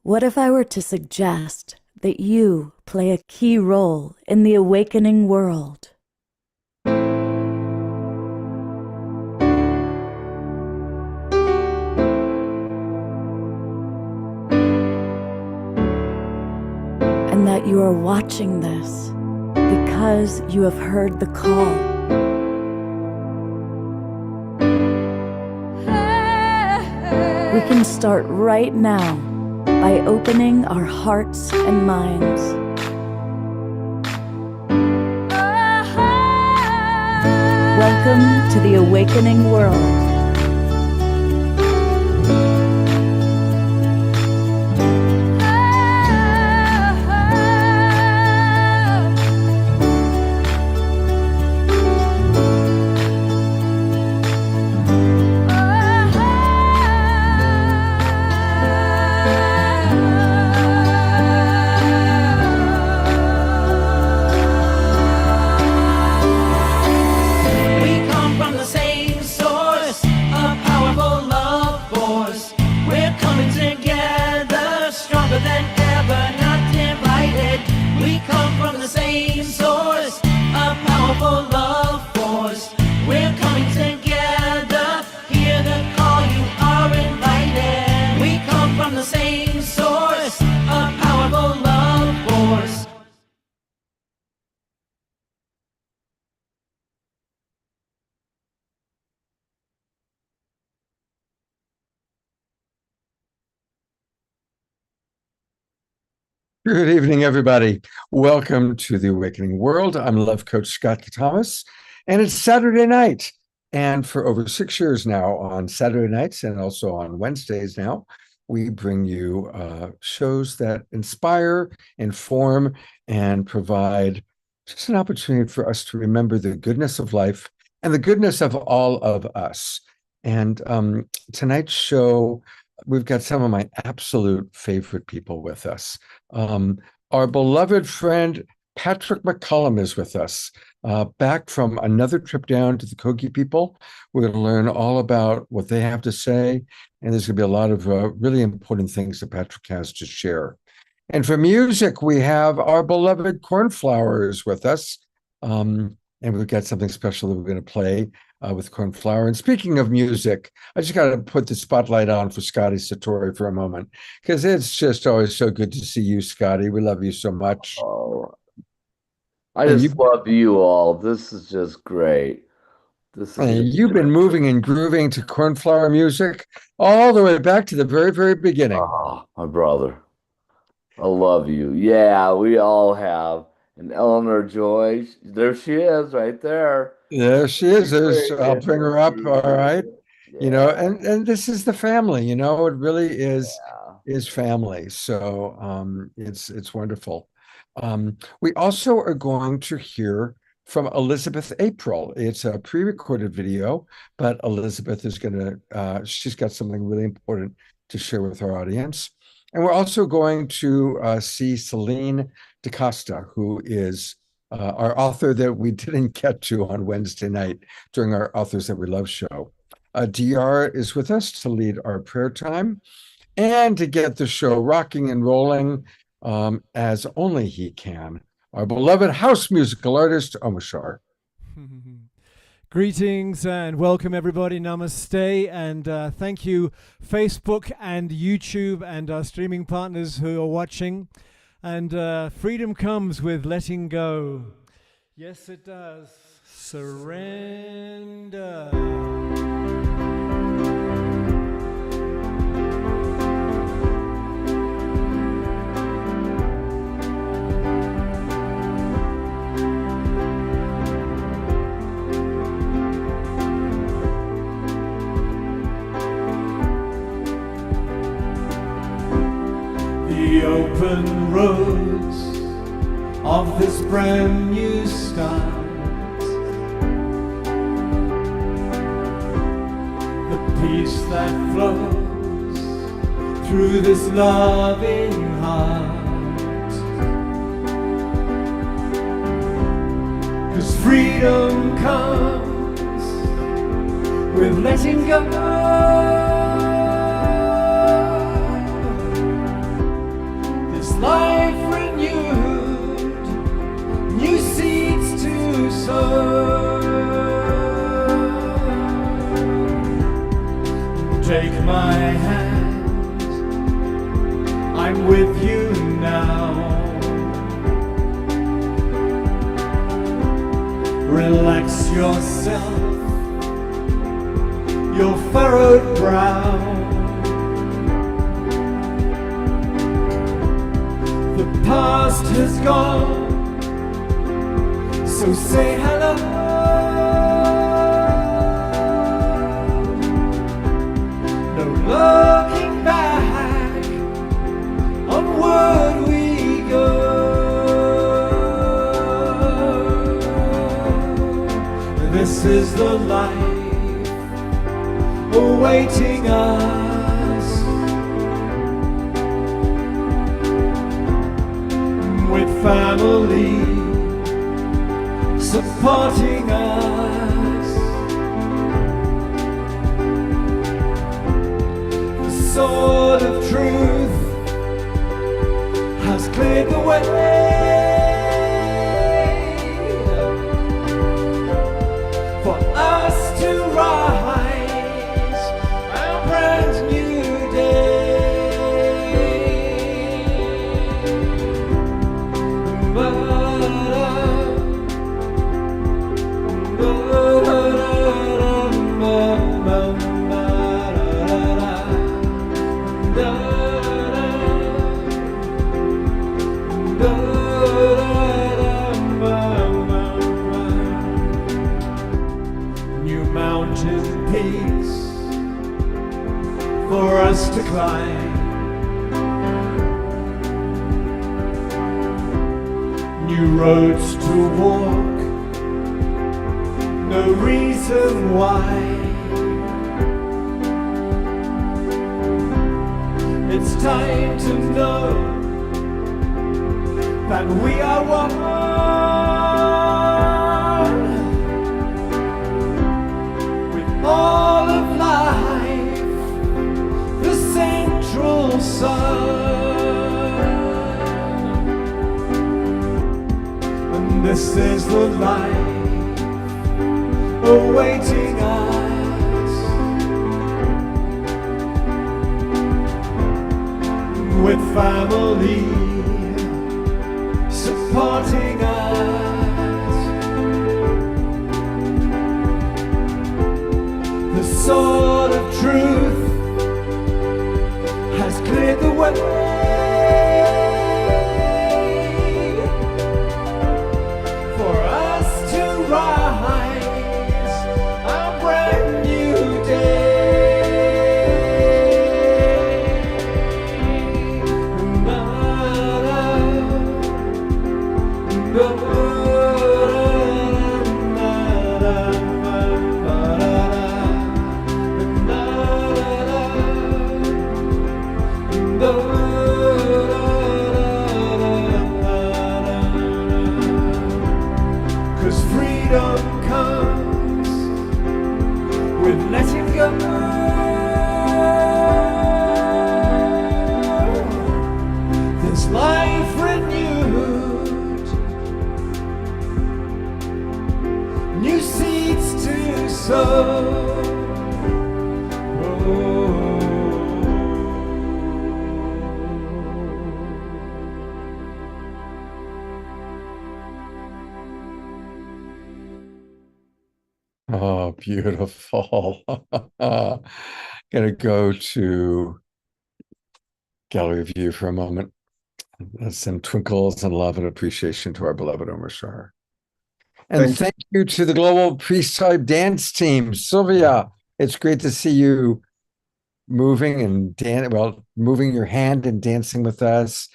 What if I were to suggest that you play a key role in the awakening world? And that you are watching this because you have heard the call. We can start right now by opening our hearts and minds. Welcome to the awakening world. Good evening, everybody. Welcome to the Awakening World. I'm Love Coach Scott Thomas, and it's Saturday night. And for over 6 years now, on Saturday nights and also on Wednesdays now, we bring you shows that inspire, inform, and provide just an opportunity for us to remember the goodness of life and the goodness of all of us. And tonight's show, we've got some of my absolute favorite people with us. Our beloved friend Patrick McCullum is with us, back from another trip down to the Kogi people. We're going to learn all about what they have to say, and there's going to be a lot of really important things that Patrick has to share. And for music, we have our beloved Cornflowers with us, and we've got something special that we're going to play with Cornflower. And speaking of music, I just got to put the spotlight on for Scotty Satori for a moment, because it's just always so good to see you, Scotty. We love you so much. Oh, I just love you all. This is just great. You've been moving and grooving to Cornflower music all the way back to the very, very beginning. Oh, my brother. I love you. Yeah, we all have. And Eleanor Joy, there she is right there. There she is. I'll bring her up. All right. Yeah. You know, and this is the family, you know, it really is family. So it's wonderful. We also are going to hear from Elizabeth April. It's a pre-recorded video, but Elizabeth is going to, she's got something really important to share with our audience. And we're also going to see Celine DaCosta, who is our author that we didn't get to on Wednesday night during our Authors That We Love show. DR is with us to lead our prayer time and to get the show rocking and rolling as only he can. Our beloved house musical artist, Omashar. Greetings and welcome everybody. Namaste, and thank you Facebook and YouTube and our streaming partners who are watching. And freedom comes with letting go. Yes, it does. Surrender. The open roads of this brand new start, the peace that flows through this loving heart, 'cause freedom comes with letting go. my hand, I'm with you now. Relax yourself, your furrowed brow. The past has gone, so say hello. No looking back, onward we go. This is the life awaiting us, with family supporting us. The sword of truth has cleared the way for us to rise a brand new day. New mountain peaks for us to climb, new roads to walk, no reason why. It's time to know that we are one, with all of life, the central sun. And this is the life awaiting us, with family supporting us. The sword of truth has cleared the way for us to rise a brand new day. Cause freedom comes with letting go. There's life renewed, new seeds to sow. Oh, beautiful. Gonna go to gallery view for a moment. Send twinkles and love and appreciation to our beloved Omar Shah. And thank you to the Global Priest-Type Dance Team. Sylvia, it's great to see you moving and moving your hand and dancing with us.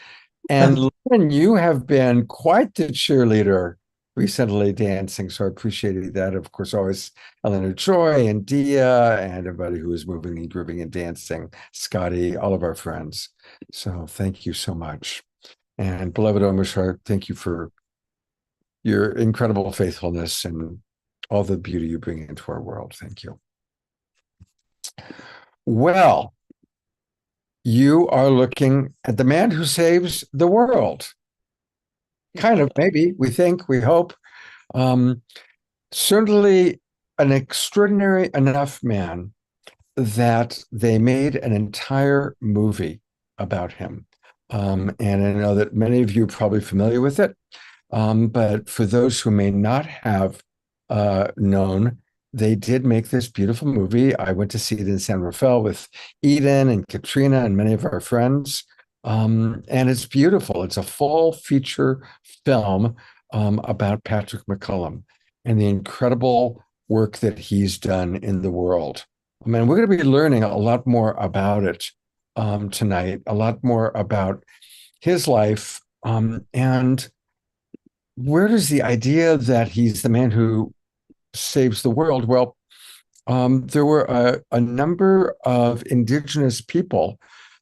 And Lynn, you have been quite the cheerleader recently dancing, so I appreciated that. Of course, always Eleanor Joy and Dia and everybody who is moving and grooving and dancing, Scotty, all of our friends. So thank you so much. And beloved Omar Shah, thank you for your incredible faithfulness and all the beauty you bring into our world. Thank you. Well, you are looking at the man who saves the world. Kind of, maybe, we think, we hope. Certainly an extraordinary enough man that they made an entire movie about him. And I know that many of you are probably familiar with it. But for those who may not have known, they did make this beautiful movie. I went to see it in San Rafael with Eden and Katrina and many of our friends. And it's beautiful. It's a full feature film about Patrick McCullum and the incredible work that he's done in the world. I mean, we're going to be learning a lot more about it tonight, a lot more about his life. And where does the idea that he's the man who saves the world? Well, there were a number of indigenous people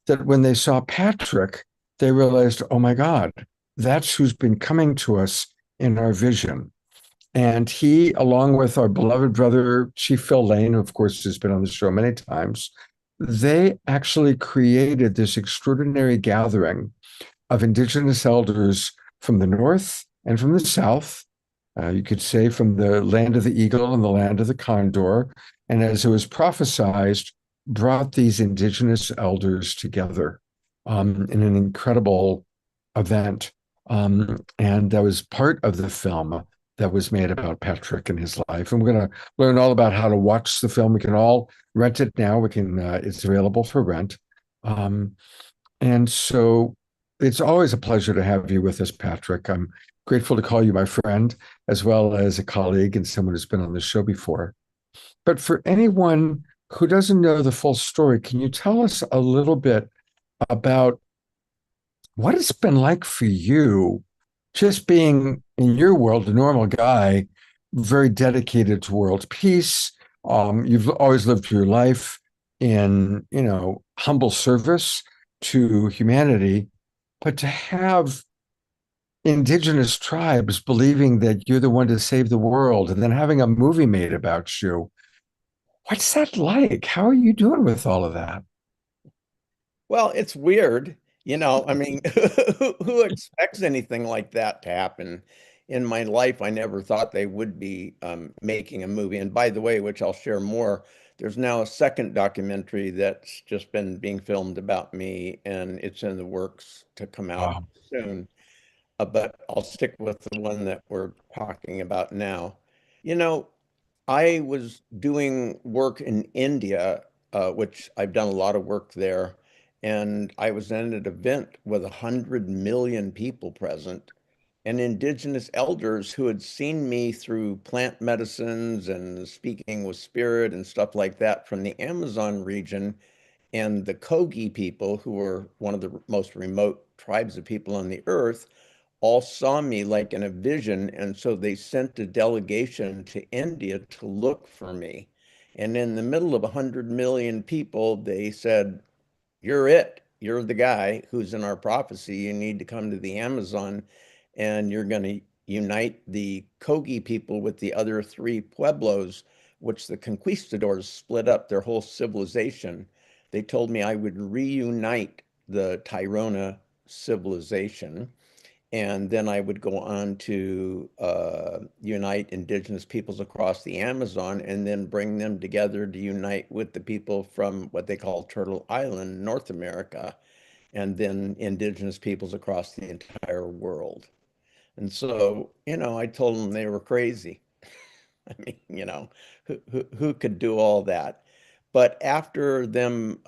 that when they saw Patrick, they realized, oh my God, that's who's been coming to us in our vision. And he, along with our beloved brother, Chief Phil Lane, who of course has been on the show many times, they actually created this extraordinary gathering of indigenous elders from the north and from the south. You could say from the land of the eagle and the land of the condor. And as it was prophesized, brought these indigenous elders together in an incredible event. And that was part of the film that was made about Patrick and his life. And we're going to learn all about how to watch the film. We can all rent it now. We can. It's available for rent. And so it's always a pleasure to have you with us, Patrick. I'm grateful to call you my friend, as well as a colleague and someone who's been on the show before. But for anyone who doesn't know the full story, can you tell us a little bit about what it's been like for you, just being in your world, a normal guy, very dedicated to world peace. You've always lived your life in, humble service to humanity, but to have indigenous tribes believing that you're the one to save the world and then having a movie made about you. What's that like? How are you doing with all of that? Well, it's weird, I mean, who expects anything like that to happen? In my life, I never thought they would be making a movie. And by the way, which I'll share more, there's now a second documentary that's just been being filmed about me, and it's in the works to come out Wow. soon. But I'll stick with the one that we're talking about now. You know, I was doing work in India, which I've done a lot of work there, and I was at an event with 100 million people present, and indigenous elders who had seen me through plant medicines and speaking with spirit and stuff like that from the Amazon region, and the Kogi people, who were one of the most remote tribes of people on the earth, all saw me like in a vision. And so they sent a delegation to India to look for me. And in the middle of 100 million people, they said, you're it. You're the guy who's in our prophecy. You need to come to the Amazon, and you're going to unite the Kogi people with the other three pueblos, which the conquistadors split up their whole civilization. They told me I would reunite the Tairona civilization, and then I would go on to unite indigenous peoples across the Amazon, and then bring them together to unite with the people from what they call Turtle Island, North America, and then indigenous peoples across the entire world. And so, I told them they were crazy. I mean, who could do all that? But after them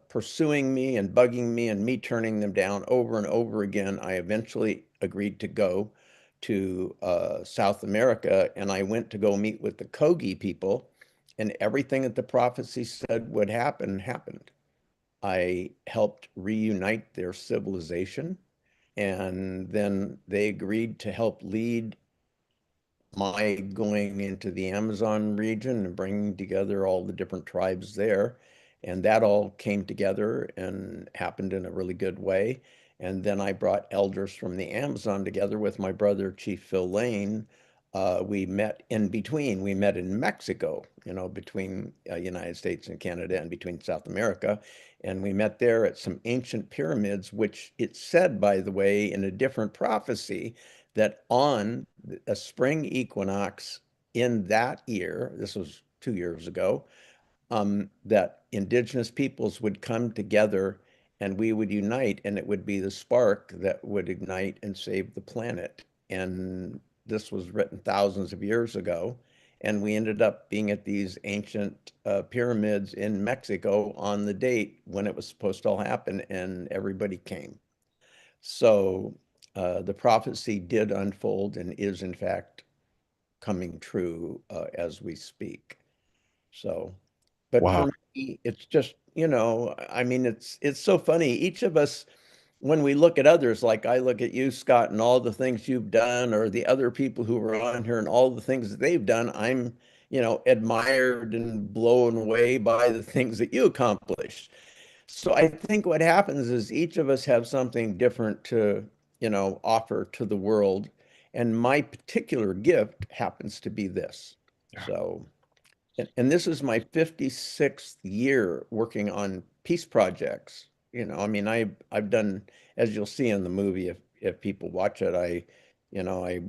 pursuing me and bugging me and me turning them down over and over again, I eventually agreed to go to South America, and I went to go meet with the Kogi people, and everything that the prophecy said would happen happened. I helped reunite their civilization, and then they agreed to help lead my going into the Amazon region and bringing together all the different tribes there. And that all came together and happened in a really good way. And then I brought elders from the Amazon together with my brother, Chief Phil Lane. We met in between. We met in Mexico, between United States and Canada, and between South America. And we met there at some ancient pyramids, which it said, by the way, in a different prophecy, that on a spring equinox in that year, this was 2 years ago, that indigenous peoples would come together and we would unite, and it would be the spark that would ignite and save the planet. And this was written thousands of years ago. And we ended up being at these ancient pyramids in Mexico on the date when it was supposed to all happen, and everybody came. So the prophecy did unfold and is, in fact, coming true as we speak. So, but for Wow. me, it's just, I mean, it's so funny. Each of us, when we look at others, like I look at you, Scott, and all the things you've done, or the other people who are on here and all the things that they've done, I'm, admired and blown away by the things that you accomplished. So I think what happens is each of us have something different to, offer to the world. And my particular gift happens to be this. Yeah. So, and this is my 56th year working on peace projects. I mean, I've done, as you'll see in the movie, if people watch it, I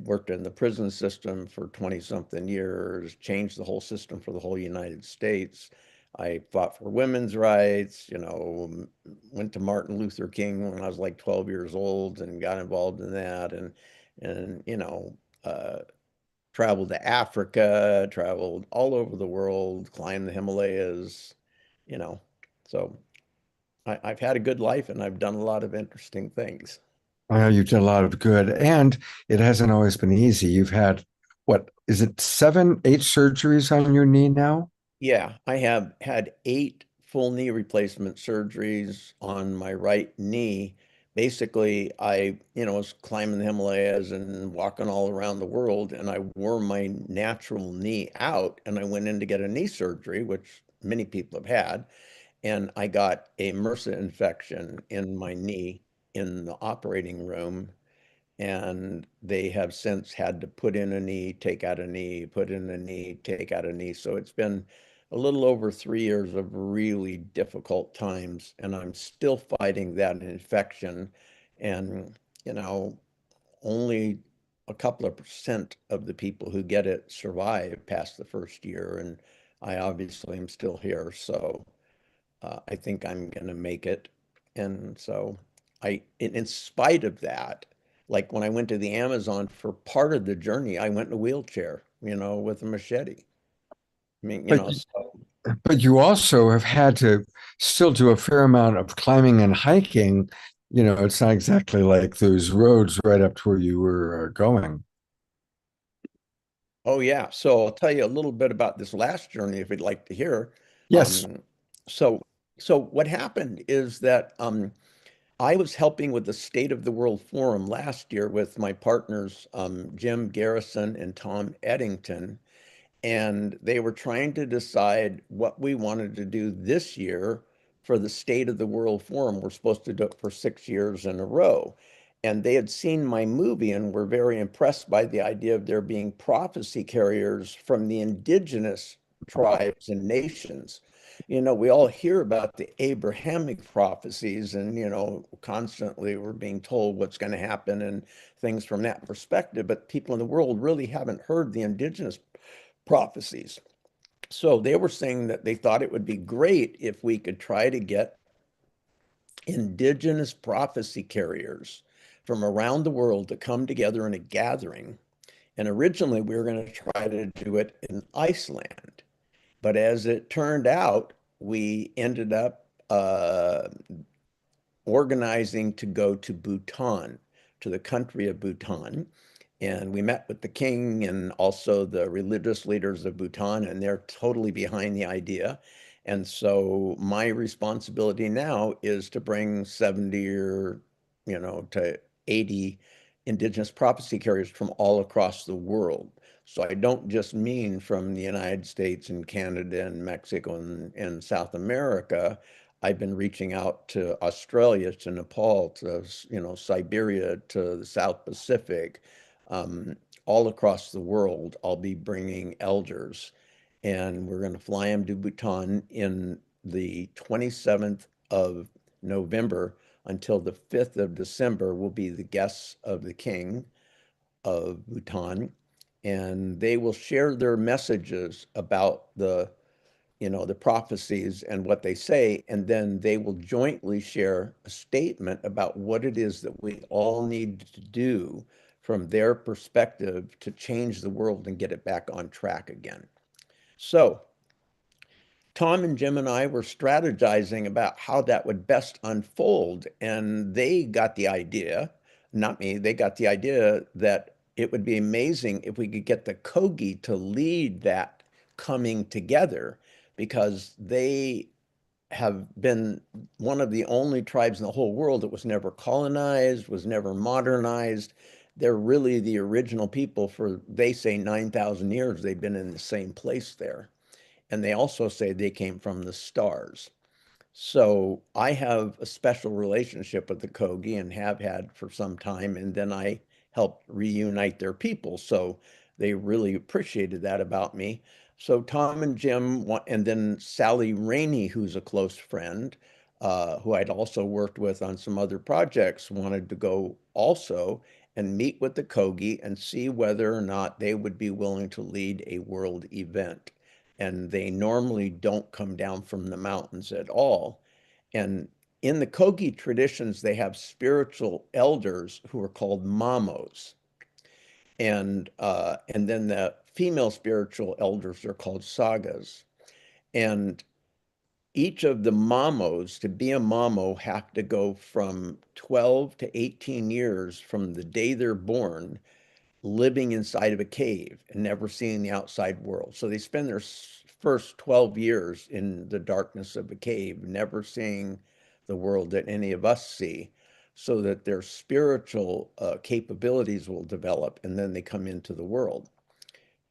worked in the prison system for 20 something years, changed the whole system for the whole United States. I fought for women's rights, went to Martin Luther King when I was like 12 years old and got involved in that, and traveled to Africa, traveled all over the world, climbed the Himalayas, you know. So I've had a good life and I've done a lot of interesting things. I know you've done a lot of good, and it hasn't always been easy. You've had, what is it, seven, eight surgeries on your knee now? Yeah, I have had 8 full knee replacement surgeries on my right knee. Basically, I, was climbing the Himalayas and walking all around the world, and I wore my natural knee out, and I went in to get a knee surgery, which many people have had, and I got a MRSA infection in my knee in the operating room, and they have since had to put in a knee, take out a knee, put in a knee, take out a knee. So it's been a little over 3 years of really difficult times, and I'm still fighting that infection. And, only a couple of percent of the people who get it survive past the first year. And I obviously am still here. So I think I'm going to make it. And so in spite of that, like when I went to the Amazon for part of the journey, I went in a wheelchair, with a machete. I mean, But so but you also have had to still do a fair amount of climbing and hiking. It's not exactly like those roads right up to where you were going. oh yeah. So I'll tell you a little bit about this last journey if you'd like to hear. Yes. Um, so so what happened is that I was helping with the State of the World Forum last year with my partners, Jim Garrison and Tom Eddington, and they were trying to decide what we wanted to do this year for the State of the World Forum. We're supposed to do it for 6 years in a row. And they had seen my movie and were very impressed by the idea of there being prophecy carriers from the indigenous tribes and nations. We all hear about the Abrahamic prophecies, and, constantly we're being told what's going to happen and things from that perspective. But people in the world really haven't heard the indigenous prophecies. So they were saying that they thought it would be great if we could try to get indigenous prophecy carriers from around the world to come together in a gathering. And originally we were going to try to do it in Iceland. But as it turned out, we ended up organizing to go to Bhutan, to the country of Bhutan. And we met with the king and also the religious leaders of Bhutan, and they're totally behind the idea. And so my responsibility now is to bring 70 or, to 80 indigenous prophecy carriers from all across the world. So I don't just mean from the United States and Canada and Mexico and South America. I've been reaching out to Australia, to Nepal, to, Siberia, to the South Pacific, all across the world. I'll be bringing elders, and we're going to fly them to Bhutan in the 27th of November until the 5th of December. Will be the guests of the king of Bhutan, and they will share their messages about the the prophecies and what they say, and then they will jointly share a statement about what it is that we all need to do from their perspective to change the world and get it back on track again. So Tom and Jim and I were strategizing about how that would best unfold, and they got the idea, not me, they got the idea that it would be amazing if we could get the Kogi to lead that coming together, because they have been one of the only tribes in the whole world that was never colonized, was never modernized. They're really the original people for, they say, 9,000 years. They've been in the same place there. And they also say they came from the stars. So I have a special relationship with the Kogi and have had for some time. And then I helped reunite their people. So they really appreciated that about me. So Tom and Jim, and then Sally Rainey, who's a close friend, who I'd also worked with on some other projects, wanted to go also and meet with the Kogi and see whether or not they would be willing to lead a world event. And they normally don't come down from the mountains at all. And in the Kogi traditions, they have spiritual elders who are called mamos. And then the female spiritual elders are called sagas. And each of the mamos, to be a mamo, have to go from 12 to 18 years from the day they're born living inside of a cave and never seeing the outside world. So they spend their first 12 years in the darkness of a cave, never seeing the world that any of us see, so that their spiritual capabilities will develop, and then they come into the world.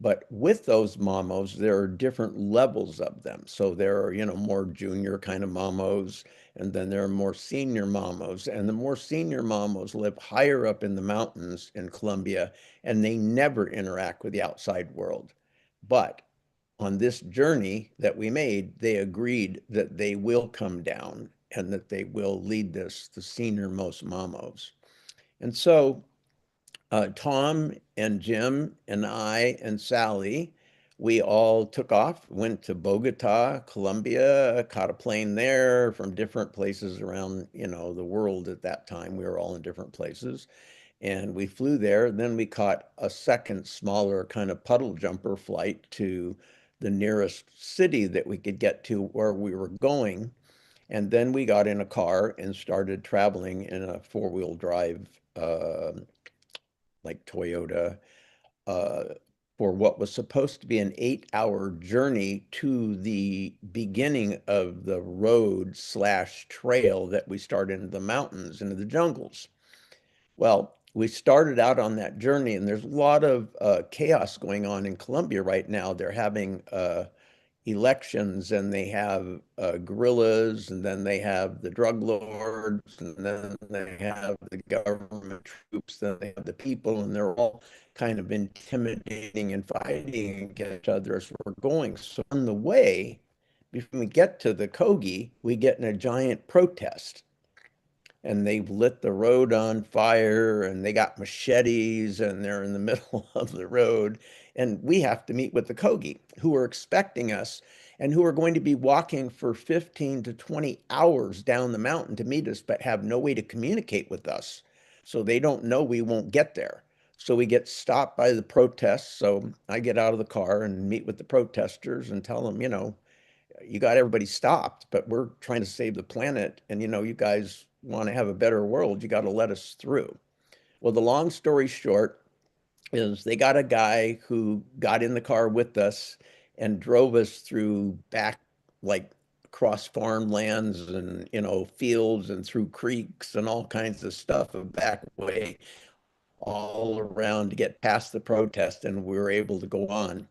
But with those mamos, there are different levels of them. So there are, more junior kind of mamos, and then there are more senior mamos. And the more senior mamos live higher up in the mountains in Colombia, and they never interact with the outside world. But on this journey that we made, they agreed that they will come down and that they will lead this, the senior most mamos. And so Tom and Jim and I and Sally, we all took off, went to Bogota, Colombia, caught a plane there from different places around, the world at that time. We were all in different places. And we flew there. Then we caught a second smaller kind of puddle jumper flight to the nearest city that we could get to where we were going. And then we got in a car and started traveling in a four-wheel drive like Toyota, for what was supposed to be an 8-hour journey to the beginning of the road / trail that we started into the mountains, into the jungles. Well, we started out on that journey, and there's a lot of chaos going on in Colombia right now. They're having elections, and they have guerrillas, and then they have the drug lords, and then they have the government troops, then they have the people, and they're all kind of intimidating and fighting against each other as we're going. So on the way, before we get to the Kogi, we get in a giant protest. And they've lit the road on fire, and they got machetes, and they're in the middle of the road. And we have to meet with the Kogi, who are expecting us and who are going to be walking for 15 to 20 hours down the mountain to meet us, but have no way to communicate with us. So they don't know we won't get there. So we get stopped by the protests. So I get out of the car and meet with the protesters and tell them, you got everybody stopped, but we're trying to save the planet. And, you guys want to have a better world, you got to let us through. Well, the long story short is they got a guy who got in the car with us and drove us through back, like across farmlands and, fields and through creeks and all kinds of stuff, a back way all around to get past the protest, and we were able to go on.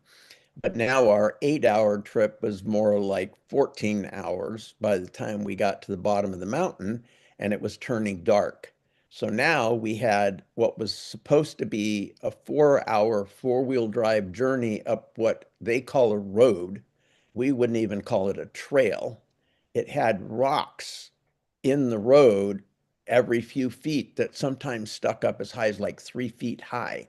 But now our 8-hour trip was more like 14 hours by the time we got to the bottom of the mountain, and it was turning dark. So now we had what was supposed to be a 4-hour four-wheel drive journey up what they call a road. We wouldn't even call it a trail. It had rocks in the road every few feet that sometimes stuck up as high as like 3 feet high.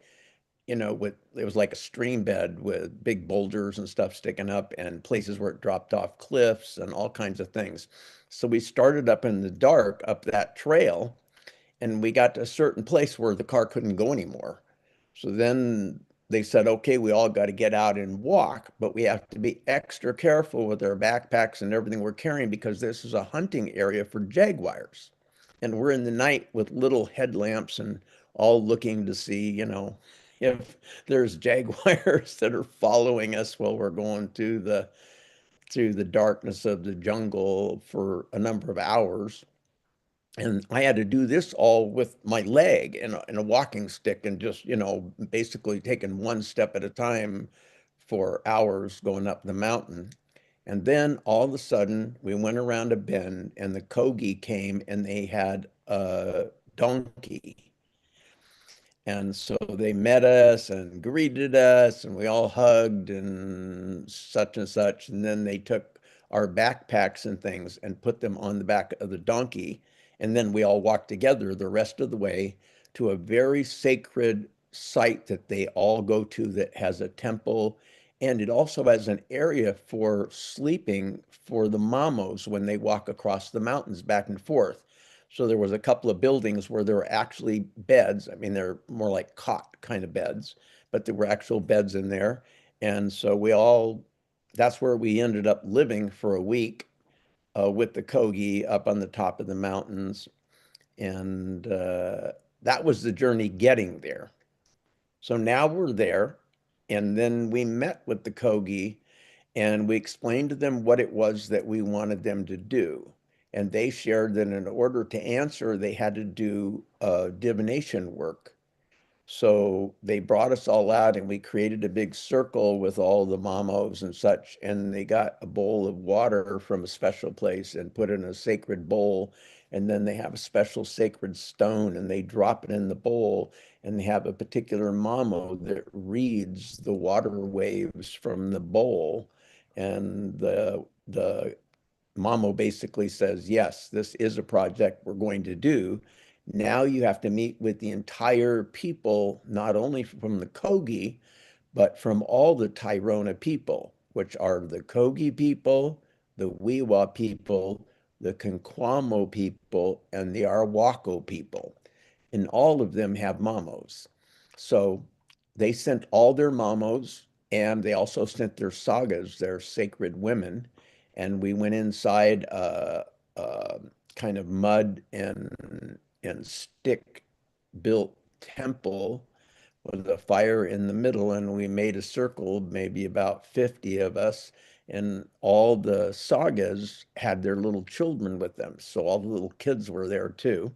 it was like a stream bed with big boulders and stuff sticking up and places where it dropped off cliffs and all kinds of things. So we started up in the dark up that trail, and we got to a certain place where the car couldn't go anymore. So then they said, okay, we all got to get out and walk, but we have to be extra careful with our backpacks and everything we're carrying because this is a hunting area for jaguars. And we're in the night with little headlamps and all looking to see, if there's jaguars that are following us while we're going through the darkness of the jungle for a number of hours. And I had to do this all with my leg and a walking stick and just, basically taking one step at a time for hours going up the mountain. And then all of a sudden we went around a bend and the Kogi came and they had a donkey. And so they met us and greeted us and we all hugged and such and such. And then they took our backpacks and things and put them on the back of the donkey. And then we all walked together the rest of the way to a very sacred site that they all go to that has a temple. And it also has an area for sleeping for the mamos when they walk across the mountains back and forth. So there was a couple of buildings where there were actually beds. I mean, they're more like cot kind of beds, but there were actual beds in there. And so that's where we ended up living for a week with the Kogi up on the top of the mountains. And that was the journey getting there. So now we're there. And then we met with the Kogi and we explained to them what it was that we wanted them to do. And they shared that in order to answer, they had to do divination work. So they brought us all out and we created a big circle with all the mamos and such. And they got a bowl of water from a special place and put it in a sacred bowl. And then they have a special sacred stone and they drop it in the bowl. And they have a particular mamo that reads the water waves from the bowl. And the Mamo basically says, yes, this is a project we're going to do. Now you have to meet with the entire people, not only from the Kogi, but from all the Tairona people, which are the Kogi people, the Wiwa people, the Kankwamo people, and the Arwako people. And all of them have mamos. So they sent all their mamos, and they also sent their sagas, their sacred women. And we went inside a kind of mud and stick built temple with a fire in the middle, and we made a circle, maybe about 50 of us, and all the sagas had their little children with them. So all the little kids were there too.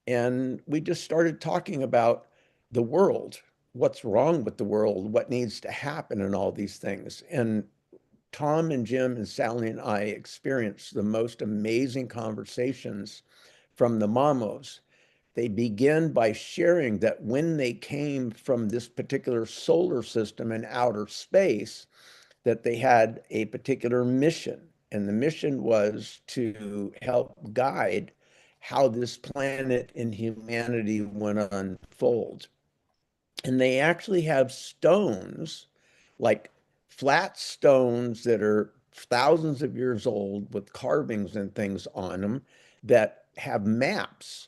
And we just started talking about the world, what's wrong with the world, what needs to happen, and all these things. And Tom and Jim and Sally and I experienced the most amazing conversations from the mamos. They begin by sharing that when they came from this particular solar system in outer space, that they had a particular mission. And the mission was to help guide how this planet and humanity would unfold. And they actually have stones, like flat stones that are thousands of years old with carvings and things on them that have maps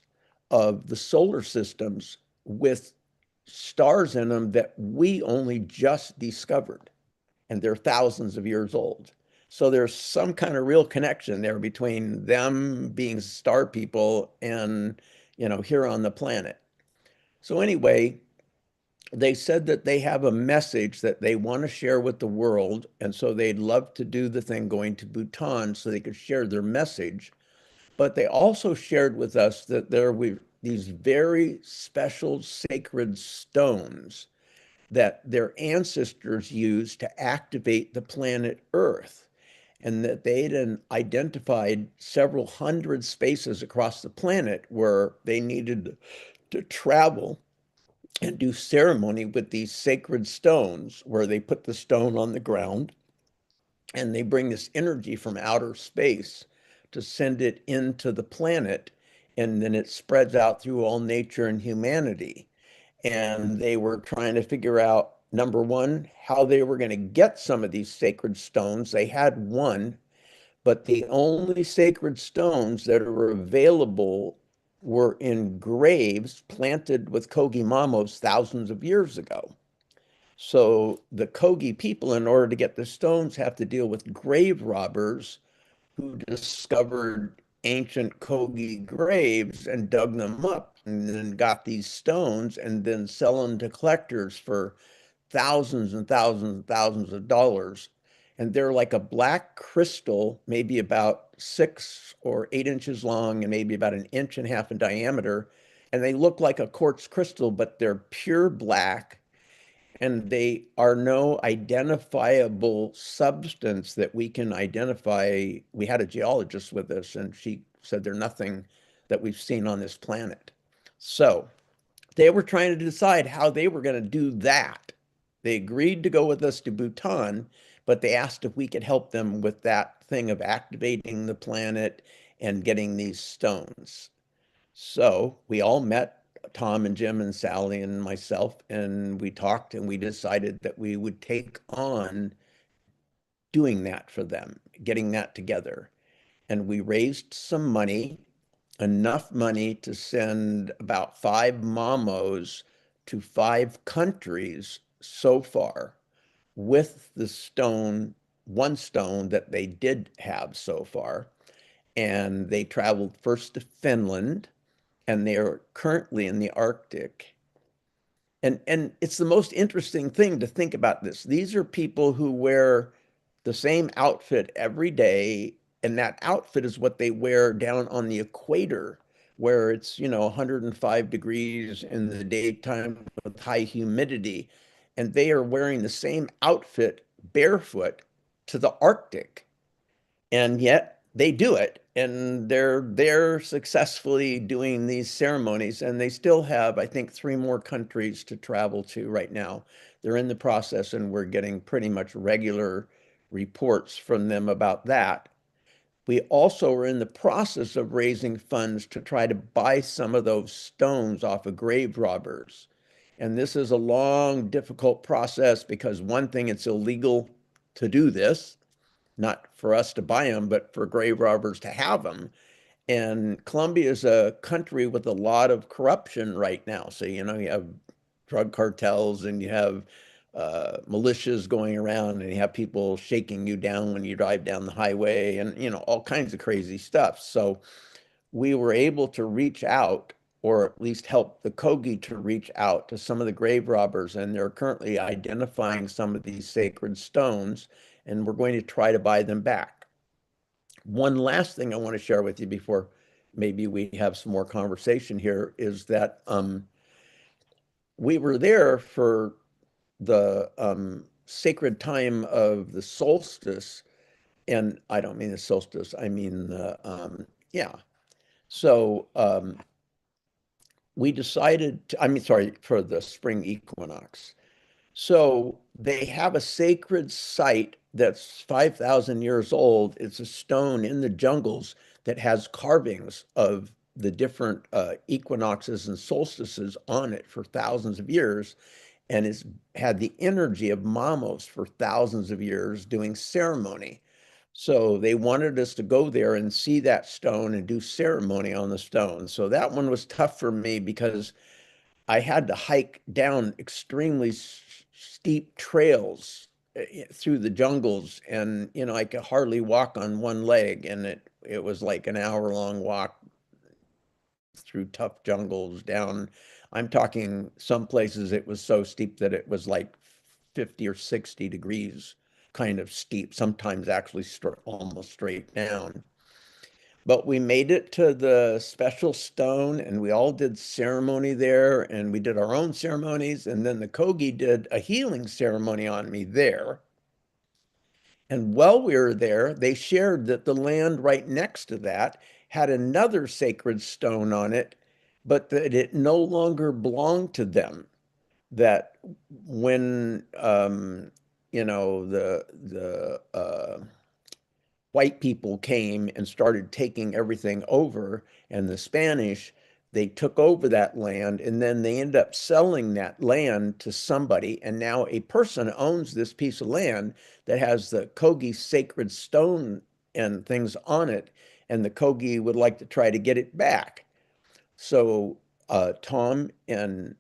of the solar systems with stars in them that we only just discovered. And they're thousands of years old. So there's some kind of real connection there between them being star people and, here on the planet. So anyway, they said that they have a message that they want to share with the world. And so they'd love to do the thing going to Bhutan so they could share their message. But they also shared with us that there were these very special sacred stones that their ancestors used to activate the planet Earth, and that they'd identified several hundred spaces across the planet where they needed to travel and do ceremony with these sacred stones, where they put the stone on the ground and they bring this energy from outer space to send it into the planet, and then it spreads out through all nature and humanity. and they were trying to figure out, number one, how they were going to get some of these sacred stones. They had one, but the only sacred stones that are available were in graves planted with Kogi Mamos thousands of years ago. So the Kogi people, in order to get the stones, have to deal with grave robbers who discovered ancient Kogi graves and dug them up and then got these stones and then sell them to collectors for thousands and thousands and thousands of dollars. And they're like a black crystal, maybe about 6 or 8 inches long and maybe about 1.5 inches in diameter. And they look like a quartz crystal, but they're pure black, and they are no identifiable substance that we can identify. We had a geologist with us, and she said they're nothing that we've seen on this planet. So they were trying to decide how they were going to do that. They agreed to go with us to Bhutan, but they asked if we could help them with that thing of activating the planet and getting these stones. So we all met, Tom and Jim and Sally and myself, and we talked and we decided that we would take on doing that for them, getting that together. And we raised some money, enough money to send about 5 mamos to 5 countries so far with the stone, one stone that they did have so far. And they traveled first to Finland, and they are currently in the Arctic. And it's the most interesting thing to think about this. These are people who wear the same outfit every day, and that outfit is what they wear down on the equator, where it's, 105 degrees in the daytime with high humidity. And they are wearing the same outfit barefoot to the Arctic. And yet they do it, and they're successfully doing these ceremonies, and they still have, I think, 3 more countries to travel to right now. They're in the process, and we're getting pretty much regular reports from them about that. We also are in the process of raising funds to try to buy some of those stones off of grave robbers. And this is a long, difficult process because, one thing, it's illegal to do this, not for us to buy them, but for grave robbers to have them. And Colombia is a country with a lot of corruption right now. So, you have drug cartels, and you have militias going around, and you have people shaking you down when you drive down the highway, and, all kinds of crazy stuff. So we were able to reach out, or at least help the Kogi to reach out to some of the grave robbers, and they're currently identifying some of these sacred stones, and we're going to try to buy them back. One last thing I want to share with you before maybe we have some more conversation here is that we were there for the sacred time of the solstice, and I don't mean the solstice, I mean the, yeah. So we decided to, for the spring equinox. So they have a sacred site that's 5,000 years old. It's a stone in the jungles that has carvings of the different equinoxes and solstices on it for thousands of years, and it's had the energy of Mamos for thousands of years doing ceremony. So they wanted us to go there and see that stone and do ceremony on the stone. So that one was tough for me because I had to hike down extremely steep trails through the jungles, and I could hardly walk on one leg, and it was like an hour-long walk through tough jungles down. I'm talking some places it was so steep that it was like 50 or 60 degrees kind of steep, sometimes actually almost straight down. But we made it to the special stone, and we all did ceremony there, and we did our own ceremonies, and then the Kogi did a healing ceremony on me there. And while we were there, they shared that the land right next to that had another sacred stone on it, but that it no longer belonged to them. That when the white people came and started taking everything over, and the Spanish, they took over that land, and then they ended up selling that land to somebody. And now a person owns this piece of land that has the Kogi sacred stone and things on it. And the Kogi would like to try to get it back. So Tom and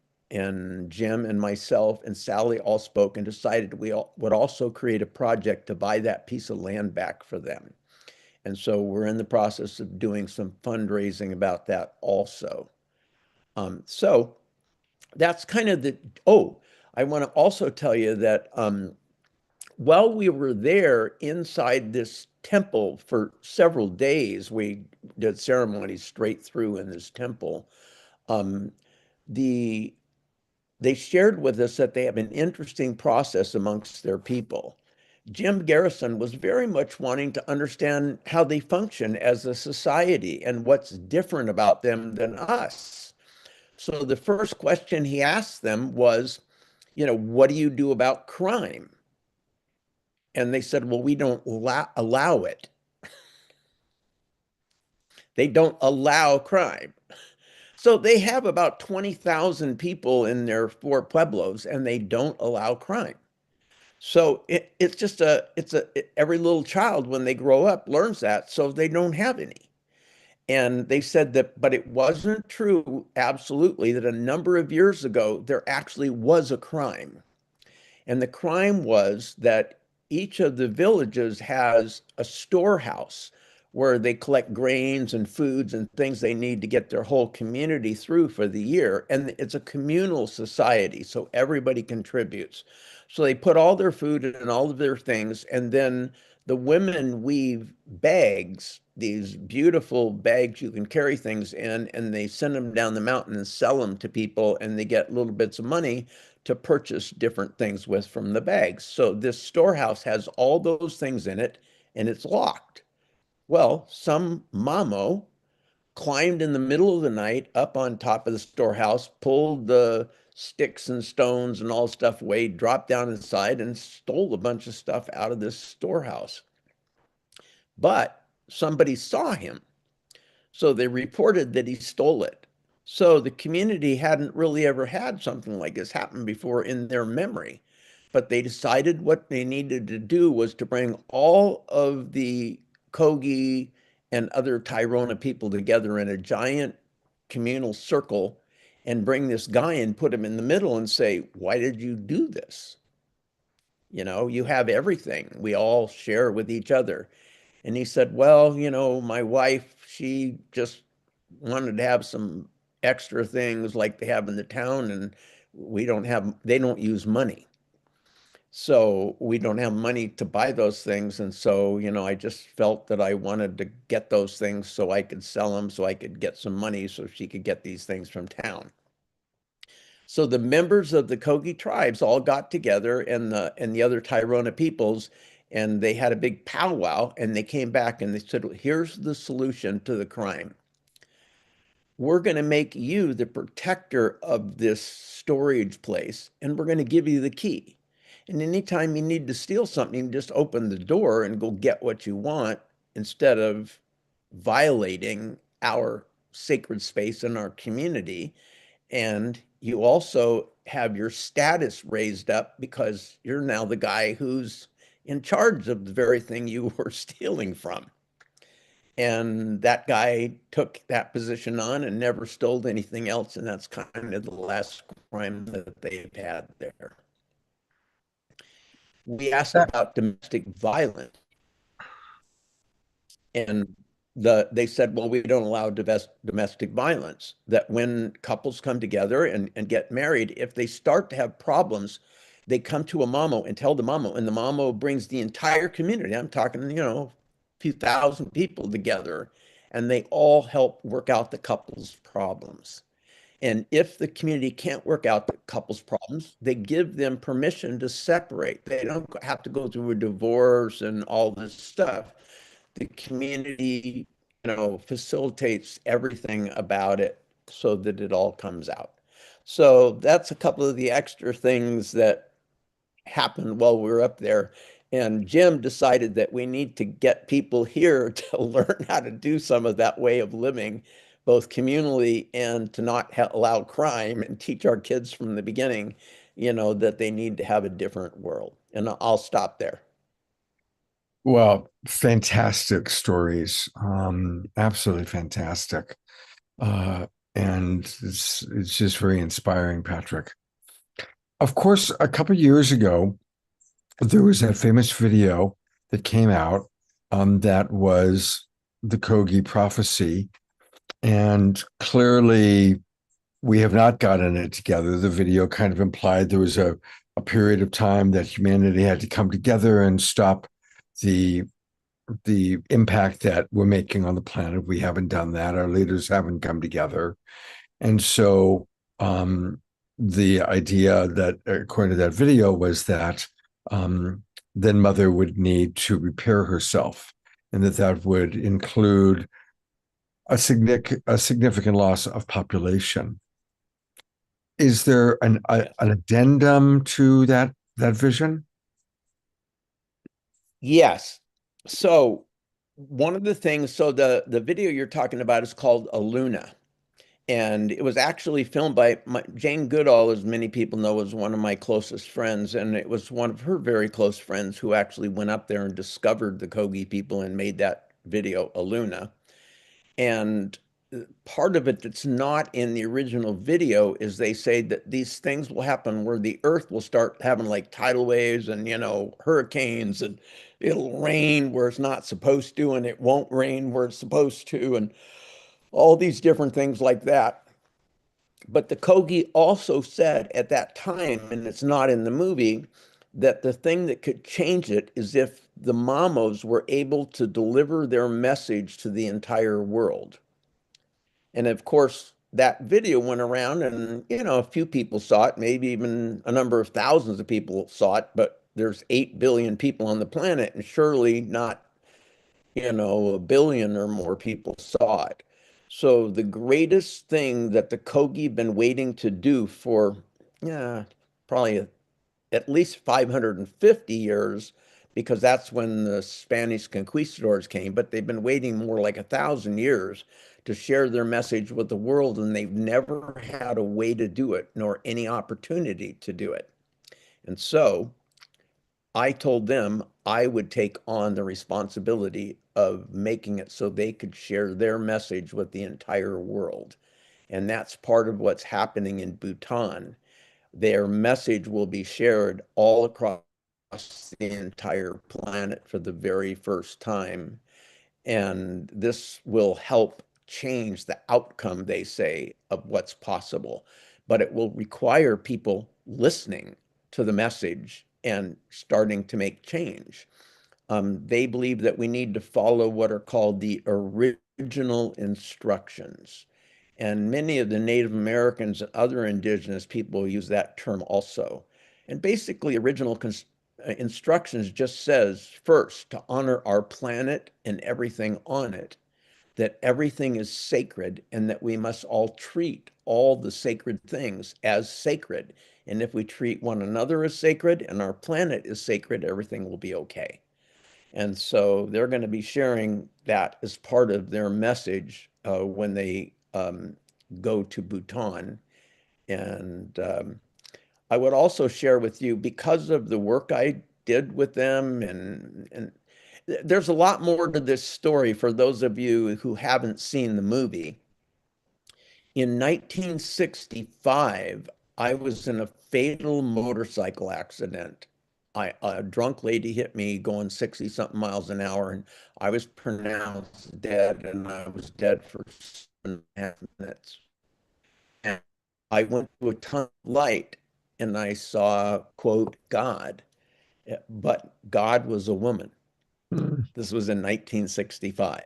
Jim and myself and Sally all spoke and decided we would also create a project to buy that piece of land back for them. And so we're in the process of doing some fundraising about that also. So that's kind of I want to also tell you that while we were there inside this temple for several days, we did ceremonies straight through in this temple. They shared with us that they have an interesting process amongst their people. Jim Garrison was very much wanting to understand how they function as a society and what's different about them than us. So the first question he asked them was, what do you do about crime? And they said, well, we don't allow it. They don't allow crime. So they have about 20,000 people in their 4 pueblos, and they don't allow crime. So it's just every little child when they grow up learns that, so they don't have any. And they said that, but it wasn't true absolutely that a number of years ago, there actually was a crime. And the crime was that each of the villages has a storehouse where they collect grains and foods and things they need to get their whole community through for the year. And it's a communal society, so everybody contributes. So they put all their food and all of their things, and then the women weave bags, these beautiful bags you can carry things in, and they send them down the mountain and sell them to people, and they get little bits of money to purchase different things with from the bags. So this storehouse has all those things in it, and it's locked. Well, some mamo climbed in the middle of the night up on top of the storehouse, pulled the sticks and stones and all stuff away, dropped down inside and stole a bunch of stuff out of this storehouse. But somebody saw him. So they reported that he stole it. So the community hadn't really ever had something like this happen before in their memory. But they decided what they needed to do was to bring all of the Kogi and other Tairona people together in a giant communal circle and bring this guy and put him in the middle and say, why did you do this? You have everything. We all share with each other. And he said, well, my wife, she just wanted to have some extra things like they have in the town, and they don't use money. So we don't have money to buy those things. And so, I just felt that I wanted to get those things so I could sell them, so I could get some money so she could get these things from town. So the members of the Kogi tribes all got together and the other Tairona peoples, and they had a big powwow, and they came back and they said, here's the solution to the crime. We're going to make you the protector of this storage place, and we're going to give you the key. And anytime you need to steal something, just open the door and go get what you want instead of violating our sacred space in our community. And you also have your status raised up because you're now the guy who's in charge of the very thing you were stealing from. And that guy took that position on and never stole anything else. And that's kind of the last crime that they've had there. We asked about domestic violence. And they said, well, we don't allow domestic violence, that when couples come together and get married, if they start to have problems, they come to a mamo and tell the mamo, and the mamo brings the entire community. I'm talking, a few thousand people together, and they all help work out the couple's problems. And if the community can't work out the couple's problems, they give them permission to separate. They don't have to go through a divorce and all this stuff. The community, facilitates everything about it so that it all comes out. So that's a couple of the extra things that happened while we were up there. And Jim decided that we need to get people here to learn how to do some of that way of living both communally and to not allow crime, and teach our kids from the beginning, that they need to have a different world. And I'll stop there. Well, fantastic stories. Absolutely fantastic. And it's just very inspiring, Patrick. Of course, a couple of years ago, there was that famous video that came out that was the Kogi prophecy. And clearly, we have not gotten it together. The video kind of implied there was a period of time that humanity had to come together and stop the impact that we're making on the planet. We haven't done that. Our leaders haven't come together. And so the idea that, according to that video, was that then Mother would need to repair herself, and that would include a significant loss of population. Is there an addendum to that vision? Yes. So one of the things, so the video you're talking about is called Aluna. And it was actually filmed by Jane Goodall, as many people know, was one of my closest friends. And it was one of her very close friends who actually went up there and discovered the Kogi people and made that video, Aluna. And part of it that's not in the original video is they say that these things will happen where the earth will start having like tidal waves and, hurricanes, and it'll rain where it's not supposed to, and it won't rain where it's supposed to, and all these different things like that. But the Kogi also said at that time, and it's not in the movie, that the thing that could change it is if the Mamos were able to deliver their message to the entire world. And of course, that video went around and, a few people saw it, maybe even a number of thousands of people saw it, but there's 8 billion people on the planet, and surely not, a billion or more people saw it. So the greatest thing that the Kogi have been waiting to do for, probably at least 550 years, because that's when the Spanish conquistadors came, but they've been waiting more like 1,000 years to share their message with the world, and they've never had a way to do it, nor any opportunity to do it. And so I told them I would take on the responsibility of making it so they could share their message with the entire world. And that's part of what's happening in Bhutan. Their message will be shared all across the entire planet for the very first time. And this will help change the outcome, they say, of what's possible. But it will require people listening to the message and starting to make change. They believe that we need to follow what are called the original instructions. And many of the Native Americans and other indigenous people use that term also. And basically, original instructions just says, first, to honor our planet and everything on it, that everything is sacred, and that we must all treat all the sacred things as sacred. And if we treat one another as sacred and our planet is sacred, everything will be okay. And so they're going to be sharing that as part of their message when they go to Bhutan. And I would also share with you, because of the work I did with them, and there's a lot more to this story for those of you who haven't seen the movie. In 1965, I was in a fatal motorcycle accident. A drunk lady hit me going 60-something miles an hour, and I was pronounced dead, and I was dead for 7.5 minutes. And I went to a tunnel of light, and I saw, quote, God. But God was a woman. This was in 1965.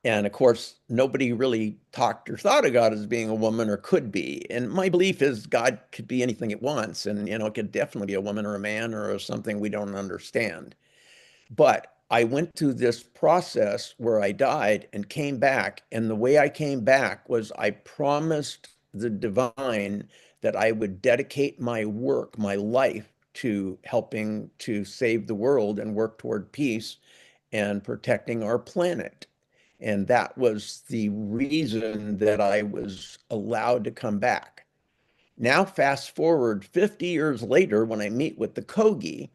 And of course, nobody really talked or thought of God as being a woman, or could be. And my belief is God could be anything it wants. And, it could definitely be a woman or a man or something we don't understand. But I went through this process where I died and came back. And the way I came back was I promised the divine that I would dedicate my work, my life, to helping to save the world and work toward peace and protecting our planet. And that was the reason that I was allowed to come back. Now, fast forward 50 years later, when I meet with the Kogi,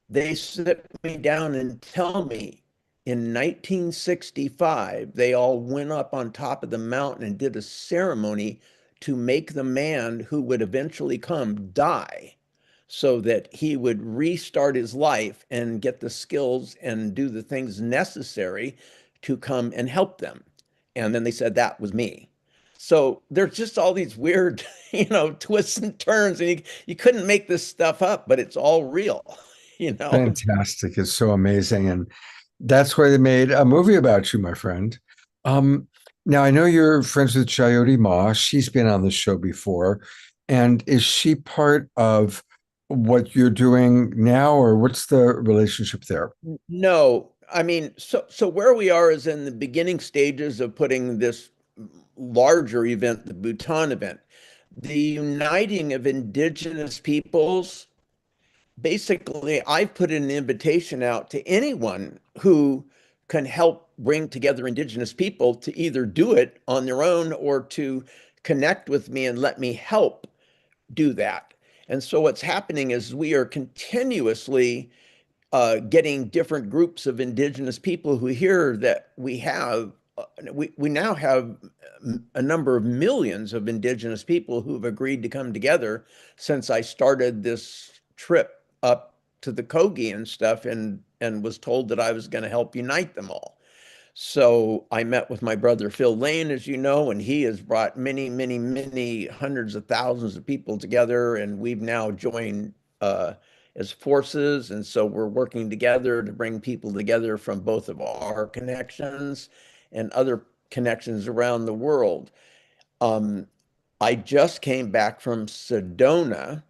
they sit me down and tell me in 1965, they all went up on top of the mountain and did a ceremony to make the man who would eventually come die so that he would restart his life and get the skills and do the things necessary to come and help them. And then they said that was me. So there's just all these weird, twists and turns, and you couldn't make this stuff up, but it's all real, Fantastic. It's so amazing. And that's why they made a movie about you, my friend. Um, Now, I know you're friends with Jayoti Ma. She's been on the show before. And is she part of what you're doing now, or what's the relationship there? No, I mean, so where we are is in the beginning stages of putting this larger event, the Bhutan event. The uniting of indigenous peoples. Basically, I've put an invitation out to anyone who can help bring together indigenous people to either do it on their own or to connect with me and let me help do that. And so what's happening is we are continuously getting different groups of indigenous people who hear that we now have a number of millions of indigenous people who've agreed to come together since I started this trip up to the Kogi and stuff, and was told that I was going to help unite them all. So I met with my brother Phil Lane, as you know, and he has brought many, many, many hundreds of thousands of people together, and we've now joined as forces. And so we're working together to bring people together from both of our connections and other connections around the world. I just came back from Sedona,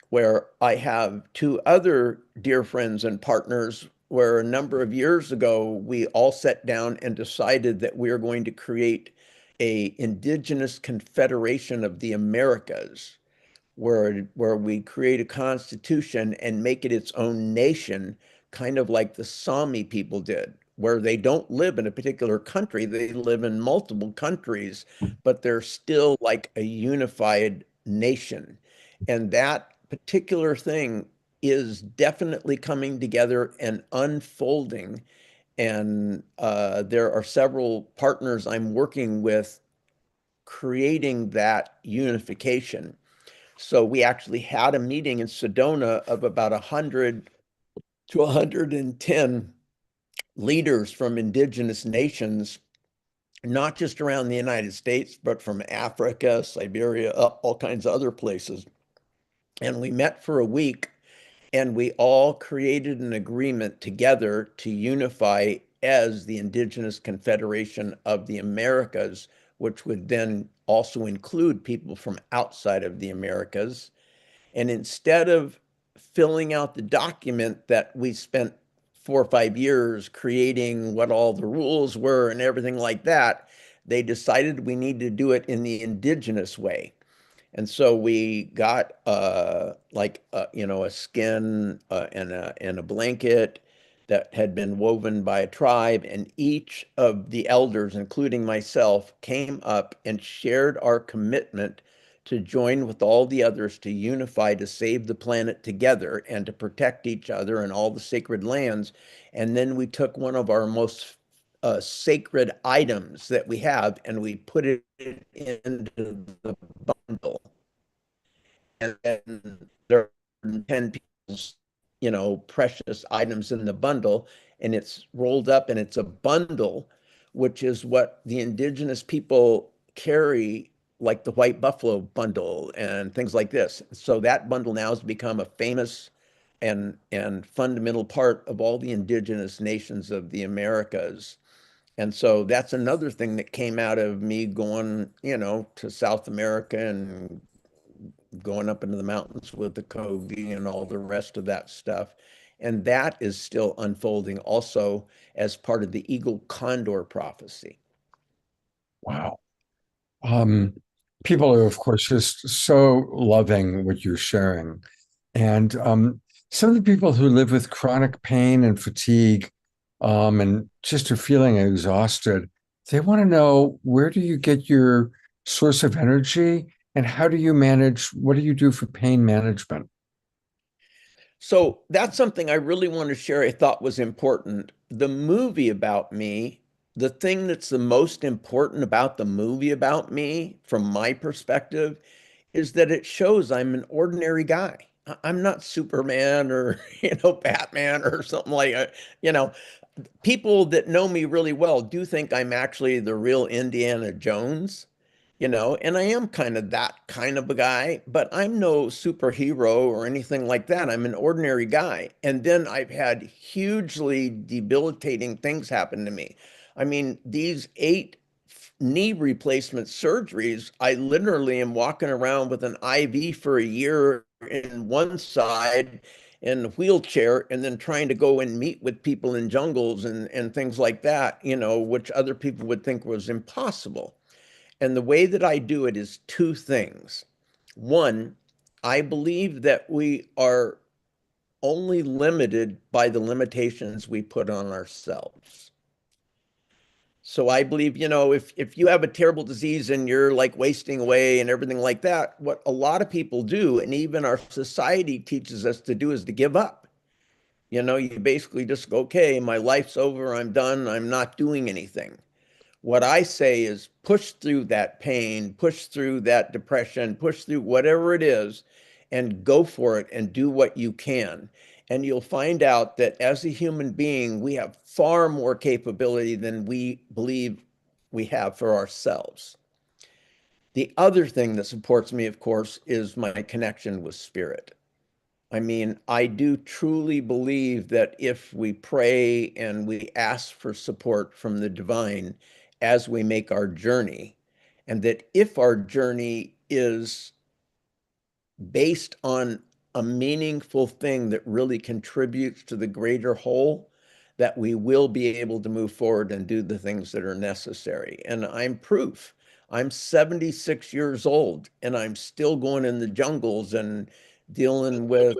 where I have two other dear friends and partners, where a number of years ago, we all sat down and decided that we are going to create a Indigenous Confederation of the Americas, where we create a constitution and make it its own nation, kind of like the Sami people did, where they don't live in a particular country, they live in multiple countries, but they're still like a unified nation. And that particular thing is definitely coming together and unfolding. And there are several partners I'm working with creating that unification. So we actually had a meeting in Sedona of about 100 to 110 leaders from indigenous nations, not just around the United States, but from Africa, Siberia, all kinds of other places. And we met for a week, and we all created an agreement together to unify as the Indigenous Confederation of the Americas, which would then also include people from outside of the Americas. And instead of filling out the document that we spent 4 or 5 years creating what all the rules were and everything like that, they decided we need to do it in the indigenous way. And so we got a skin and a blanket that had been woven by a tribe, and each of the elders, including myself, came up and shared our commitment to join with all the others to unify, to save the planet together, and to protect each other and all the sacred lands. And then we took one of our most sacred items that we have, and we put it into the bundle. And then there are 10 people's, precious items in the bundle, and it's rolled up and it's a bundle, which is what the indigenous people carry, like the White Buffalo bundle and things like this. So that bundle now has become a famous and fundamental part of all the indigenous nations of the Americas. And so that's another thing that came out of me going, to South America and going up into the mountains with the Kogi and all the rest of that stuff. And that is still unfolding also as part of the Eagle Condor prophecy. Wow. People are, of course, just so loving what you're sharing. And some of the people who live with chronic pain and fatigue and just are feeling exhausted, they want to know, where do you get your source of energy and how do you manage, what do you do for pain management? So that's something I really want to share. I thought was important. The movie about me, the thing that's the most important about the movie about me, from my perspective, is that it shows I'm an ordinary guy. I'm not Superman or, Batman or something like that. You know, People that know me really well do think I'm actually the real Indiana Jones, and I am kind of that kind of a guy, but I'm no superhero or anything like that. I'm an ordinary guy. And then I've had hugely debilitating things happen to me. I mean, these 8 knee replacement surgeries, I literally am walking around with an IV for a year in one side in a wheelchair and then trying to go and meet with people in jungles and things like that, which other people would think was impossible. And the way that I do it is 2 things. One, I believe that we are only limited by the limitations we put on ourselves. So I believe, if you have a terrible disease and you're like wasting away and everything like that, what a lot of people do, and even our society teaches us to do, is to give up. You basically just go, okay, my life's over, I'm done, I'm not doing anything. What I say is push through that pain, push through that depression, push through whatever it is, and go for it and do what you can. And you'll find out that as a human being, we have far more capability than we believe we have for ourselves. The other thing that supports me, of course, is my connection with spirit. I mean, I do truly believe that if we pray and we ask for support from the divine as we make our journey, and that if our journey is based on a meaningful thing that really contributes to the greater whole, that we will be able to move forward and do the things that are necessary. And I'm proof. I'm 76 years old and I'm still going in the jungles and dealing with,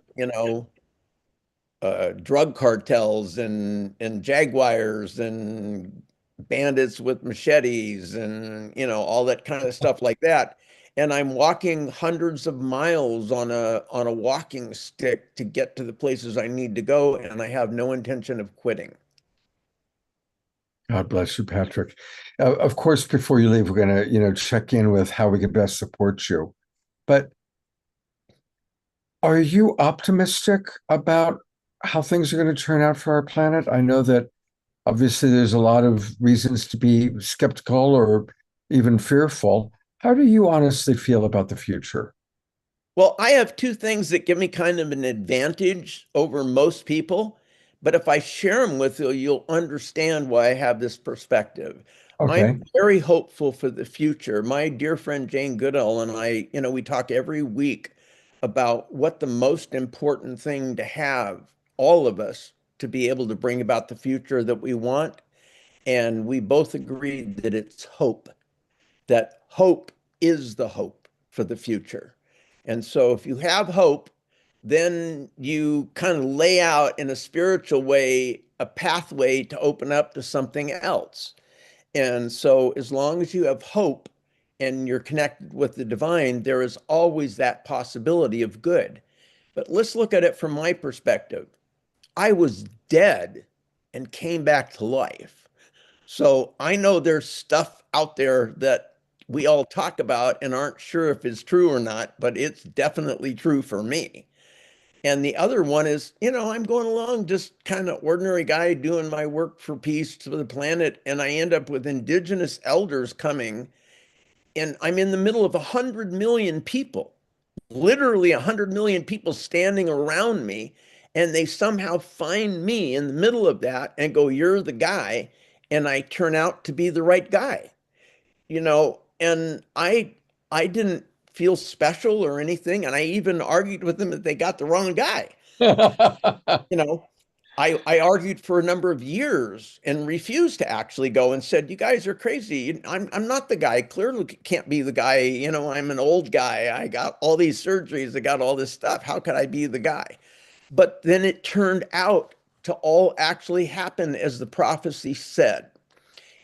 drug cartels and jaguars and bandits with machetes and all that kind of stuff like that. And I'm walking hundreds of miles on a walking stick to get to the places I need to go, and I have no intention of quitting. God bless you, Patrick. Of course, before you leave, we're going to, check in with how we can best support you. But are you optimistic about how things are going to turn out for our planet? I know that obviously there's a lot of reasons to be skeptical or even fearful. How do you honestly feel about the future? Well, I have 2 things that give me kind of an advantage over most people, but if I share them with you, you'll understand why I have this perspective. Okay. I'm very hopeful for the future. My dear friend Jane Goodall and I, we talk every week about what the most important thing to have, all of us, to be able to bring about the future that we want. And we both agreed that it's hope, that hope is the hope for the future. And so if you have hope, then you kind of lay out in a spiritual way a pathway to open up to something else. And so as long as you have hope and you're connected with the divine, there is always that possibility of good. But let's look at it from my perspective. I was dead and came back to life. So I know there's stuff out there that we all talk about and aren't sure if it's true or not, but it's definitely true for me. And the other one is, I'm going along just kind of ordinary guy doing my work for peace to the planet. And I end up with indigenous elders coming, and I'm in the middle of 100 million people, literally 100 million people standing around me. And they somehow find me in the middle of that and go, "You're the guy." And I turn out to be the right guy, and I didn't feel special or anything. And I even argued with them that they got the wrong guy. You know, I argued for a number of years and refused to actually go and said, "You guys are crazy. I'm not the guy. Clearly can't be the guy. I'm an old guy. I got all these surgeries. I got all this stuff. How could I be the guy?" But then it turned out to all actually happen as the prophecy said.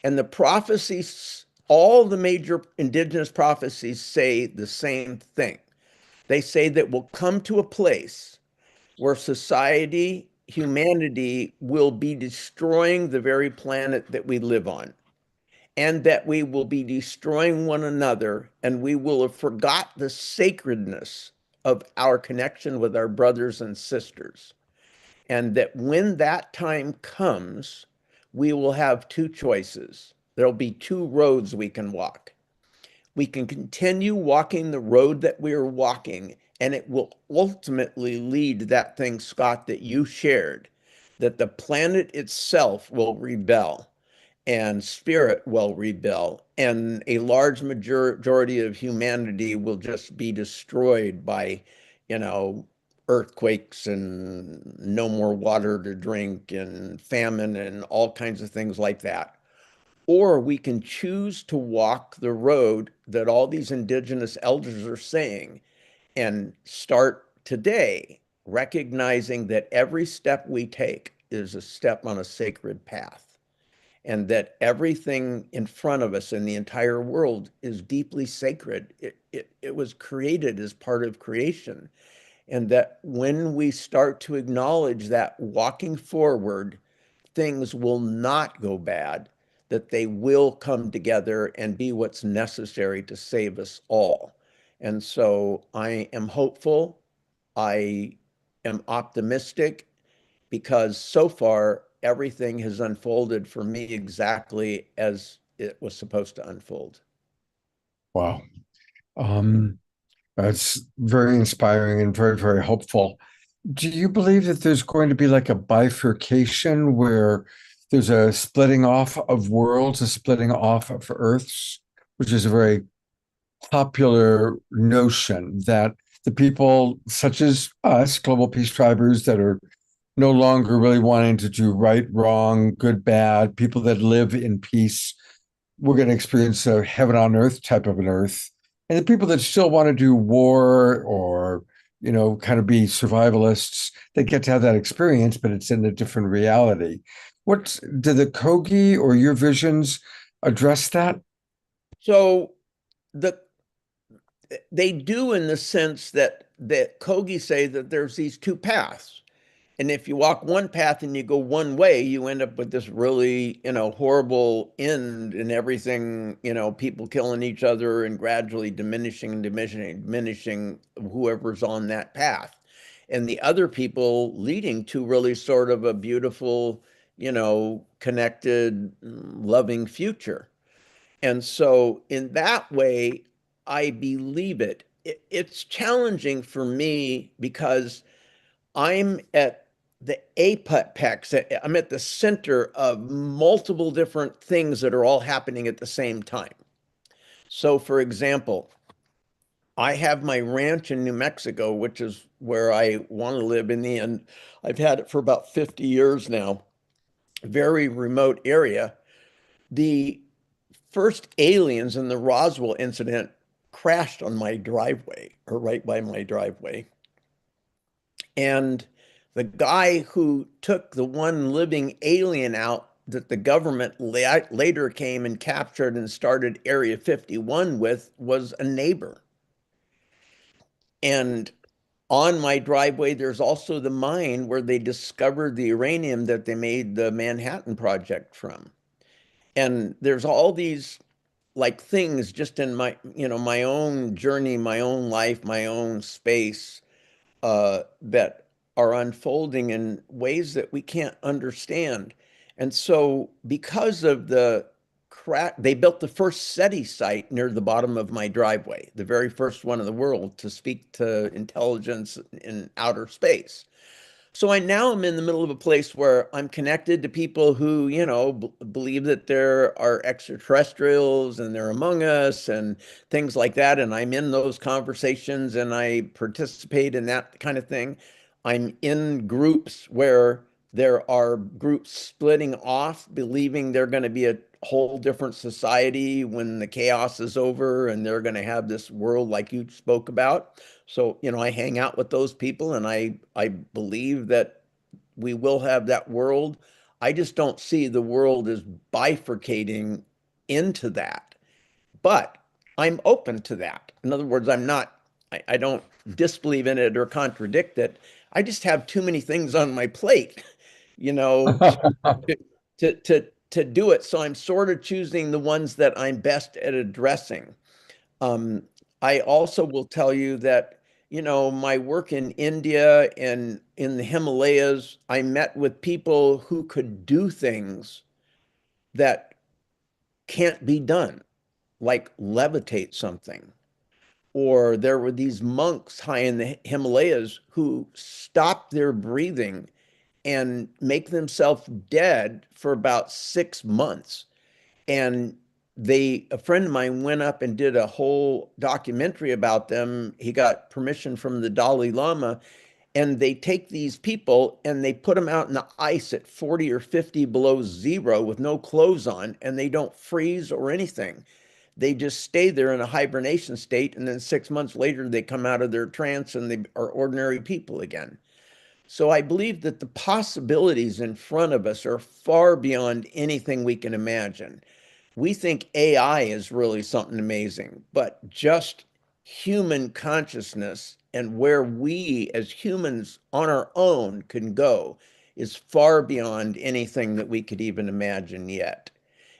And the prophecies, all the major indigenous prophecies say the same thing. They say that we'll come to a place where society, humanity will be destroying the very planet that we live on, and that we will be destroying one another, and we will have forgot the sacredness of our connection with our brothers and sisters. And that when that time comes, we will have two choices. There'll be two roads we can walk. We can continue walking the road that we are walking, and it will ultimately lead to that thing, Scott, that you shared, that the planet itself will rebel and spirit will rebel, and a large majority of humanity will just be destroyed by, earthquakes and no more water to drink and famine and all kinds of things like that. Or we can choose to walk the road that all these indigenous elders are saying and start today recognizing that every step we take is a step on a sacred path, and that everything in front of us in the entire world is deeply sacred. It was created as part of creation. And that when we start to acknowledge that walking forward, things will not go bad, that they will come together and be what's necessary to save us all. And so I am hopeful. I am optimistic, because so far everything has unfolded for me exactly as it was supposed to unfold. Wow. That's very inspiring and very, very hopeful. Do you believe that there's going to be like a bifurcation where there's a splitting off of worlds, a splitting off of Earths, which is a very popular notion that the people such as us, Global Peace Tribers, that are no longer really wanting to do right, wrong, good, bad, people that live in peace, we're going to experience a heaven on earth type of an earth. And the people that still want to do war or, kind of be survivalists, they get to have that experience, but it's in a different reality. Do the Kogi or your visions address that? So they do, in the sense that Kogi say that there's these two paths. And if you walk one path and you go one way, you end up with this really, horrible end, and everything, people killing each other and gradually diminishing whoever's on that path. And the other people leading to really sort of a beautiful, connected, loving future. And so in that way, I believe it. It's challenging for me because I'm at the apex. I'm at the center of multiple different things that are all happening at the same time. So, for example, I have my ranch in New Mexico, which is where I want to live in the end. I've had it for about 50 years now, very remote area. The first aliens in the Roswell incident crashed on my driveway, or right by my driveway. And the guy who took the one living alien out that the government later came and captured and started Area 51 with was a neighbor. And on my driveway, there's also the mine where they discovered the uranium that they made the Manhattan Project from. And there's all these like things just in my, my own journey, my own life, my own space, that are unfolding in ways that we can't understand. And so because of the crack, they built the first SETI site near the bottom of my driveway, the very first one in the world to speak to intelligence in outer space. So I now am in the middle of a place where I'm connected to people who, believe that there are extraterrestrials and they're among us and things like that. And I'm in those conversations and I participate in that kind of thing. I'm in groups where there are groups splitting off, believing they're going to be a whole different society when the chaos is over and they're going to have this world like you spoke about. So, I hang out with those people, and I believe that we will have that world. I just don't see the world as bifurcating into that. But I'm open to that. In other words, I don't disbelieve in it or contradict it. I just have too many things on my plate, you know, to do it. So I'm sort of choosing the ones that I'm best at addressing. I also will tell you that, you know, my work in India and in the Himalayas, I met with people who could do things that can't be done, like levitate something. Or there were these monks high in the Himalayas who stopped their breathing and make themselves dead for about 6 months. And a friend of mine went up and did a whole documentary about them. He got permission from the Dalai Lama, and they take these people and they put them out in the ice at 40 or 50 below zero with no clothes on, and they don't freeze or anything. They just stay there in a hibernation state, and then 6 months later, they come out of their trance and they are ordinary people again. So I believe that the possibilities in front of us are far beyond anything we can imagine. We think AI is really something amazing, but just human consciousness and where we as humans on our own can go is far beyond anything that we could even imagine yet.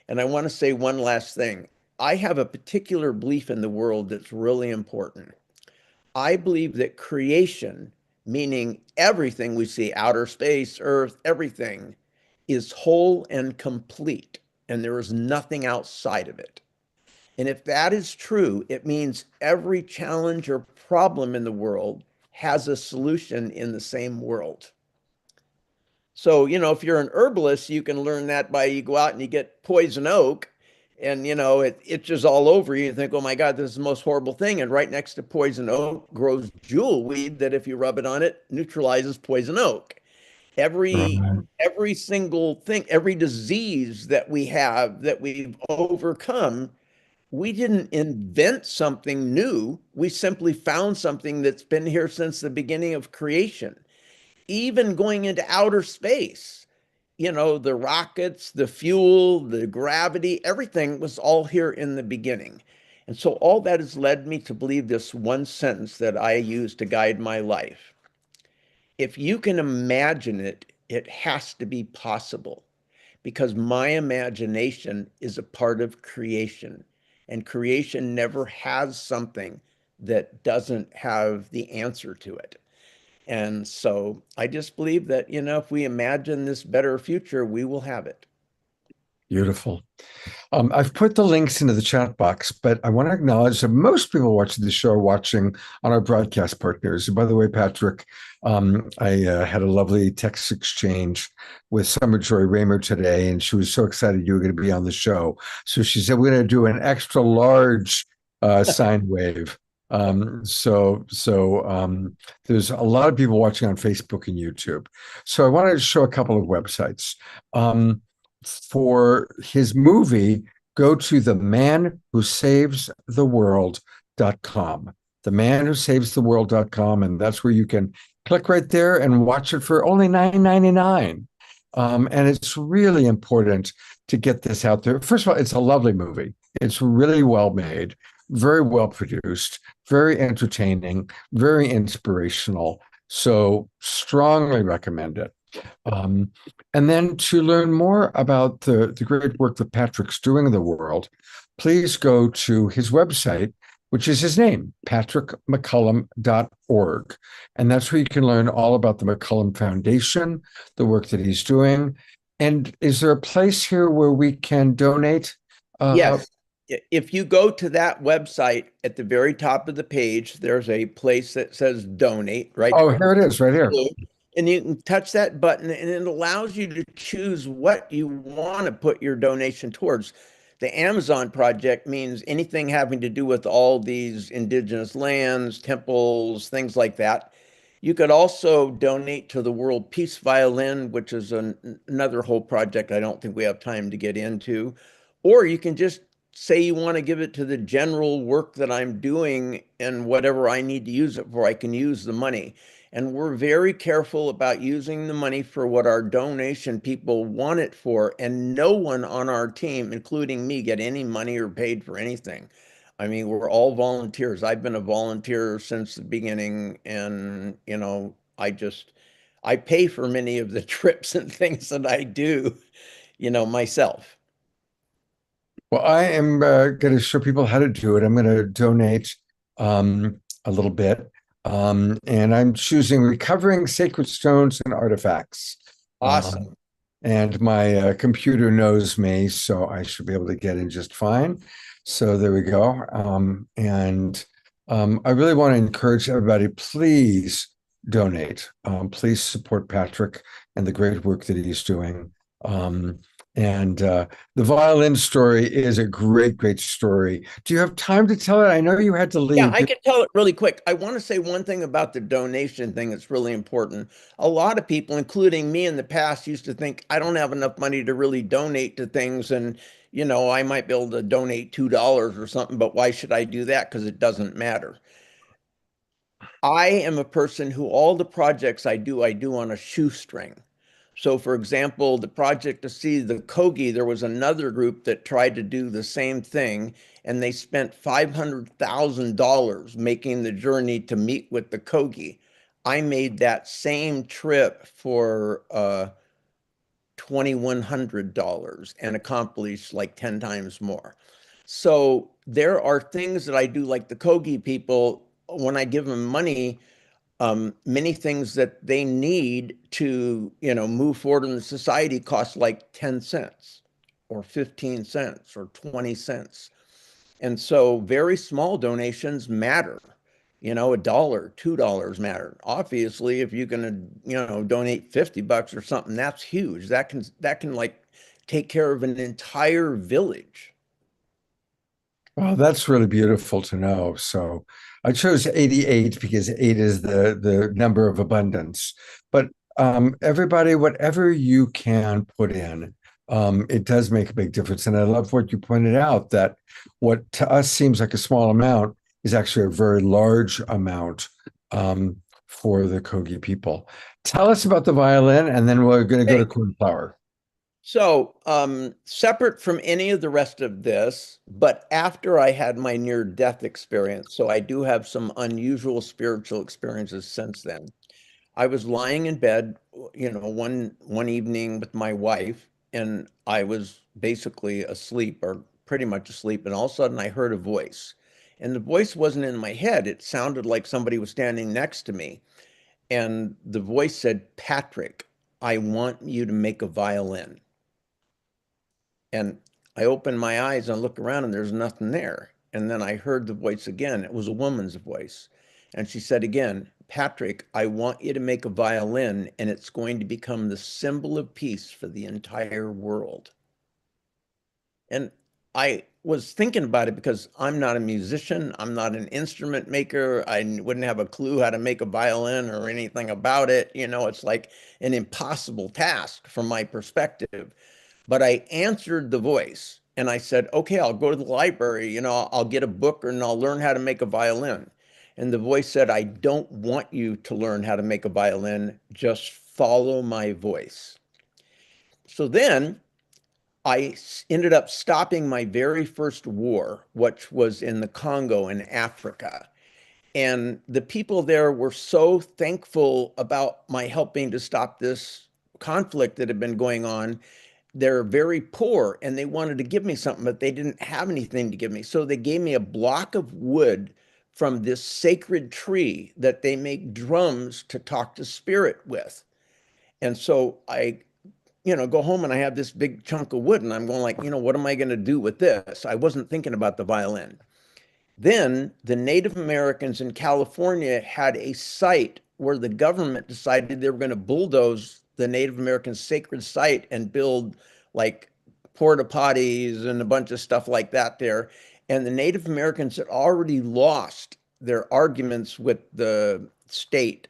And I want to say one last thing. I have a particular belief in the world that's really important. I believe that creation, meaning everything we see, outer space, earth, everything, is whole and complete, and there is nothing outside of it. And if that is true, it means every challenge or problem in the world has a solution in the same world. So, you know, if you're an herbalist, you can learn that by you go out and you get poison oak and, you know, it itches all over you. You think, oh my God, this is the most horrible thing. And right next to poison oak grows jewelweed that if you rub it on it, neutralizes poison oak. Every Right. every single thing, every disease that we have that we've overcome, we didn't invent something new. We simply found something that's been here since the beginning of creation. Even going into outer space, you know, the rockets, the fuel, the gravity, everything was all here in the beginning. And so all that has led me to believe this one sentence that I use to guide my life. If you can imagine it, it has to be possible because my imagination is a part of creation, and creation never has something that doesn't have the answer to it. And so I just believe that, you know, if we imagine this better future, we will have it. Beautiful. I've put the links into the chat box, but I want to acknowledge that most people watching the show are watching on our broadcast partners. By the way, Patrick, I had a lovely text exchange with Summer Joy Raymer today, and she was so excited you were going to be on the show. So she said, we're going to do an extra large sine wave. So there's a lot of people watching on Facebook and YouTube. So I wanted to show a couple of websites. For his movie, go to themanwhosavestheworld.com. Themanwhosavestheworld.com, and that's where you can click right there and watch it for only $9.99. And it's really important to get this out there. First of all, it's a lovely movie. It's really well made, very well produced, very entertaining, very inspirational. So strongly recommend it. And then to learn more about the great work that Patrick's doing in the world, please go to his website, which is his name, patrickmccullum.org. And that's where you can learn all about the McCullum Foundation, the work that he's doing. And is there a place here where we can donate? Yes. If you go to that website at the very top of the page, there's a place that says donate, right? Oh, here it is, right here. And you can touch that button and it allows you to choose what you want to put your donation towards. The Amazon project means anything having to do with all these indigenous lands, temples, things like that. You could also donate to the World Peace Violin, which is another whole project I don't think we have time to get into. Or you can just say you want to give it to the general work that I'm doing and whatever I need to use it for, I can use the money. And we're very careful about using the money for what our donation people want it for. And no one on our team, including me, get any money or paid for anything. I mean, we're all volunteers. I've been a volunteer since the beginning, and I pay for many of the trips and things that I do, myself. Well, I am going to show people how to do it. I'm going to donate a little bit. And I'm choosing Recovering Sacred Stones and Artifacts. Awesome. And my computer knows me, so I should be able to get in just fine. So there we go. I really want to encourage everybody, please donate. Please support Patrick and the great work that he's doing. The violin story is a great, great story. Do you have time to tell it? I know you had to leave. Yeah, I can tell it really quick. I want to say one thing about the donation thing that's really important. A lot of people, including me in the past, used to think I don't have enough money to really donate to things. And, I might be able to donate $2 or something, but why should I do that? Because it doesn't matter. I am a person who all the projects I do on a shoestring. So, for example, the project to see the Kogi, there was another group that tried to do the same thing, and they spent $500,000 making the journey to meet with the Kogi. I made that same trip for $2,100 and accomplished like 10 times more. So there are things that I do, like the Kogi people, when I give them money, many things that they need to, move forward in the society cost like 10 cents or 15 cents or 20 cents. And so very small donations matter. $1, $2 matter. Obviously, if you can, donate $50 or something, that's huge. That can like take care of an entire village. Well, that's really beautiful to know. So I chose 88 because 8 is the number of abundance. But everybody, whatever you can put in, it does make a big difference. And I love what you pointed out, that what to us seems like a small amount is actually a very large amount for the Kogi people. Tell us about the violin, and then we're going to go to cornflower. So, separate from any of the rest of this, but after I had my near-death experience, so I do have some unusual spiritual experiences since then. I was lying in bed, one evening with my wife, and I was basically asleep, or pretty much asleep, and all of a sudden I heard a voice. And the voice wasn't in my head. It sounded like somebody was standing next to me. And the voice said, "Patrick, I want you to make a violin." And I opened my eyes and looked around, and there's nothing there. And then I heard the voice again. It was a woman's voice. And she said again, "Patrick, I want you to make a violin, and it's going to become the symbol of peace for the entire world." And I was thinking about it because I'm not a musician. I'm not an instrument maker. I wouldn't have a clue how to make a violin or anything about it. It's like an impossible task from my perspective. But I answered the voice and I said, "Okay, I'll go to the library, I'll get a book and I'll learn how to make a violin." And the voice said, "I don't want you to learn how to make a violin. Just follow my voice." So then I ended up stopping my very first war, which was in the Congo in Africa. And the people there were so thankful about my helping to stop this conflict that had been going on. They're very poor and they wanted to give me something, but they didn't have anything to give me. So they gave me a block of wood from this sacred tree that they make drums to talk to spirit with. And so I go home and I have this big chunk of wood and I'm going like, what am I going to do with this? I wasn't thinking about the violin. Then the Native Americans in California had a site where the government decided they were going to bulldoze the Native American sacred site and build like porta potties and a bunch of stuff like that there. And the Native Americans had already lost their arguments with the state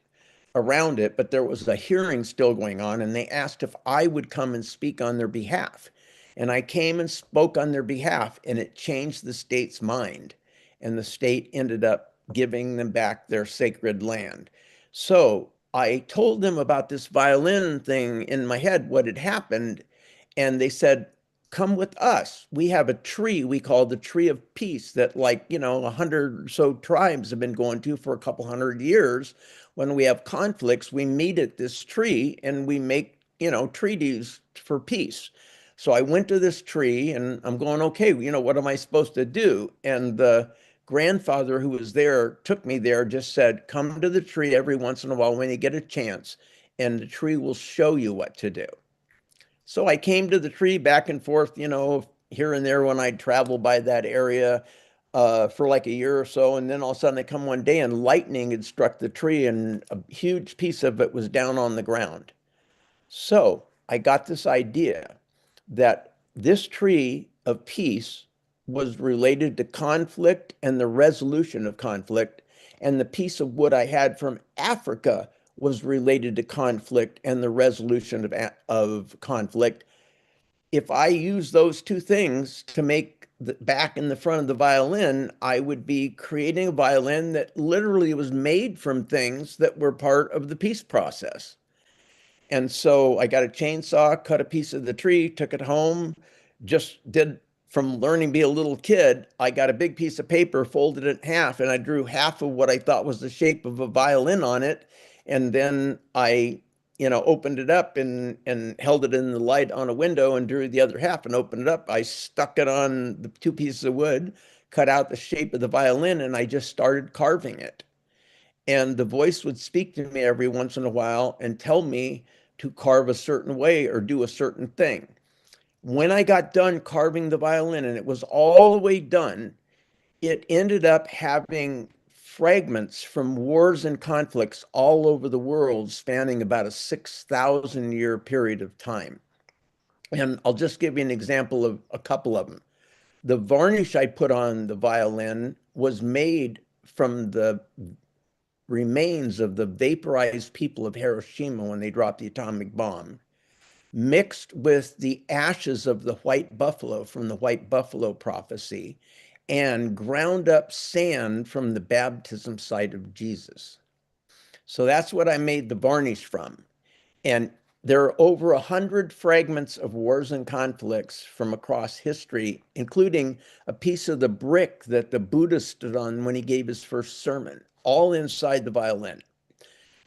around it, but there was a hearing still going on, and they asked if I would come and speak on their behalf. And I came and spoke on their behalf, and it changed the state's mind. And the state ended up giving them back their sacred land. So I told them about this violin thing in my head, what had happened. And they said, come with us. We have a tree we call the Tree of Peace that, like, 100 or so tribes have been going to for a couple hundred years. When we have conflicts, we meet at this tree and we make, treaties for peace. So I went to this tree and I'm going, okay, what am I supposed to do? And the grandfather who was there took me there, just said, come to the tree every once in a while when you get a chance, and the tree will show you what to do. So I came to the tree back and forth, here and there when I'd travel by that area for like a year or so. And then all of a sudden I come one day and lightning had struck the tree and a huge piece of it was down on the ground. So I got this idea that this tree of peace was related to conflict and the resolution of conflict, and the piece of wood I had from Africa was related to conflict and the resolution of conflict. If I use those two things to make the back and the front of the violin, I would be creating a violin that literally was made from things that were part of the peace process. And so I got a chainsaw, cut a piece of the tree, took it home, just did, from learning to be a little kid, I got a big piece of paper, folded it in half, and I drew half of what I thought was the shape of a violin on it. And then I, opened it up and held it in the light on a window and drew the other half and opened it up. I stuck it on the two pieces of wood, cut out the shape of the violin, and I just started carving it. And the voice would speak to me every once in a while and tell me to carve a certain way or do a certain thing. When I got done carving the violin and it was all the way done, it ended up having fragments from wars and conflicts all over the world spanning about a 6,000 year period of time. And I'll just give you an example of a couple of them. The varnish I put on the violin was made from the remains of the vaporized people of Hiroshima when they dropped the atomic bomb, mixed with the ashes of the white buffalo from the white buffalo prophecy, and ground up sand from the baptism site of Jesus. So that's what I made the varnish from. And there are over 100 fragments of wars and conflicts from across history, including a piece of the brick that the Buddha stood on when he gave his first sermon, all inside the violin.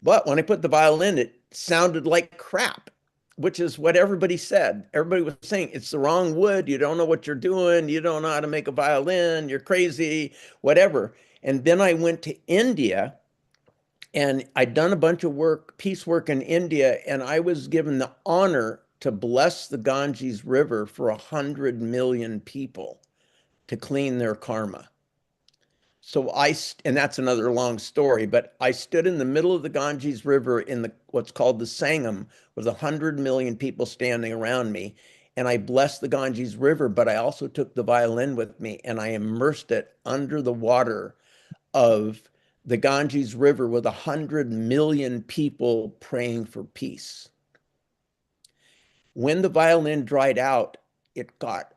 But when I put the violin, it sounded like crap, which is what everybody said. Everybody was saying, it's the wrong wood. You don't know what you're doing. You don't know how to make a violin. You're crazy, whatever. And then I went to India and I'd done a bunch of work, peace work in India, and I was given the honor to bless the Ganges River for 100 million people to clean their karma. So and that's another long story, but I stood in the middle of the Ganges River in what's called the Sangam with 100 million people standing around me. And I blessed the Ganges River, but I also took the violin with me and I immersed it under the water of the Ganges River with 100 million people praying for peace. When the violin dried out, it got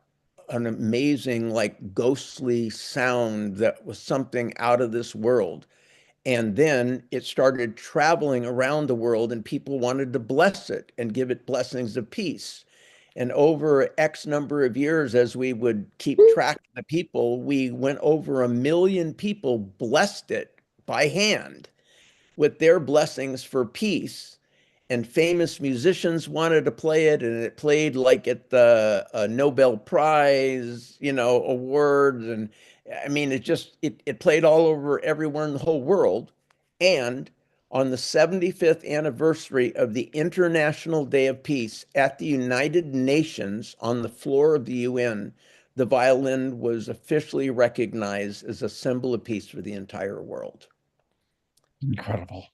an amazing, like, ghostly sound that was something out of this world. And then it started traveling around the world and people wanted to bless it and give it blessings of peace. And over X number of years, as we would keep track of the people, we went over 1 million people blessed it by hand with their blessings for peace. And famous musicians wanted to play it, and it played like at the Nobel Prize, awards. And I mean, it played all over everywhere in the whole world. And on the 75th anniversary of the International Day of Peace at the United Nations on the floor of the UN, the violin was officially recognized as a symbol of peace for the entire world. Incredible.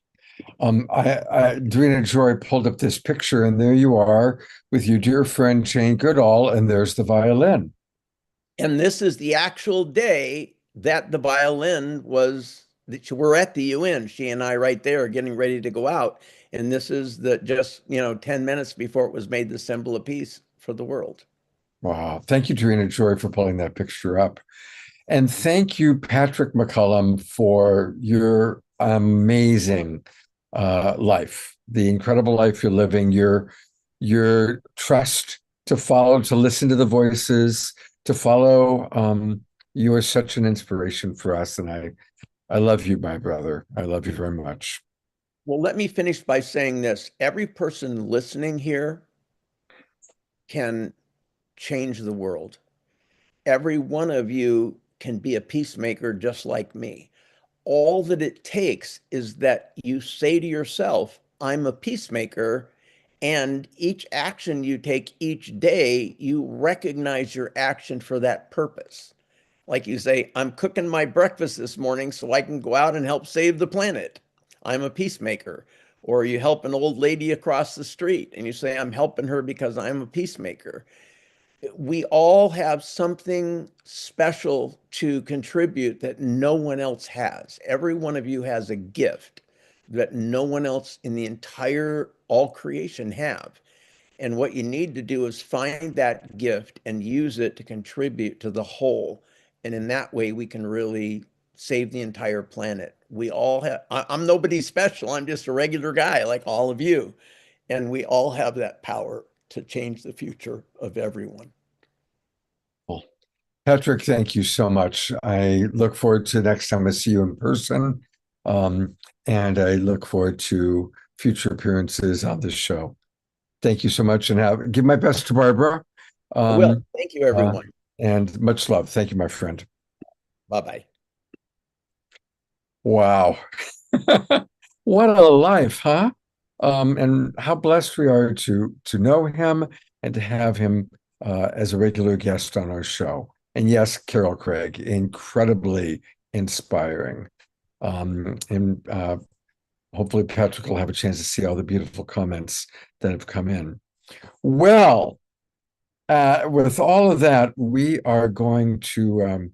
Drina Joy pulled up this picture, and there you are with your dear friend Jane Goodall, and there's the violin. And this is the actual day that the violin was, that we're at the UN, she and I right there getting ready to go out. And this is just 10 minutes before it was made the symbol of peace for the world. Wow. Thank you, Drina Joy, for pulling that picture up. And thank you, Patrick McCullum, for your amazing life, the incredible life you're living, your trust to follow, to listen to the voices, to follow. You are such an inspiration for us, and I love you, my brother. I love you very much. Well, let me finish by saying this. Every person listening here can change the world. Every one of you can be a peacemaker just like me. All that it takes is that you say to yourself, I'm a peacemaker. And each action you take each day, you recognize your action for that purpose. Like you say, I'm cooking my breakfast this morning so I can go out and help save the planet. I'm a peacemaker. Or you help an old lady across the street and you say, I'm helping her because I'm a peacemaker. We all have something special to contribute that no one else has. Every one of you has a gift that no one else in the entire all creation have. And what you need to do is find that gift and use it to contribute to the whole. And in that way, we can really save the entire planet. We all have, I'm nobody special. I'm just a regular guy like all of you. And we all have that power to change the future of everyone. Well, Patrick, thank you so much. I look forward to next time I see you in person. And I look forward to future appearances on this show. Thank you so much, and give my best to Barbara. Well, thank you, everyone. And much love. Thank you, my friend. Bye-bye. Wow. What a life, huh? And how blessed we are to know him and to have him as a regular guest on our show. And yes, Carol Craig, incredibly inspiring. And hopefully Patrick will have a chance to see all the beautiful comments that have come in. Well, with all of that, we are going to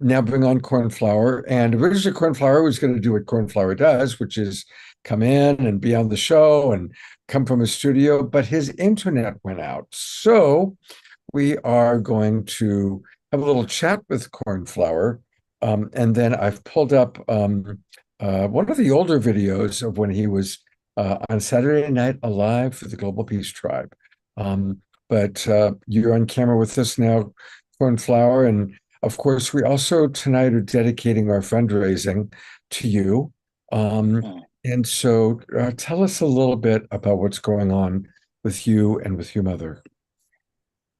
now bring on Cornflower. And originally Cornflower was going to do what Cornflower does, which is come in and be on the show and come from a studio, but his internet went out. So we are going to have a little chat with Cornflower. And then I've pulled up one of the older videos of when he was on Saturday Night Alive for the Global Peace Tribe. But you're on camera with us now, Cornflower. And of course, we also tonight are dedicating our fundraising to you. And so tell us a little bit about what's going on with you and with your mother.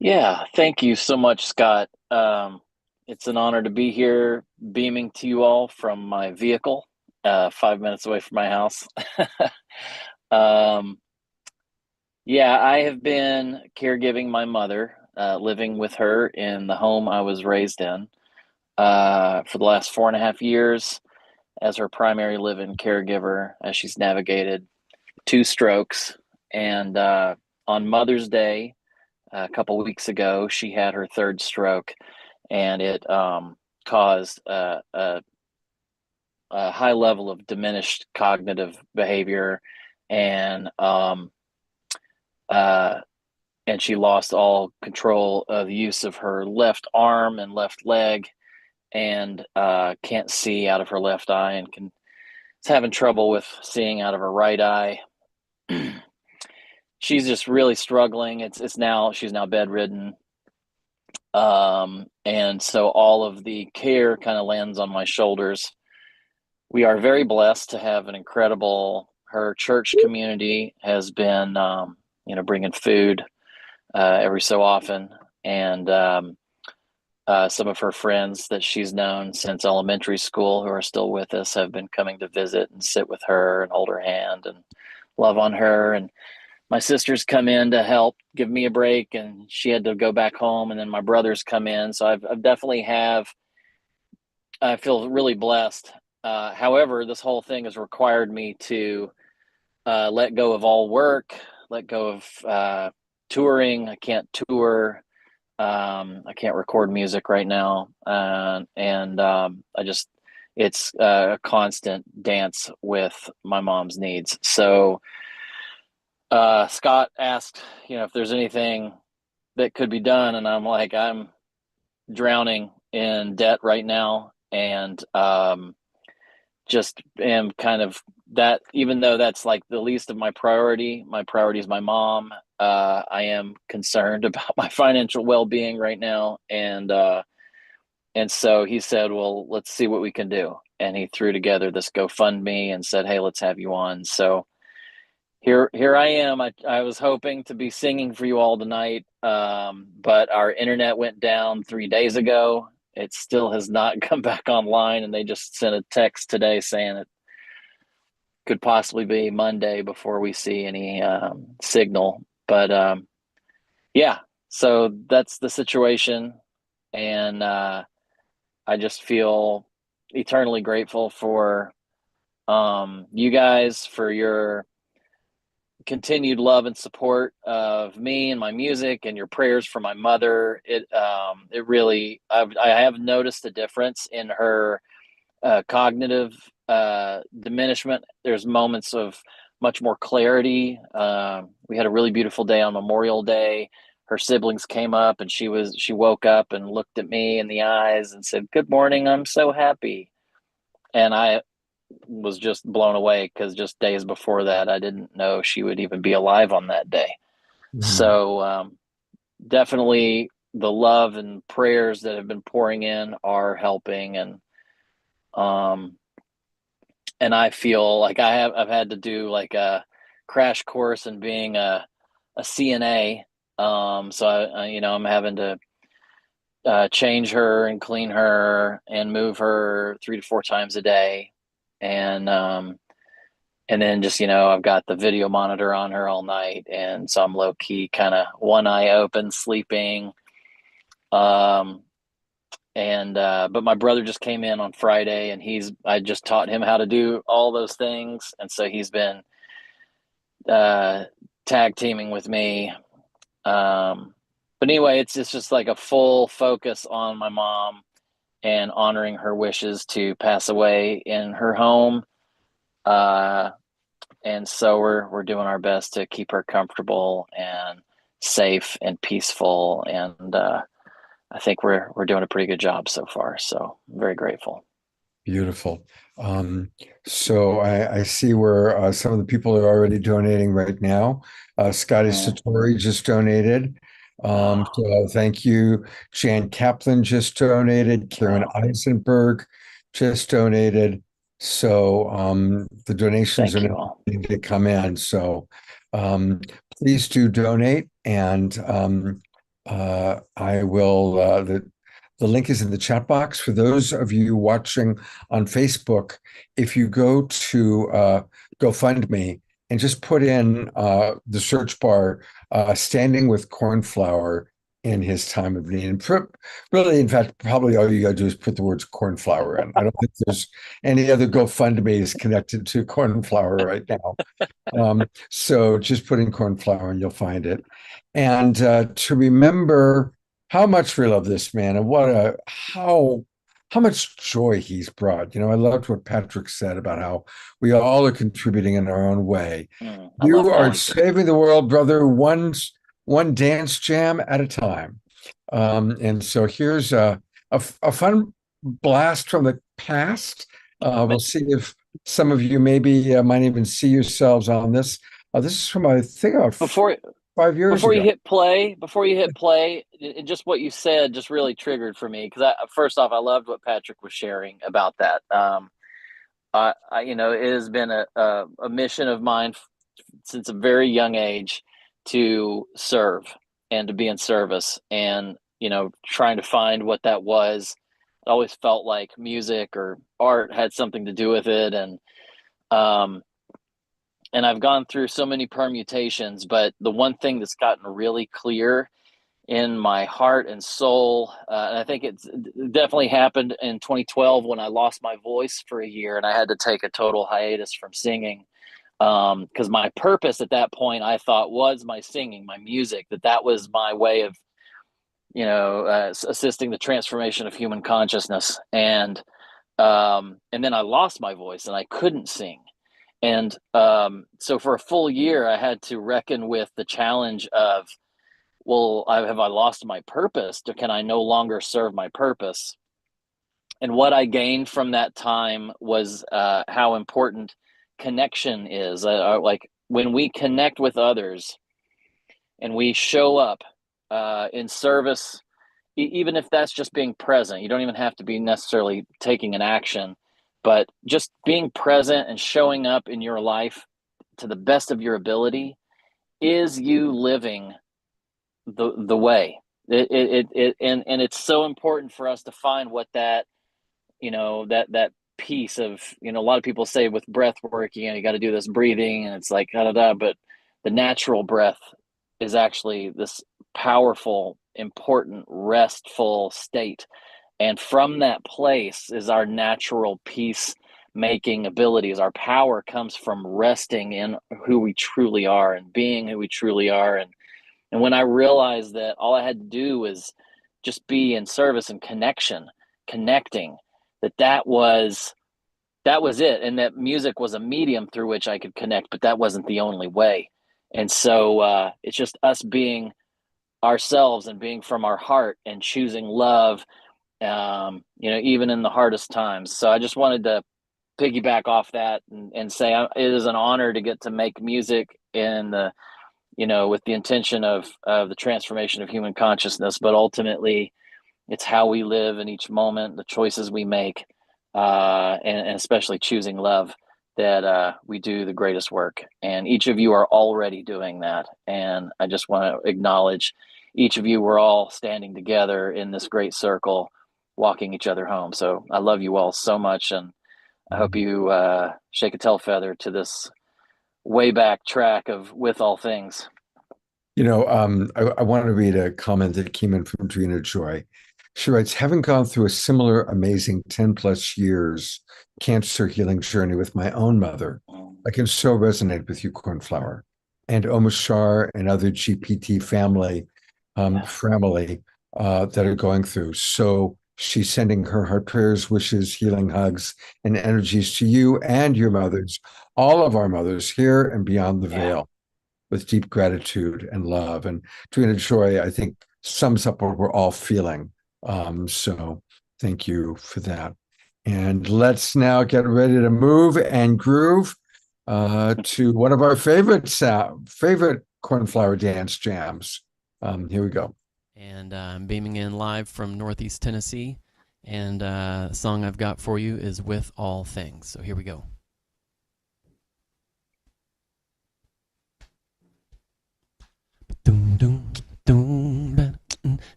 Yeah, thank you so much, Scott. It's an honor to be here, beaming to you all from my vehicle, 5 minutes away from my house. Yeah, I have been caregiving my mother, living with her in the home I was raised in for the last 4.5 years as her primary live-in caregiver as she's navigated 2 strokes. And on Mother's Day, a couple weeks ago, she had her 3rd stroke, and it caused a high level of diminished cognitive behavior, and she lost all control of the use of her left arm and left leg, and can't see out of her left eye, and is having trouble with seeing out of her right eye. She's just really struggling. She's now bedridden. And so all of the care kind of lands on my shoulders. We are very blessed to have her church community has been, bringing food every so often. And some of her friends that she's known since elementary school who are still with us have been coming to visit and sit with her and hold her hand and love on her. And my sisters come in to help give me a break, and she had to go back home, and then my brothers come in. So I feel really blessed. However, this whole thing has required me to let go of all work, let go of touring. I can't tour. I can't record music right now. It's a constant dance with my mom's needs. So Scott asked, if there's anything that could be done. And I'm like, I'm drowning in debt right now. And just am kind of that even though that's like the least of my priority is my mom. I am concerned about my financial well-being right now. And so he said, well, let's see what we can do. And he threw together this GoFundMe and said, hey, let's have you on. So here I am. I was hoping to be singing for you all tonight, but our internet went down 3 days ago. It still has not come back online, and they just sent a text today saying it could possibly be Monday before we see any signal. But yeah, so that's the situation, and I just feel eternally grateful for you guys, for your continued love and support of me and my music, and your prayers for my mother. It really, I have noticed a difference in her cognitive diminishment. There's moments of much more clarity. We had a really beautiful day on Memorial Day. Her siblings came up, and she woke up and looked at me in the eyes and said, "Good morning, I'm so happy." And I was just blown away, because just days before that, I didn't know she would even be alive on that day. So definitely the love and prayers that have been pouring in are helping. And I feel like I've had to do like a crash course in being a CNA. So I'm having to change her and clean her and move her 3 to 4 times a day. And then just, I've got the video monitor on her all night. And so I'm low key, kind of one eye open, sleeping. But my brother just came in on Friday, and I just taught him how to do all those things. And so he's been tag teaming with me. But anyway, it's just like a full focus on my mom and honoring her wishes to pass away in her home. And so we're doing our best to keep her comfortable and safe and peaceful. And I think we're doing a pretty good job so far. So I'm very grateful. Beautiful. So I see where some of the people are already donating right now. Scotty Satori just donated. So thank you. Jan Kaplan just donated. Karen Eisenberg just donated. So the donations Thank are you now all. beginning to come in. So please do donate, and I will. The link is in the chat box. For those of you watching on Facebook, if you go to GoFundMe and just put in the search bar, "Standing with Cornflower in his time of need." And really, in fact, probably all you got to do is put the words cornflower in. I don't think there's any other GoFundMes connected to Cornflower right now. So just put in cornflower and you'll find it. And to remember how much we love this man, and how much joy he's brought. I loved what Patrick said about how we all are contributing in our own way. You are saving the world, brother, one dance jam at a time. And so here's a fun blast from the past. We'll see if some of you maybe might even see yourselves on this. This is from, I think, about 5 years before ago. you hit play, just what you said just really triggered for me, because first off, I loved what Patrick was sharing about that. It has been a mission of mine since a very young age to serve and to be in service, and trying to find what that was. I always felt like music or art had something to do with it, and I've gone through so many permutations, but the one thing that's gotten really clear in my heart and soul, and I think it's definitely happened in 2012 when I lost my voice for a year and I had to take a total hiatus from singing, because my purpose at that point, I thought, was my singing, my music, that was my way of assisting the transformation of human consciousness. And then I lost my voice and I couldn't sing. And so for a full year, I had to reckon with the challenge of, well, have I lost my purpose? Can I no longer serve my purpose? And what I gained from that time was how important connection is. Like when we connect with others and we show up in service, even if that's just being present, you don't even have to be necessarily taking an action, but just being present and showing up in your life to the best of your ability is you living the way. And it's so important for us to find what that, that piece of, a lot of people say with breath work, you got to do this breathing, and it's like but the natural breath is actually this powerful, important, restful state. And from that place is our natural peace making abilities. Our power comes from resting in who we truly are and being who we truly are. And when I realized that all I had to do was just be in service and connecting, that was it. And that music was a medium through which I could connect, but that wasn't the only way. And so it's just us being ourselves and being from our heart and choosing love, even in the hardest times. So I just wanted to piggyback off that and say it is an honor to get to make music in the, with the intention of the transformation of human consciousness, but ultimately it's how we live in each moment, the choices we make, and especially choosing love, that we do the greatest work. And each of you are already doing that. And I just want to acknowledge each of you. We're all standing together in this great circle, walking each other home. So I love you all so much. And I hope you shake a tail feather to this way back track of With All Things. I want to read a comment that came in from Drina Joy. She writes, having gone through a similar amazing 10 plus years cancer healing journey with my own mother, I can so resonate with you, Cornflower, and Omashar and other GPT family that are going through. So she's sending her heart prayers, wishes, healing hugs, and energies to you and your mothers, all of our mothers here and beyond the veil, with deep gratitude and love. And Drina Joy, I think, sums up what we're all feeling. So thank you for that. And let's now get ready to move and groove to one of our favorite Cornflower dance jams. Here we go. And I'm beaming in live from Northeast Tennessee. And the song I've got for you is With All Things. So here we go.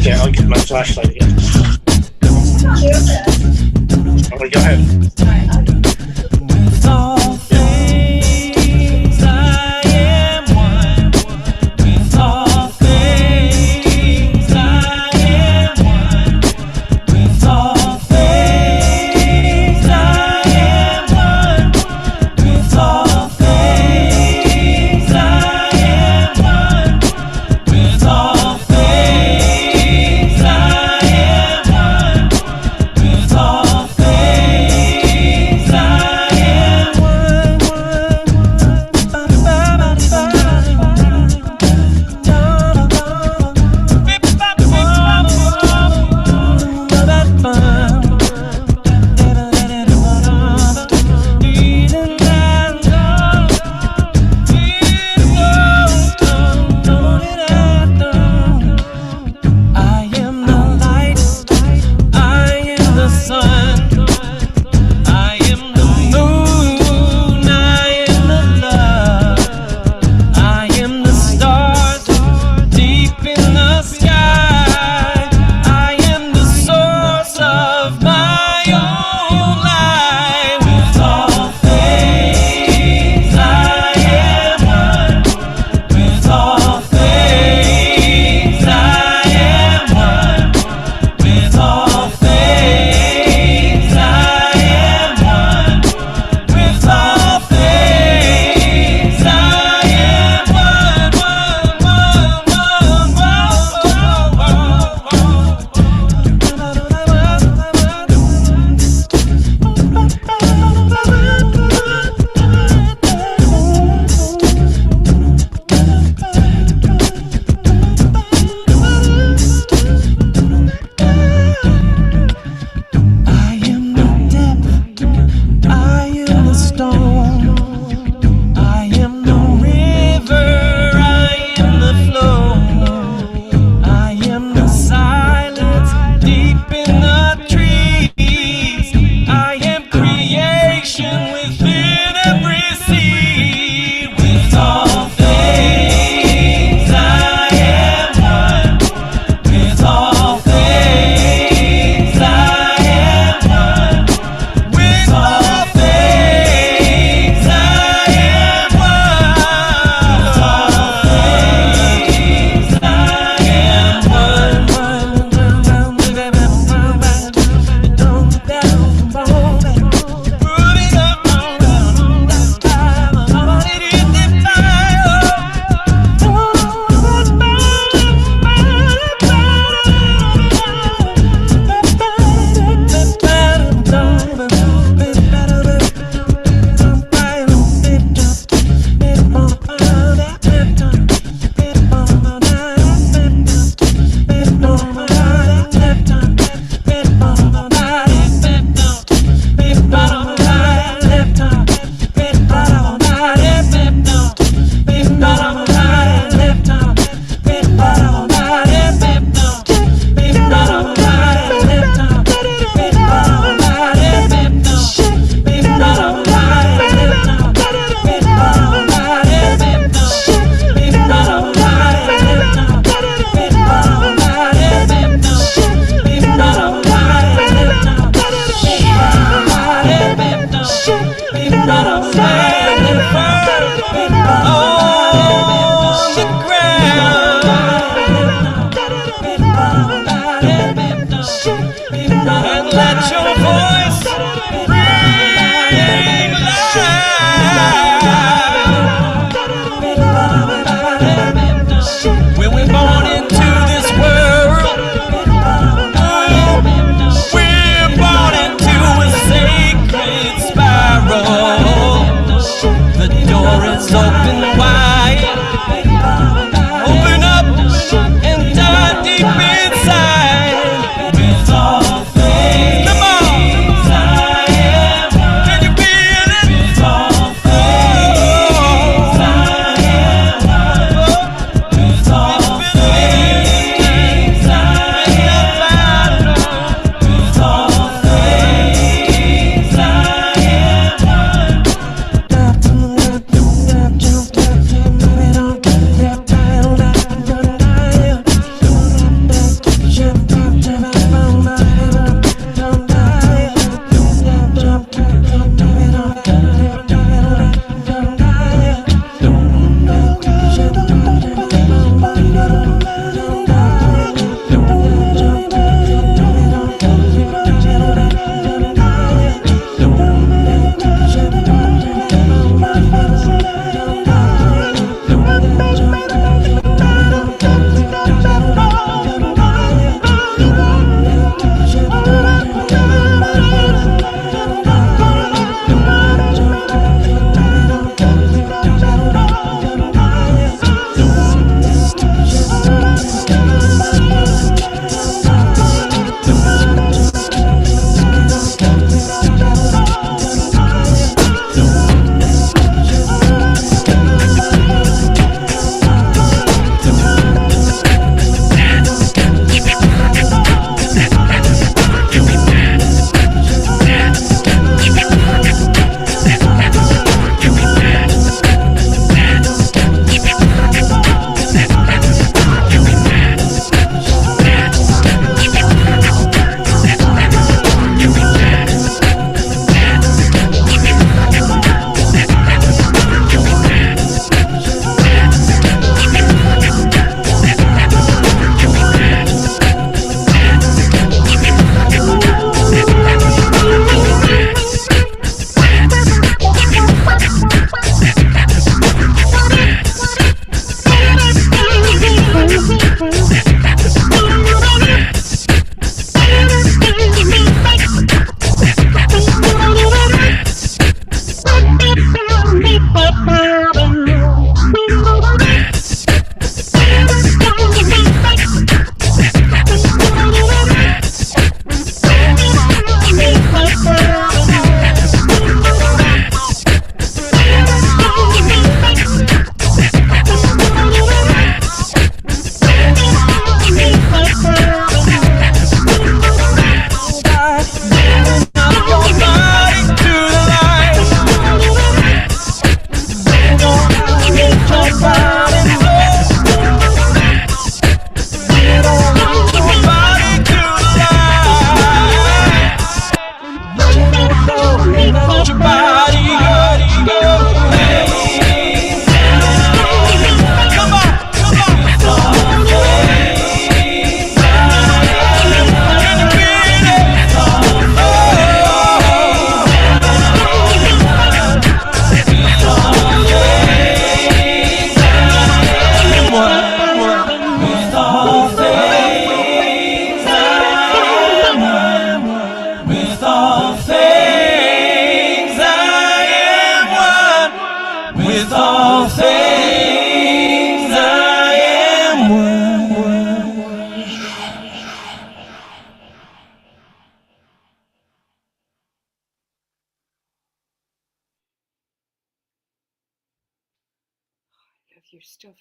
Yeah, I'll get my flashlight again. Oh, go ahead. With all things, I am one. With all things, I am one. With all things, I am one. With all things, I am one. With all things, I am one. With all things.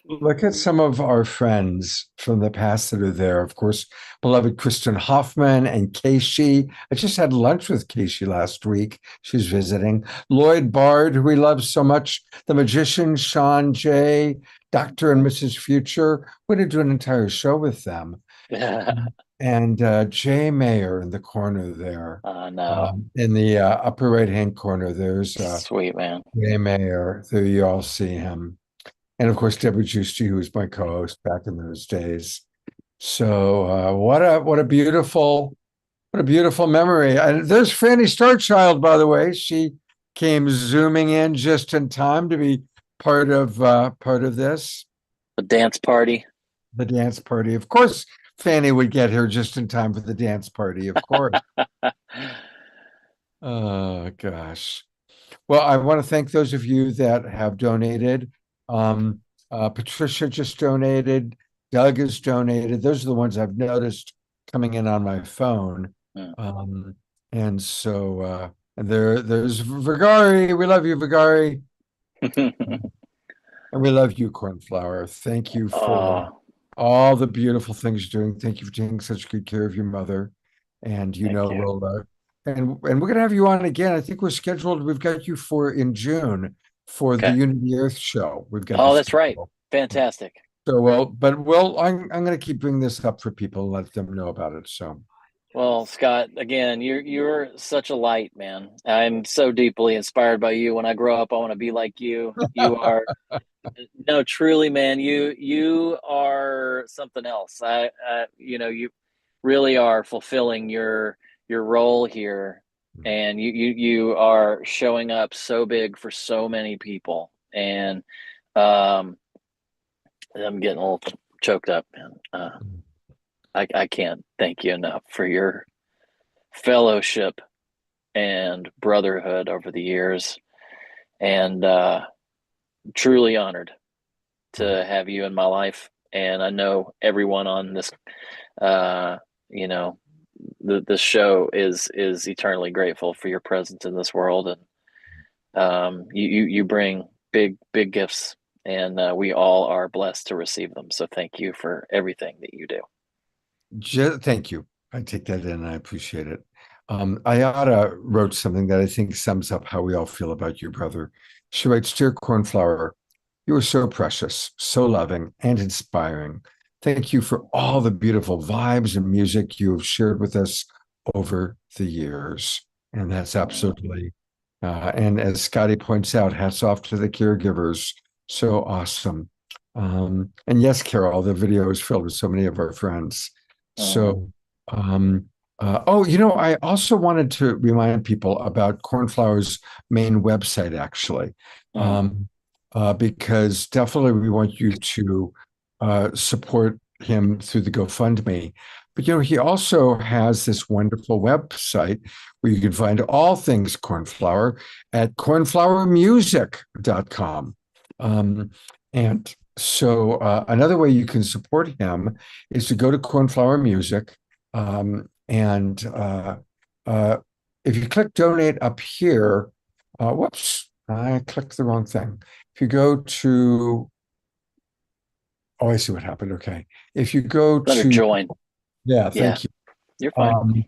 Look at some of our friends from the past that are there. Of course, beloved Kristen Hoffman and Casey. I just had lunch with Casey last week. She's visiting. Lloyd Bard, who we love so much. The magician, Sean J. Dr. and Mrs. Future. We're going to do an entire show with them. And Jay Mayer in the corner there. No. In the upper right-hand corner, there's Sweet, man. Jay Mayer. There you all see him. And of course, Deborah Giusti, who was my co-host back in those days. So what a beautiful memory. And there's Fanny Starchild, by the way. She came zooming in just in time to be part of this. The dance party. The dance party. Of course, Fanny would get here just in time for the dance party, of course. Oh, gosh. Well, I want to thank those of you that have donated. Patricia just donated. Doug has donated. Those are the ones I've noticed coming in on my phone. And so and there's Vigari. We love you, Vigari. And we love you, Cornflower. Thank you for all the beautiful things you're doing. Thank you for taking such good care of your mother. And we'll and we're gonna have you on again. I think we've got you in June for the Unity Earth show. We've got that's right. Fantastic. So I'm gonna keep bringing this up for people and let them know about it. So well, Scott, again, you're such a light, man. I'm so deeply inspired by you. When I grow up, I want to be like you. You are no, truly, man, you are something else. You really are fulfilling your role here, and you are showing up so big for so many people. And I'm getting a little choked up, man. I can't thank you enough for your fellowship and brotherhood over the years, and truly honored to have you in my life. And I know everyone on this, this show is eternally grateful for your presence in this world. And you bring big gifts, and we all are blessed to receive them. So thank you for everything that you do. Thank you. I take that in and I appreciate it. Ayada wrote something that I think sums up how we all feel about your brother. She writes, "Dear Cornflower, you are so precious, so loving and inspiring. Thank you for all the beautiful vibes and music you have shared with us over the years." And that's absolutely, and as Scotty points out, hats off to the caregivers. So awesome. And yes, Carol, the video is filled with so many of our friends. So, I also wanted to remind people about Cornflower's main website, actually, because definitely we want you to support him through the GoFundMe. But, he also has this wonderful website where you can find all things Cornflower at cornflowermusic.com. And so another way you can support him is to go to Cornflower Music. And if you click donate up here, whoops, I clicked the wrong thing. If you go to, I see what happened. Okay. If you go to join. Yeah, thank you. You're fine.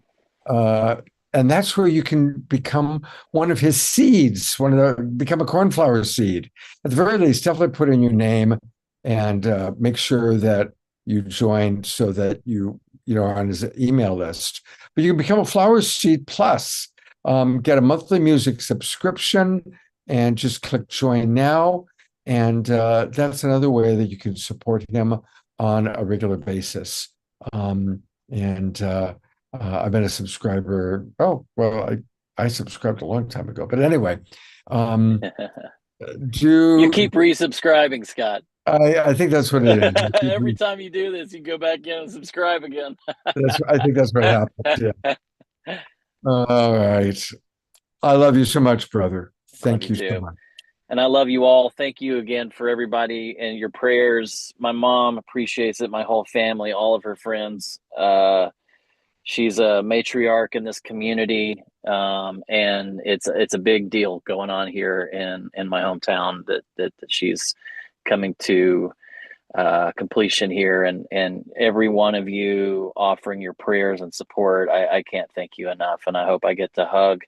And that's where you can become one of his seeds, become a Cornflower seed. At the very least, definitely put in your name and make sure that you join so that you are on his email list. But you can become a Flower Seed Plus, get a monthly music subscription, and just click join now. And that's another way that you can support him on a regular basis. I've been a subscriber. I subscribed a long time ago. But anyway, you keep resubscribing, Scott. I think that's what it is. Every time you do this, you go back in and subscribe again. I think that's what happens. Yeah. All right. I love you so much, brother. Thank you so much. And I love you all. Thank you again for everybody and your prayers. My mom appreciates it. My whole family, all of her friends. She's a matriarch in this community, and it's a big deal going on here in my hometown that she's coming to completion here, and every one of you offering your prayers and support. I can't thank you enough, and I hope I get to hug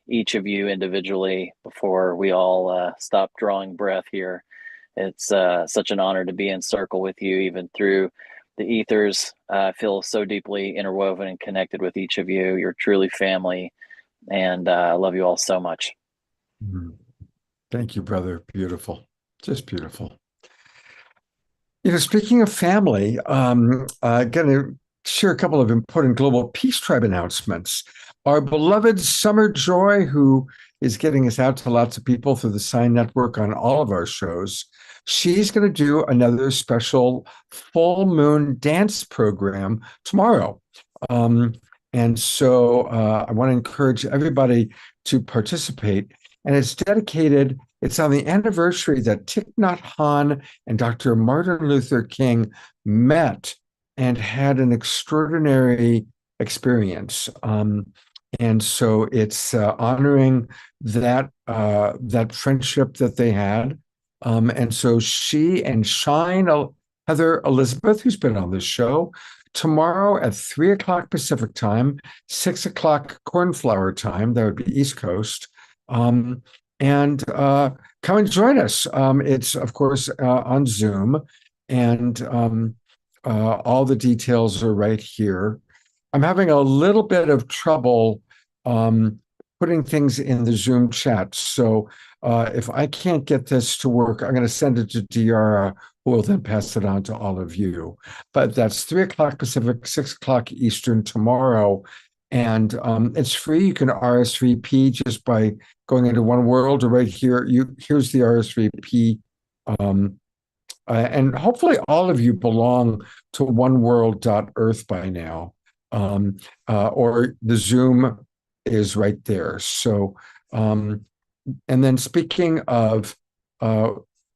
each of you individually before we all stop drawing breath here. It's such an honor to be in circle with you, even through the ethers. I feel so deeply interwoven and connected with each of you. You're truly family, and I love you all so much. Thank you, brother. Beautiful. Just beautiful. Speaking of family, I'm going to share a couple of important Global Peace Tribe announcements. Our beloved Summer Joy, who is getting us out to lots of people through the Sign Network on all of our shows, she's going to do another special full moon dance program tomorrow. And so I want to encourage everybody to participate. And it's dedicated, it's on the anniversary that Thich Nhat Hanh and Dr. Martin Luther King met and had an extraordinary experience. And so it's honoring that friendship that they had. And so she and Shine Heather Elizabeth, who's been on this show, tomorrow at 3 o'clock Pacific time, 6 o'clock Cornflower time, that would be East Coast. And come and join us. It's, of course, on Zoom, and all the details are right here. I'm having a little bit of trouble putting things in the Zoom chat. So if I can't get this to work, I'm going to send it to Diara, who will then pass it on to all of you. But that's 3 o'clock Pacific, 6 o'clock Eastern tomorrow. And it's free. You can RSVP just by going into One World, or right here. Here's the RSVP. And hopefully all of you belong to oneworld.earth by now. Or the Zoom is right there. So, and then speaking of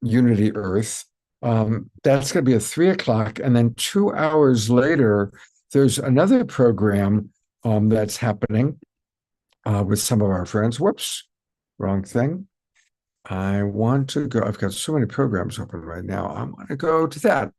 Unity Earth, that's going to be at 3 o'clock. And then 2 hours later, there's another program that's happening with some of our friends. Whoops, wrong thing. I want to go, I've got so many programs open right now. I want to go to that.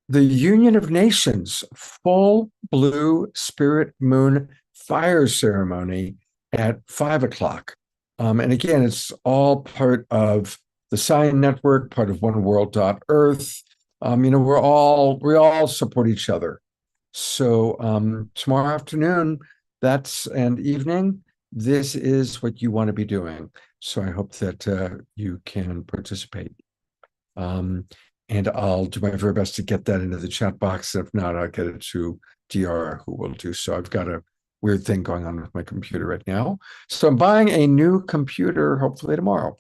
The Union of Nations Full Blue Spirit Moon Fire Ceremony at 5 o'clock. And again, it's all part of the Sign Network, part of oneworld.earth. We all support each other. So tomorrow afternoon, and evening, this is what you want to be doing. So I hope that you can participate. And I'll do my very best to get that into the chat box. If not, I'll get it to DR, who will do so. I've got a weird thing going on with my computer right now. So I'm buying a new computer, hopefully tomorrow.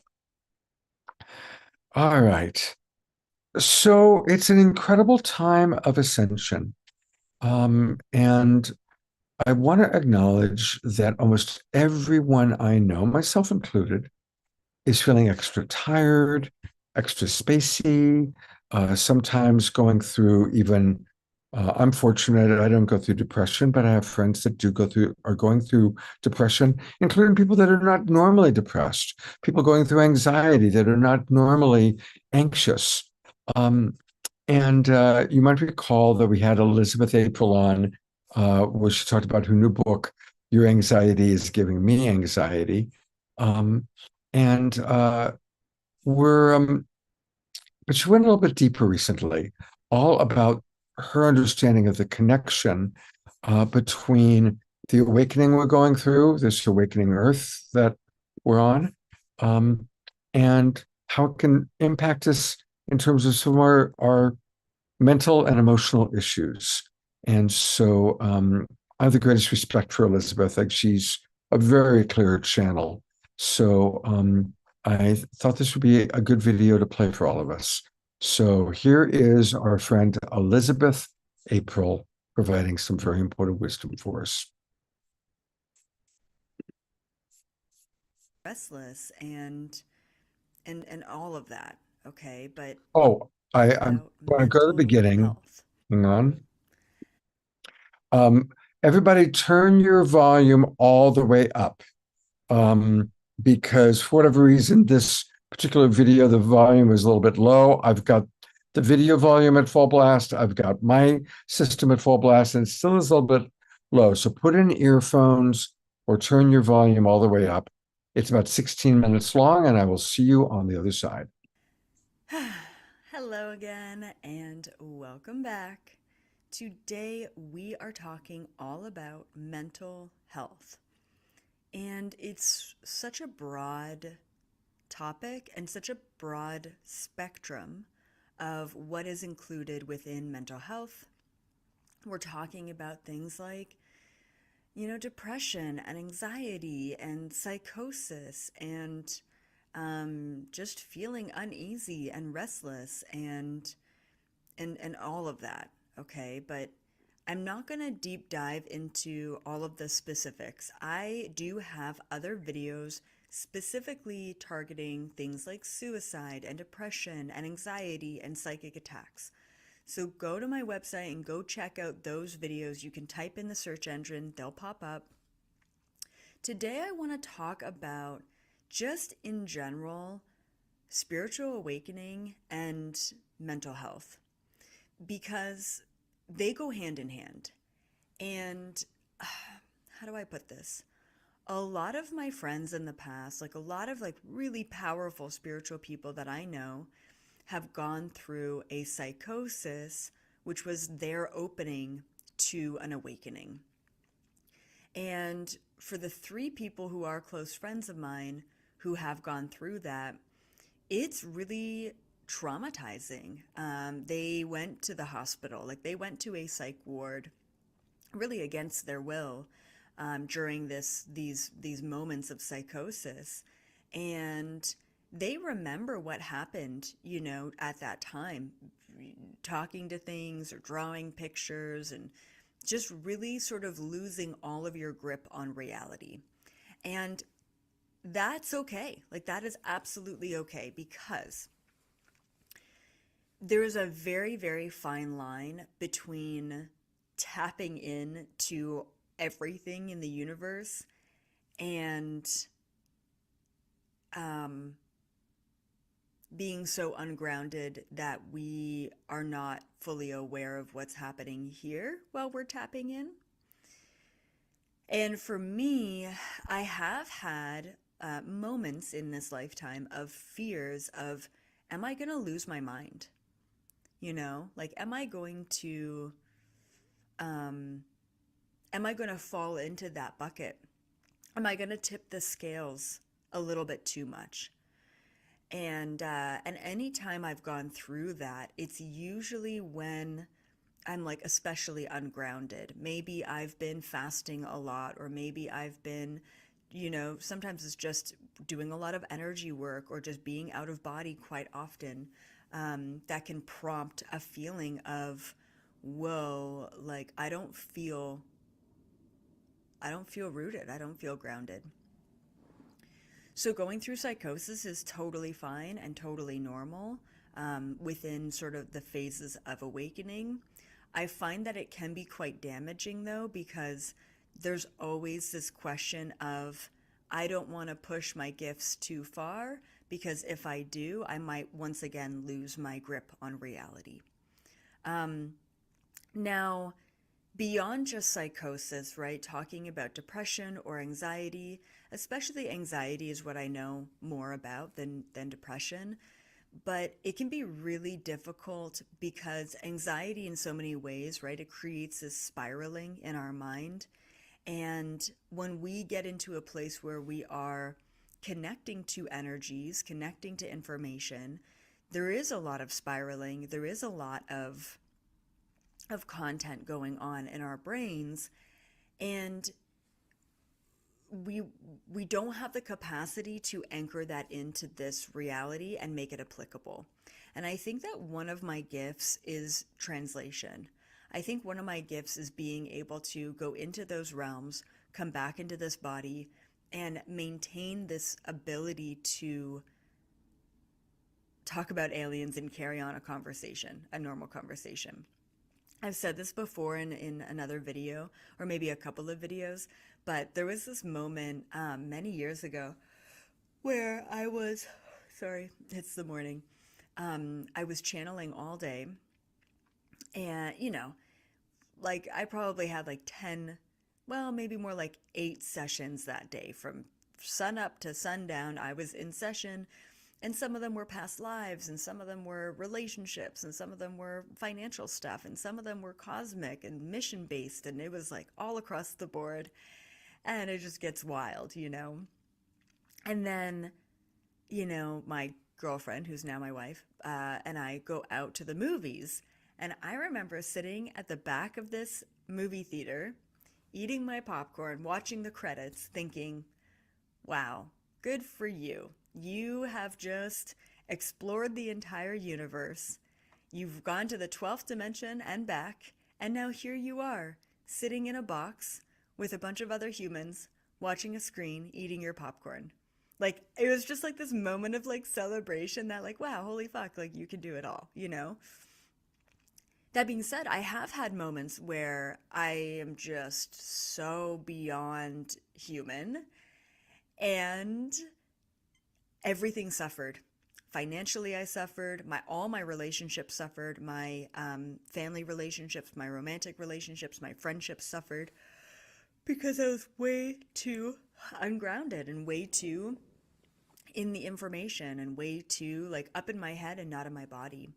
All right. So it's an incredible time of ascension. And I want to acknowledge that almost everyone I know, myself included, is feeling extra tired, extra spacey, sometimes going through even, I'm fortunate, I don't go through depression, but I have friends that are going through depression, including people that are not normally depressed, people going through anxiety that are not normally anxious. And you might recall that we had Elizabeth April on, where she talked about her new book, Your Anxiety is Giving Me Anxiety. But she went a little bit deeper recently, all about her understanding of the connection between the awakening we're going through, this awakening Earth that we're on, and how it can impact us in terms of some of our mental and emotional issues. And so I have the greatest respect for Elizabeth. Like, she's a very clear channel. So I thought this would be a good video to play for all of us. So here is our friend Elizabeth April providing some very important wisdom for us. Restless and all of that. Okay, but I'm going to go to the beginning. Health. Hang on. Everybody turn your volume all the way up. Because for whatever reason, this particular video, the volume is a little bit low. I've got the video volume at full blast. I've got my system at full blast, and it still is a little bit low. So put in earphones or turn your volume all the way up. It's about 16 minutes long, and I will see you on the other side. Hello again, and welcome back. Today we are talking all about mental health. And it's such a broad topic and such a broad spectrum of what is included within mental health. We're talking about things like, depression and anxiety and psychosis and just feeling uneasy and restless and all of that. Okay, but I'm not going to deep dive into all of the specifics. I do have other videos specifically targeting things like suicide and depression and anxiety and psychic attacks. So go to my website and go check out those videos. You can type in the search engine, they'll pop up. Today I want to talk about, just in general, spiritual awakening and mental health, because they go hand in hand. And how do I put this? A lot of my friends in the past, like a lot of really powerful spiritual people that I know, have gone through a psychosis, which was their opening to an awakening. And for the 3 people who are close friends of mine who have gone through that, it's really traumatizing. They went to the hospital, they went to a psych ward, really against their will, during these moments of psychosis, and they remember what happened, at that time, talking to things or drawing pictures and just really sort of losing all of your grip on reality. And that's okay. That is absolutely okay, because there is a very, very fine line between tapping in to everything in the universe and being so ungrounded that we are not fully aware of what's happening here while we're tapping in. And for me, I have had moments in this lifetime of fears of, am I going to lose my mind? Am I going to fall into that bucket? Am I going to tip the scales a little bit too much? And any time I've gone through that, it's usually when I'm especially ungrounded. Maybe I've been fasting a lot, or maybe I've been, sometimes it's just doing a lot of energy work or just being out of body quite often. That can prompt a feeling of, whoa, I don't feel rooted. I don't feel grounded. So going through psychosis is totally fine and totally normal within sort of the phases of awakening. I find that it can be quite damaging, though, because there's always this question of, I don't want to push my gifts too far, because if I do, I might once again lose my grip on reality. Now, beyond just psychosis, right, talking about depression or anxiety, especially anxiety is what I know more about than depression, but it can be really difficult because anxiety in so many ways, right, it creates this spiraling in our mind. And when we get into a place where we are connecting to energies, connecting to information, there is a lot of spiraling, there is a lot of content going on in our brains, and we don't have the capacity to anchor that into this reality and make it applicable. And I think that one of my gifts is translation. I think one of my gifts is being able to go into those realms, come back into this body, and maintain this ability to talk about aliens and carry on a conversation, a normal conversation. I've said this before in another video, or maybe a couple of videos, but there was this moment many years ago where I was Sorry, it's the morning. I was channeling all day, and like I probably had like 10, well, maybe more like 8 sessions that day. From sun up to sundown, I was in session, and some of them were past lives, and some of them were relationships, and some of them were financial stuff, and some of them were cosmic and mission based, and it was like all across the board, and it just gets wild. And then, my girlfriend, who's now my wife, and I go out to the movies. And I remember sitting at the back of this movie theater, eating my popcorn, watching the credits, thinking, wow, good for you. You have just explored the entire universe. You've gone to the 12th dimension and back. And now here you are, sitting in a box with a bunch of other humans, watching a screen, eating your popcorn. Like, it was just like this moment of like celebration that like, wow, holy fuck, like you can do it all, That being said, I have had moments where I am just so beyond human and everything suffered. Financially, I suffered. All my relationships suffered. My family relationships, my romantic relationships, my friendships suffered because I was way too ungrounded and way too in the information and way too like up in my head and not in my body.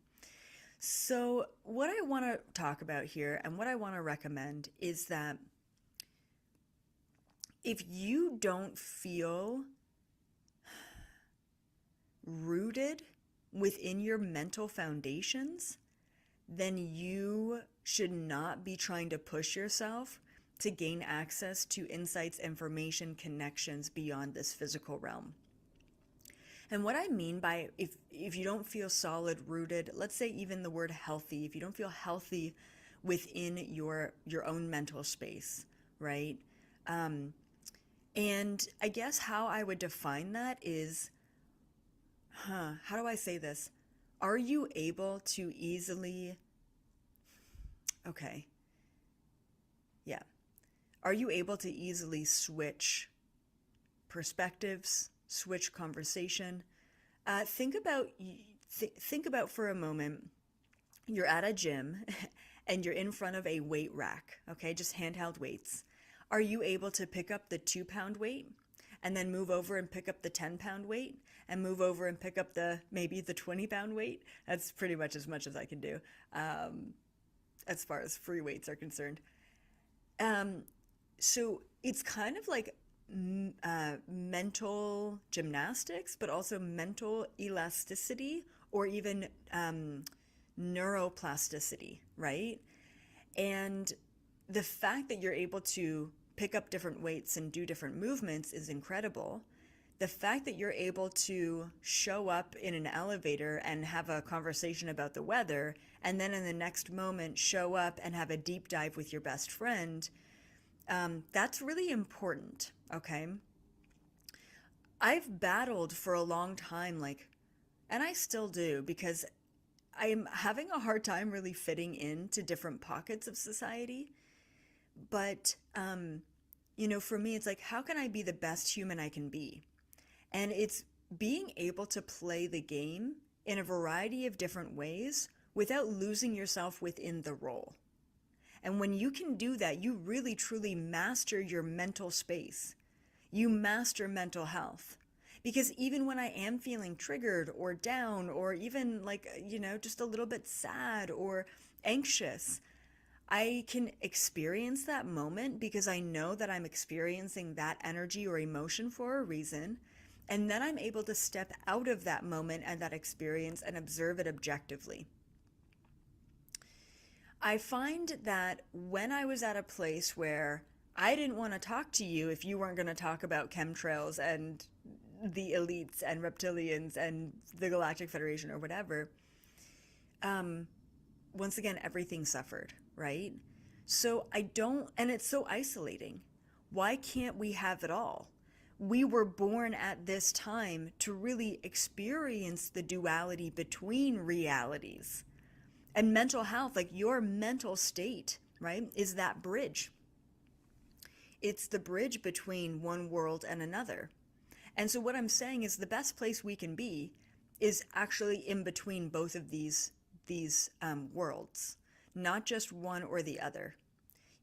So what I want to talk about here and what I want to recommend is that if you don't feel rooted within your mental foundations, then you should not be trying to push yourself to gain access to insights, information, connections beyond this physical realm. And what I mean by if you don't feel solid, rooted, let's say even the word healthy, if you don't feel healthy within your own mental space, right? And I guess how I would define that is, how do I say this? Are you able to easily, okay, yeah. Are you able to easily switch perspectives, switch conversation? Think about for a moment, you're at a gym and you're in front of a weight rack, okay, just handheld weights. Are you able to pick up the 2-pound weight and then move over and pick up the 10-pound weight and move over and pick up maybe the 20-pound weight? That's pretty much as I can do as far as free weights are concerned. So it's kind of like mental gymnastics, but also mental elasticity or even neuroplasticity, right? And the fact that you're able to pick up different weights and do different movements is incredible. The fact that you're able to show up in an elevator and have a conversation about the weather, and then in the next moment show up and have a deep dive with your best friend, that's really important, okay? I've battled for a long time, and I still do, because I'm having a hard time really fitting into different pockets of society. But, for me, it's like, how can I be the best human I can be? And it's being able to play the game in a variety of different ways without losing yourself within the role. And when you can do that, you really truly master your mental space. You master mental health. Because even when I am feeling triggered or down or even just a little bit sad or anxious, I can experience that moment because I know that I'm experiencing that energy or emotion for a reason. And then I'm able to step out of that moment and that experience and observe it objectively. I find that when I was at a place where I didn't want to talk to you if you weren't going to talk about chemtrails and the elites and reptilians and the Galactic Federation or whatever, once again, everything suffered, right? So and it's so isolating. Why can't we have it all? We were born at this time to really experience the duality between realities. And mental health, like your mental state, right, is that bridge. It's the bridge between one world and another. And so what I'm saying is the best place we can be, is actually in between both of these worlds, not just one or the other.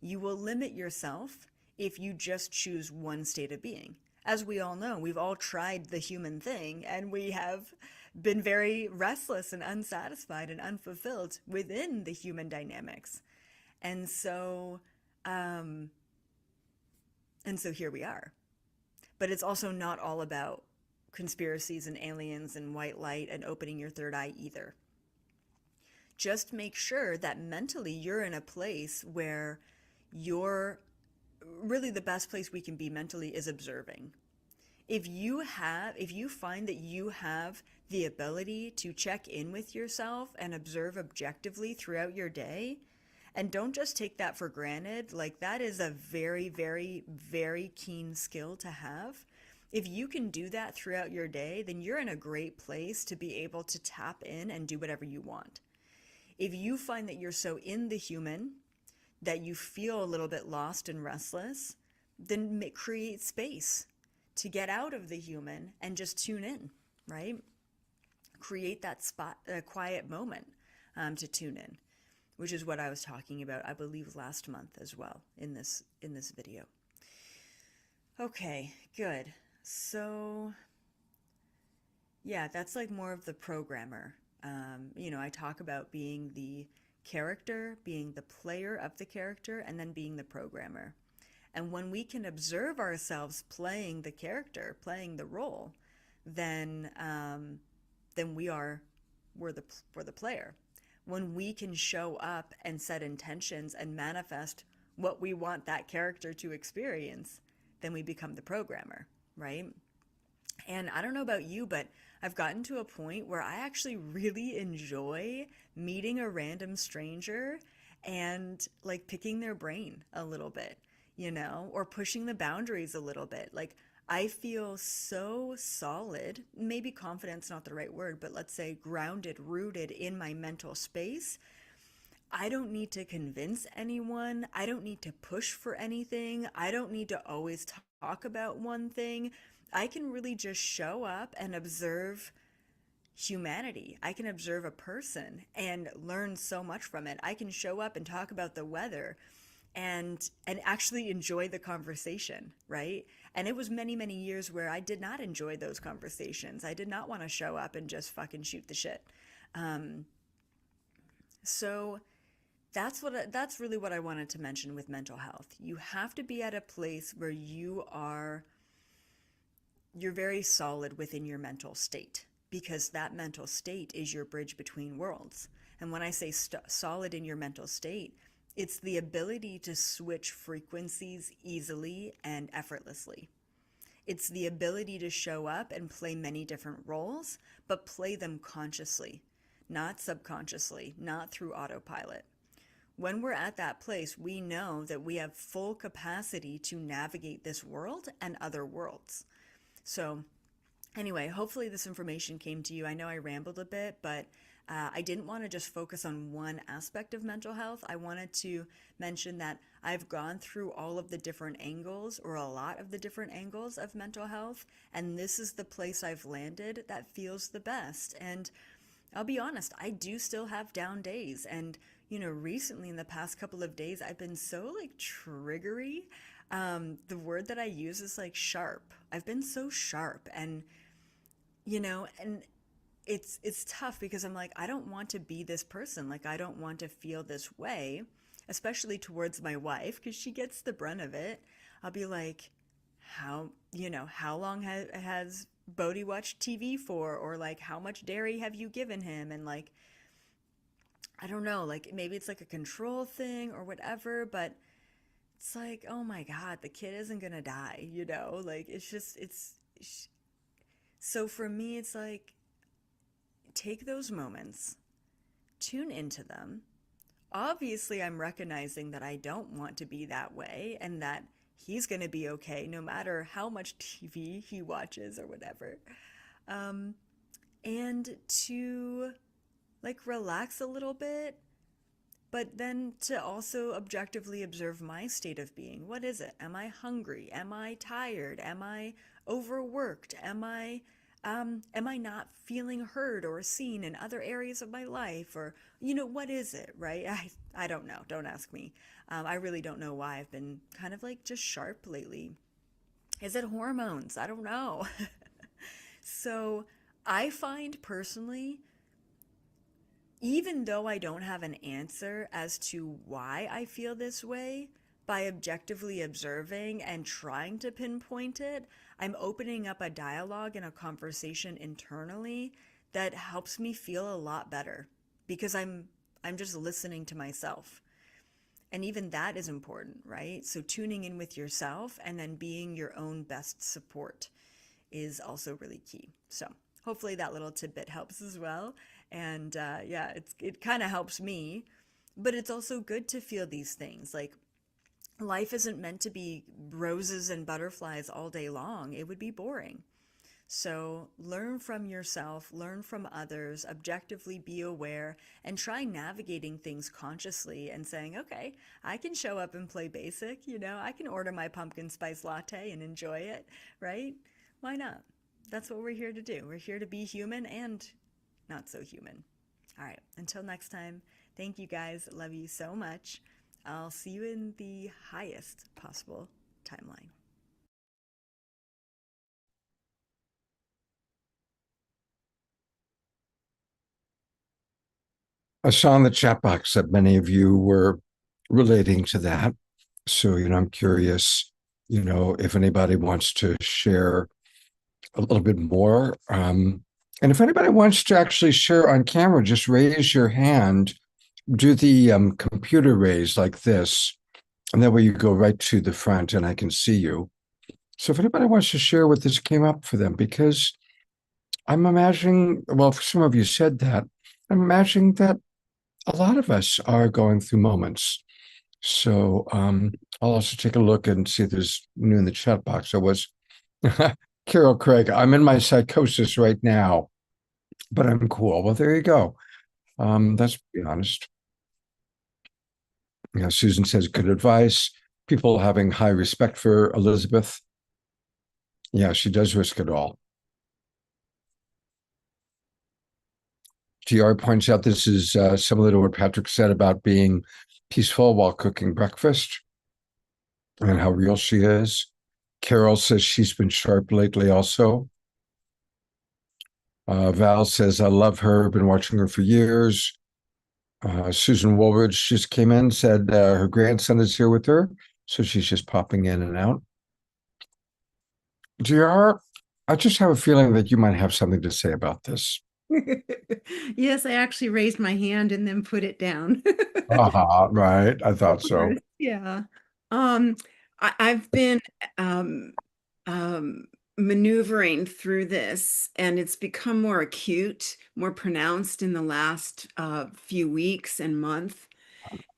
You will limit yourself if you just choose one state of being. As we all know, we've all tried the human thing, and we have been very restless and unsatisfied and unfulfilled within the human dynamics. And so here we are. But it's also not all about conspiracies and aliens and white light and opening your third eye either. Just make sure that mentally you're in a place where you're really, the best place we can be mentally is observing. If you find that you have the ability to check in with yourself and observe objectively throughout your day, and don't just take that for granted, like that is a very, very, very keen skill to have. If you can do that throughout your day, then you're in a great place to be able to tap in and do whatever you want. If you find that you're so in the human that you feel a little bit lost and restless, then create space to get out of the human and just tune in, right? Create that spot, a quiet moment to tune in, which is what I was talking about, I believe, last month as well in this video. Okay, good. So yeah, that's like more of the programmer. I talk about being the character, being the player of the character, and then being the programmer. And when we can observe ourselves playing the character, playing the role, then we're the player. When we can show up and set intentions and manifest what we want that character to experience, then we become the programmer, right? And I don't know about you, but I've gotten to a point where I actually really enjoy meeting a random stranger and like picking their brain a little bit, or pushing the boundaries a little bit. Like I feel so solid, maybe confidence not the right word, but let's say grounded, rooted in my mental space. I don't need to convince anyone. I don't need to push for anything. I don't need to always talk about one thing. I can really just show up and observe humanity. I can observe a person and learn so much from it. I can show up and talk about the weather and actually enjoy the conversation, right? And it was many, many years where I did not enjoy those conversations. I did not want to show up and just fucking shoot the shit. So that's really what I wanted to mention with mental health. You have to be at a place where you're very solid within your mental state, because that mental state is your bridge between worlds. And when I say solid in your mental state, it's the ability to switch frequencies easily and effortlessly. It's the ability to show up and play many different roles, but play them consciously, not subconsciously, not through autopilot. When we're at that place, we know that we have full capacity to navigate this world and other worlds. So anyway, hopefully this information came to you. I know I rambled a bit, but I didn't want to just focus on one aspect of mental health. I wanted to mention that I've gone through all of the different angles, or a lot of the different angles of mental health, and this is the place I've landed that feels the best. And I'll be honest, I do still have down days. And, recently in the past couple of days, I've been so triggery. The word that I use is sharp. I've been so sharp, and and it's tough because I'm I don't want to be this person. I don't want to feel this way, especially towards my wife, because she gets the brunt of it. I'll be how long has Bodhi watched TV for? Or how much dairy have you given him? And I don't know, maybe it's a control thing or whatever, but it's oh my God, the kid isn't gonna die, so for me, it's take those moments, tune into them. Obviously, I'm recognizing that I don't want to be that way, and that he's gonna be okay no matter how much TV he watches or whatever. And to relax a little bit, but then to also objectively observe my state of being. What is it? Am I hungry? Am I tired? Am I overworked? Am I Am I not feeling heard or seen in other areas of my life? Or, what is it, right? I don't know. Don't ask me. I really don't know why I've been kind of like just sharp lately. Is it hormones? I don't know. So I find personally, even though I don't have an answer as to why I feel this way, by objectively observing and trying to pinpoint it, I'm opening up a dialogue and a conversation internally that helps me feel a lot better because I'm just listening to myself. And even that is important, right? So tuning in with yourself and then being your own best support is also really key. So hopefully that little tidbit helps as well. And yeah, it kind of helps me, but it's also good to feel these things. Like life isn't meant to be roses and butterflies all day long. It would be boring. So learn from yourself, learn from others, objectively be aware, and try navigating things consciously and saying, okay, I can show up and play basic, I can order my pumpkin spice latte and enjoy it, right? Why not? That's what we're here to do. We're here to be human and not so human. All right, until next time, thank you guys. Love you so much. I'll see you in the highest possible timeline. I saw in the chat box that many of you were relating to that. So, I'm curious, if anybody wants to share a little bit more. And if anybody wants to actually share on camera, just raise your hand, do the computer raise like this, and that way you go right to the front and I can see you. So if anybody wants to share what this came up for them, because I'm imagining, well, some of you said that, I'm imagining that a lot of us are going through moments. So I'll also take a look and see if there's new in the chat box. There was Carol Craig, I'm in my psychosis right now, but I'm cool. Well, there you go. Let's be honest. Susan says, good advice. People having high respect for Elizabeth. Yeah, she does risk it all. TR points out this is similar to what Patrick said about being peaceful while cooking breakfast and how real she is. Carol says she's been sharp lately also. Val says, I love her, been watching her for years. Susan Woolridge just came in, said her grandson is here with her, so she's just popping in and out. GR, I just have a feeling that you might have something to say about this. Yes, I actually raised my hand and then put it down. Right. I thought so. Yeah. I've been maneuvering through this, and it's become more acute, more pronounced in the last few weeks and month.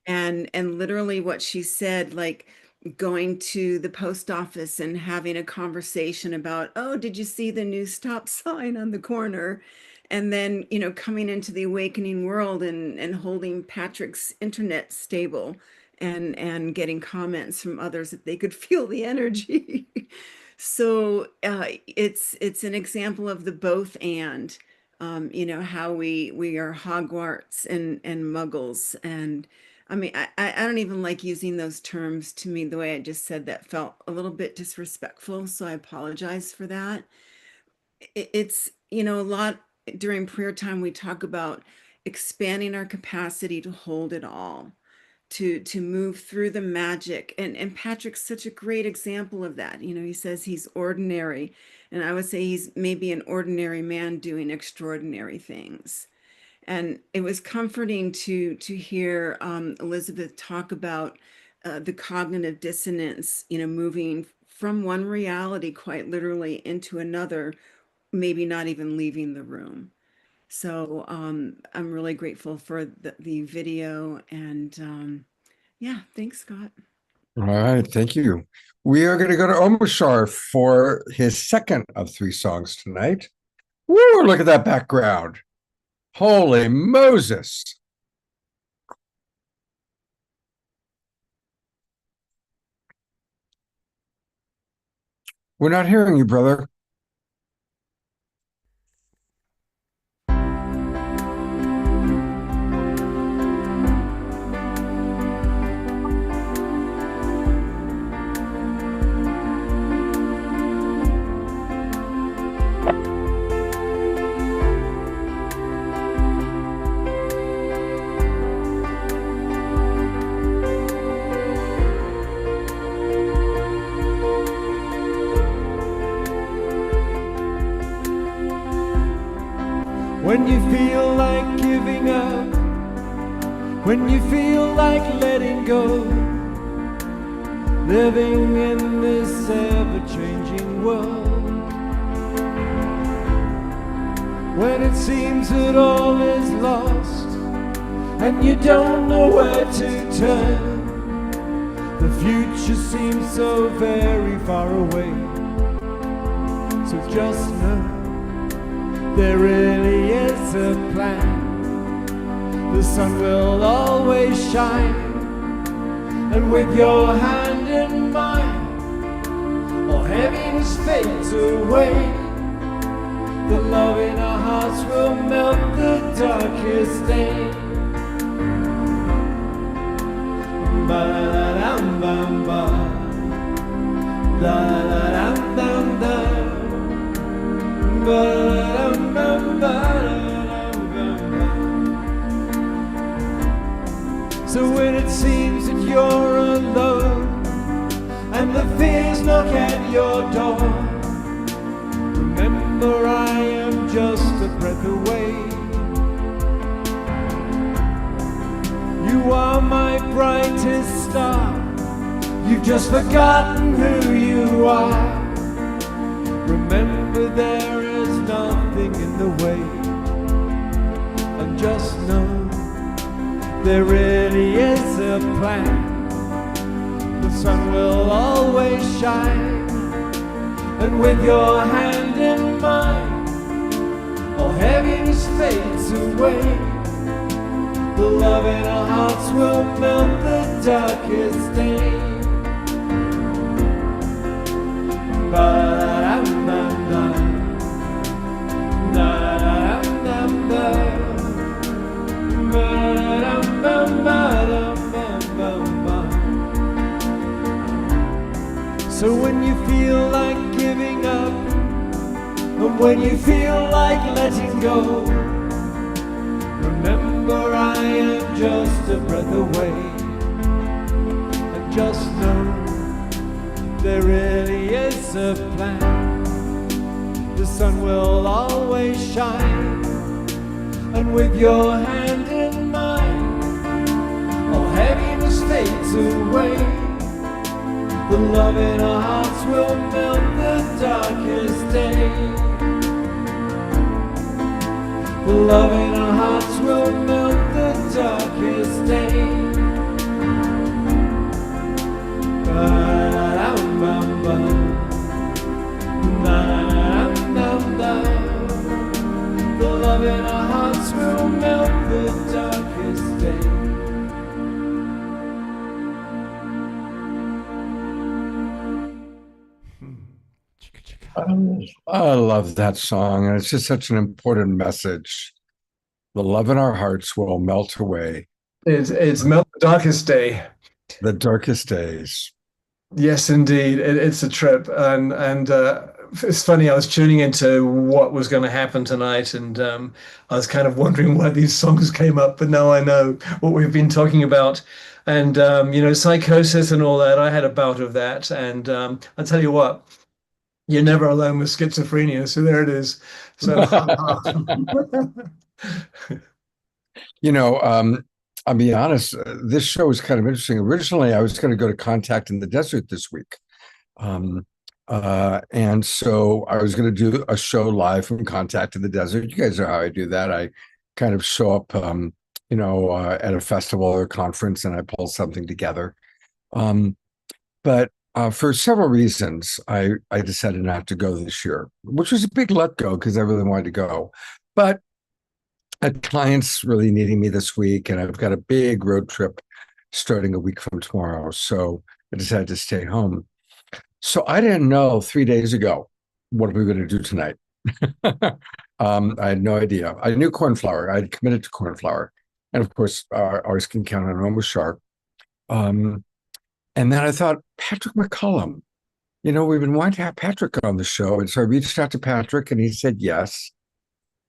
And literally what she said, like going to the post office and having a conversation about, oh, did you see the new stop sign on the corner? And then, coming into the awakening world and holding Patrick's internet stable and getting comments from others that they could feel the energy. So it's an example of the both and, how we are Hogwarts and Muggles. And I mean, I don't even like using those terms. To me, the way I just said that felt a little bit disrespectful. So I apologize for that. It's, a lot during prayer time, we talk about expanding our capacity to hold it all, to move through the magic. And Patrick's such a great example of that. He says he's ordinary, and I would say he's maybe an ordinary man doing extraordinary things. And it was comforting to hear Elizabeth talk about the cognitive dissonance, moving from one reality quite literally into another, maybe not even leaving the room. So I'm really grateful for the video, and yeah, thanks, Scott. All right, thank you. We are going to go to Omashar for his second of 3 songs tonight. Woo, look at that background. Holy Moses. We're not hearing you, brother. when you feel like giving up, when you feel like letting go, living in this ever-changing world, when it seems that all is lost and you don't know where to turn, the future seems so very far away. So just know there really is a plan. The sun will always shine, and with your hand in mine, all heaviness fades away. The love in our hearts will melt the darkest day. Ba-da-dum-bum-ba, da-da-dum-dum-da, ba-da-dum-bum-ba-da-dum-bum-ba. So when it seems that you're alone and the fears knock at your door, remember I am just a breath away. You are my brightest star. You've just forgotten who you are. Remember there is nothing in the way. And just know there really is a plan. The sun will always shine, and with your hand in mine, all heaviness fades away. The love in our hearts will melt the darkest day. Ba-da-dum-dum-dum, da-da-dum-dum-dum, ba-da-dum-bum-ba-dum-bum-bum-bum. So when you feel like giving up, and when you feel like letting go, remember I am just a breath away. And just know there really is a plan. The sun will always shine, and with your hand in mine, all heaviness fades away. The love in our hearts will melt the darkest day. The love in our hearts will melt the darkest day. Ba-da-dum-bum-bum, da-da-dum-dum-dum. The love in our hearts will melt the darkest day. I love that song, and it's just such an important message. The love in our hearts will melt away. It's melt the darkest day. The darkest days. Yes, indeed. It's a trip, and it's funny. I was tuning into what was going to happen tonight, and I was kind of wondering why these songs came up. But now I know what we've been talking about, and psychosis and all that. I had a bout of that, and I'll tell you what. You're never alone with schizophrenia, so there it is. So, I'll be honest, this show is kind of interesting. Originally, I was going to go to Contact in the Desert this week. And so I was going to do a show live from Contact in the Desert. You guys know how I do that. I kind of show up, at a festival or a conference, and I pull something together. But for several reasons, I decided not to go this year, which was a big let go because I really wanted to go. But I had clients really needing me this week, and I've got a big road trip starting a week from tomorrow. So I decided to stay home. So I didn't know 3 days ago what we were going to do tonight. I had no idea. I knew cornflower. I had committed to cornflower. And of course, ours can count on almost sharp. And then I thought, Patrick McCullum, we've been wanting to have Patrick on the show. And so I reached out to Patrick, and he said yes.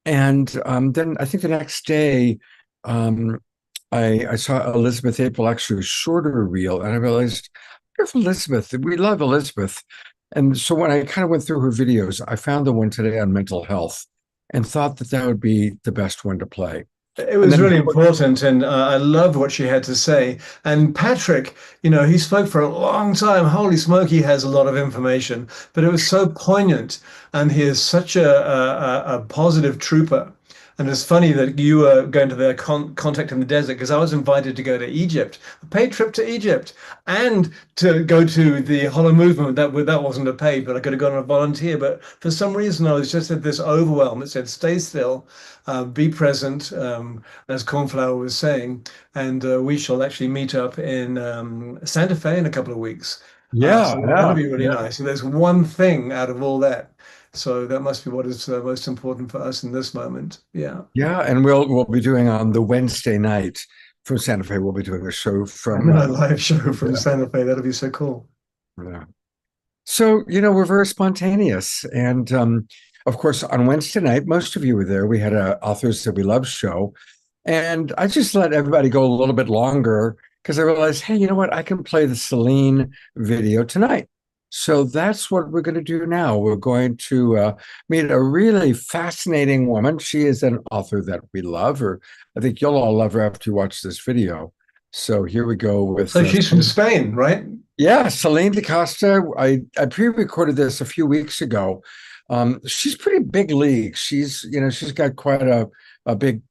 And then I think the next day, I saw Elizabeth April actually shorter reel, and I realized, what if Elizabeth, we love Elizabeth. And so when I kind of went through her videos, I found the one today on mental health. and thought that that would be the best one to play. It And was then, really important, and I loved what she had to say. And Patrick, he spoke for a long time. Holy smoke, he has a lot of information, but it was so poignant, and he is such a positive trooper. And it's funny that you were going to the contact in the desert because I was invited to go to Egypt, a paid trip to Egypt, and to go to the Hollow Movement. That wasn't a paid, but I could have gone on a volunteer. But for some reason, I was just at this overwhelm. It said, "Stay still, be present," as Cornflower was saying, and we shall actually meet up in Santa Fe in a couple of weeks. So that'll be really nice. And there's one thing out of all that. So that must be what is most important for us in this moment. Yeah. Yeah, and we'll be doing on the Wednesday night from Santa Fe. We'll be doing a show from a live show from Santa Fe. That'll be so cool. Yeah. So we're very spontaneous, and of course on Wednesday night, most of you were there. We had a Authors That We Love show, and I just let everybody go a little bit longer because I realized, hey, you know what? I can play the Celine video tonight. So that's what we're going to do now. We're going to meet a really fascinating woman. She is an author that we love, or I think you'll all love her after you watch this video. So here we go with. So she's from Spain, right? Yeah, Celine DaCosta. I pre-recorded this a few weeks ago. She's pretty big league. She's got quite a big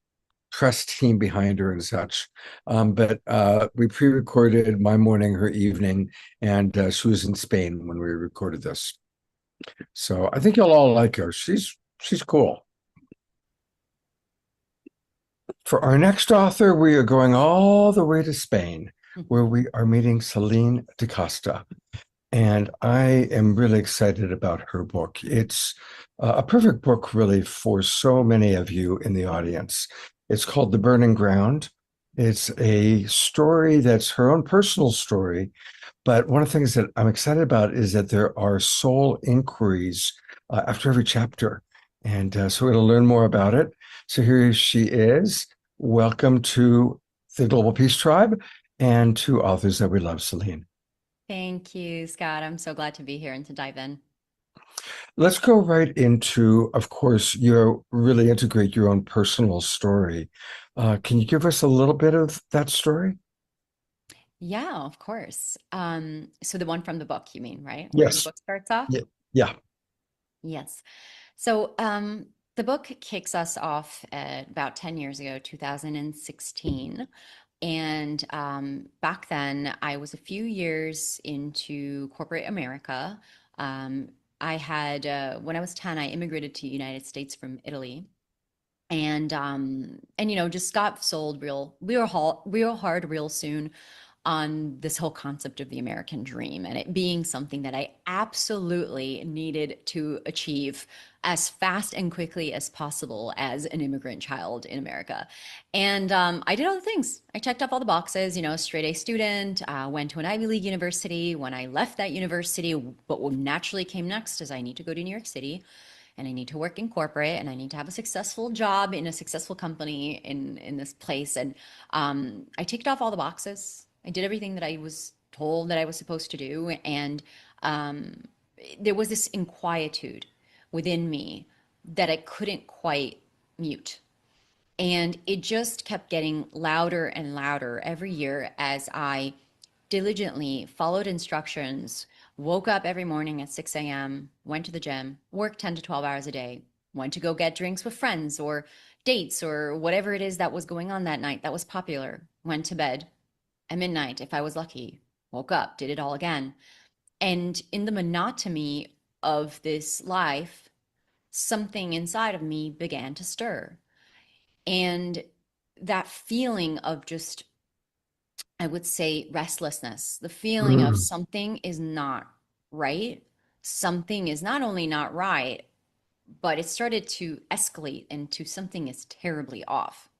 press team behind her and such. But we pre-recorded my morning, her evening, and she was in Spain when we recorded this. So I think you'll all like her. She's cool. For our next author, we are going all the way to Spain, where we are meeting Celine DaCosta. And I am really excited about her book. It's a perfect book, really, for so many of you in the audience. It's called The Burning Ground. It's a story that's her own personal story. But one of the things that I'm excited about is that there are soul inquiries after every chapter. And so we're going to learn more about it. So here she is. Welcome to the Global Peace Tribe and to Authors That We Love, Celine. Thank you, Scott. I'm so glad to be here and to dive in. Let's go right into, of course, you really integrate your own personal story. Can you give us a little bit of that story? Yeah, of course. So the one from the book, you mean, right? Yes. The book starts off? Yeah. Yes. So the book kicks us off at about 10 years ago, 2016. And back then, I was a few years into corporate America. I had, when I was 10, I immigrated to the United States from Italy, and just got sold real hard, real soon on this whole concept of the American dream and it being something that I absolutely needed to achieve as fast and quickly as possible as an immigrant child in America. And I did all the things. I checked off all the boxes, straight A student, went to an Ivy League university. When I left that university, what naturally came next is I need to go to New York City and I need to work in corporate and I need to have a successful job in a successful company in this place. And I ticked off all the boxes. I did everything that I was told that I was supposed to do. And there was this inquietude within me that I couldn't quite mute. And it just kept getting louder and louder every year as I diligently followed instructions, woke up every morning at 6 a.m., went to the gym, worked 10 to 12 hours a day, went to go get drinks with friends or dates or whatever it is that was going on that night that was popular, went to bed at midnight if I was lucky, woke up, did it all again. And in the monotony of this life, something inside of me began to stir. And that feeling of just, I would say, restlessness, the feeling of something is not right. Something is not only not right, but it started to escalate into something is terribly off.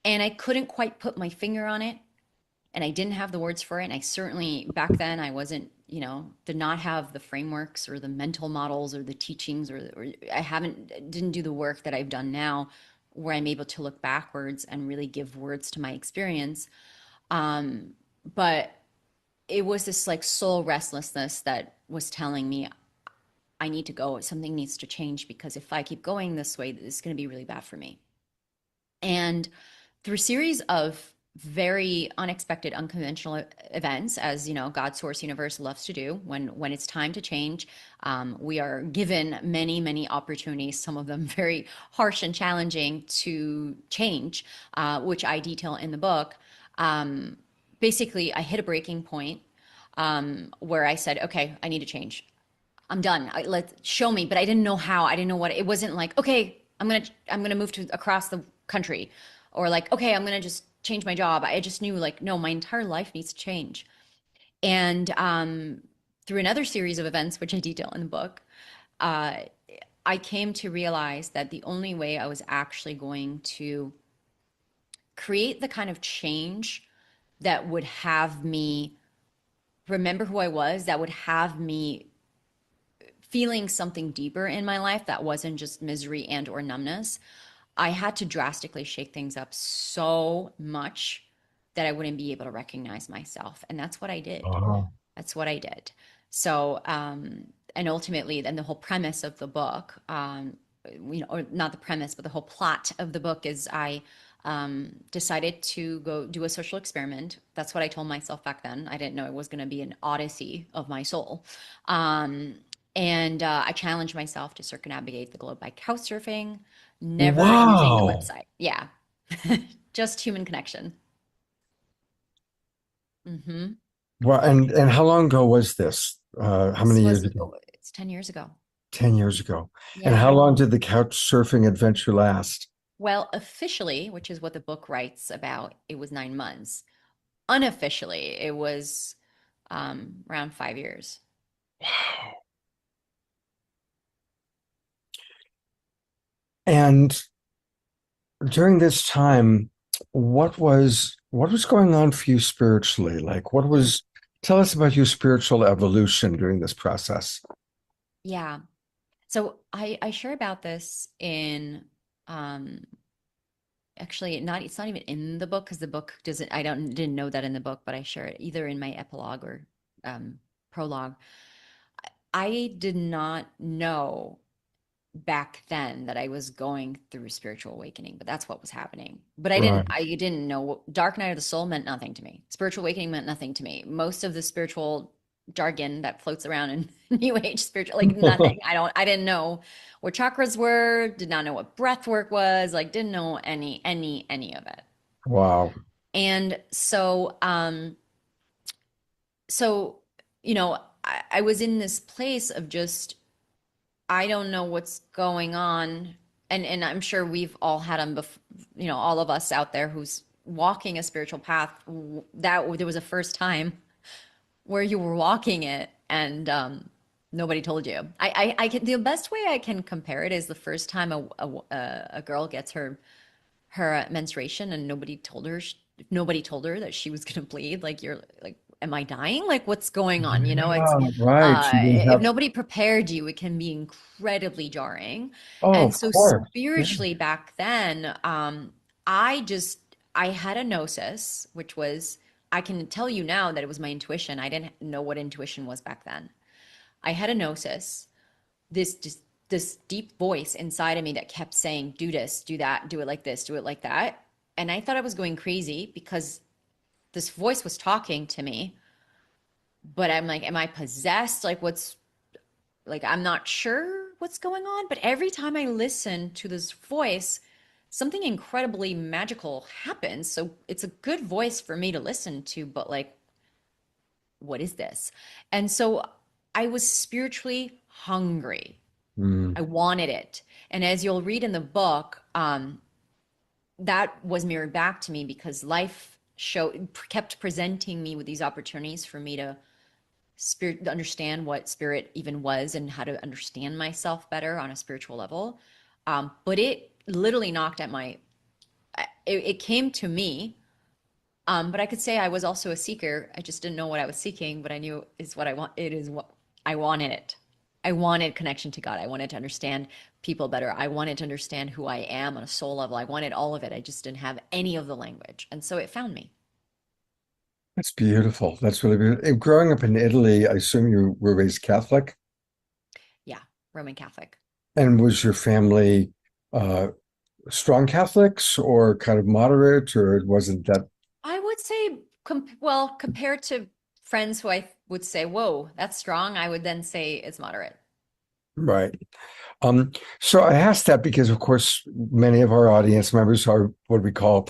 And I couldn't quite put my finger on it. And I didn't have the words for it. And I certainly, back then, I wasn't, did not have the frameworks or the mental models or the teachings, or I didn't do the work that I've done now, where I'm able to look backwards and really give words to my experience. But it was this like soul restlessness that was telling me, I need to go. Something needs to change because if I keep going this way, it's going to be really bad for me. And through a series of very unexpected, unconventional events, as you know, God, source, universe loves to do. When it's time to change, we are given many, many opportunities. Some of them very harsh and challenging to change, which I detail in the book. Basically, I hit a breaking point where I said, "Okay, I need to change. I'm done. Let's show me." But I didn't know how. I didn't know what. It wasn't like, "Okay, I'm gonna move to across the country," or like, "Okay, I'm gonna just change my job." I just knew like, no, my entire life needs to change. And through another series of events, which I detail in the book, I came to realize that the only way I was actually going to create the kind of change that would have me remember who I was, that would have me feeling something deeper in my life that wasn't just misery and or numbness, I had to drastically shake things up so much that I wouldn't be able to recognize myself. And that's what I did. That's what I did. So, and ultimately, then the whole premise of the book, or not the premise, but the whole plot of the book is I decided to go do a social experiment. That's what I told myself back then. I didn't know it was going to be an odyssey of my soul. And I challenged myself to circumnavigate the globe by couch surfing, never using the website. Yeah. Just human connection. Mm-hmm. Well, and how long ago was this? How many years ago? It's 10 years ago. 10 years ago. Yeah. And how long did the couch surfing adventure last? Well, officially, which is what the book writes about, it was 9 months. Unofficially, it was around 5 years. Wow. And during this time, what was going on for you spiritually? Like, tell us about your spiritual evolution during this process. Yeah. So I share about this in actually it's not even in the book because the book didn't know that in the book, but I share it either in my epilogue or prologue. I did not know back then that I was going through spiritual awakening, but that's what was happening. But I didn't know. Dark night of the soul meant nothing to me. Spiritual awakening meant nothing to me. Most of the spiritual jargon that floats around in New Age spiritual, like nothing. I didn't know what chakras were, did not know what breath work was, like didn't know any of it. Wow. And so you know, I was in this place of just, I don't know what's going on. And I'm sure we've all had them, you know, all of us out there who's walking a spiritual path, that there was a first time where you were walking it and nobody told you. I can, the best way I can compare it is the first time a girl gets her menstruation and nobody told her that she was going to bleed. Like, you're like, am I dying? Like, what's going on? You know, it's right. If nobody prepared you, it can be incredibly jarring. Oh, and of so course. spiritually back then, I had a gnosis, which was, I can tell you now that it was my intuition. I didn't know what intuition was back then. I had a gnosis, this deep voice inside of me that kept saying, do this, do that, do it like this, do it like that. And I thought I was going crazy because this voice was talking to me, but I'm like, am I possessed? Like, I'm not sure what's going on. But every time I listen to this voice, something incredibly magical happens. So it's a good voice for me to listen to, but like, what is this? And so I was spiritually hungry. I wanted it. And as you'll read in the book, that was mirrored back to me because life kept presenting me with these opportunities for me to understand what spirit even was and how to understand myself better on a spiritual level. But it literally knocked at it came to me. But I could say I was also a seeker. I just didn't know what I was seeking, but I knew it is what I wanted it. I wanted connection to God. I wanted to understand people better. I wanted to understand who I am on a soul level. I wanted all of it. I just didn't have any of the language. And so it found me. That's beautiful. That's really beautiful. Growing up in Italy, I assume you were raised Catholic? Yeah. Roman Catholic. And was your family strong Catholics or kind of moderate, or it wasn't that? I would say, well, compared to friends who I would say, whoa, that's strong, I would then say it's moderate. Right. So I asked that because, of course, many of our audience members are what we call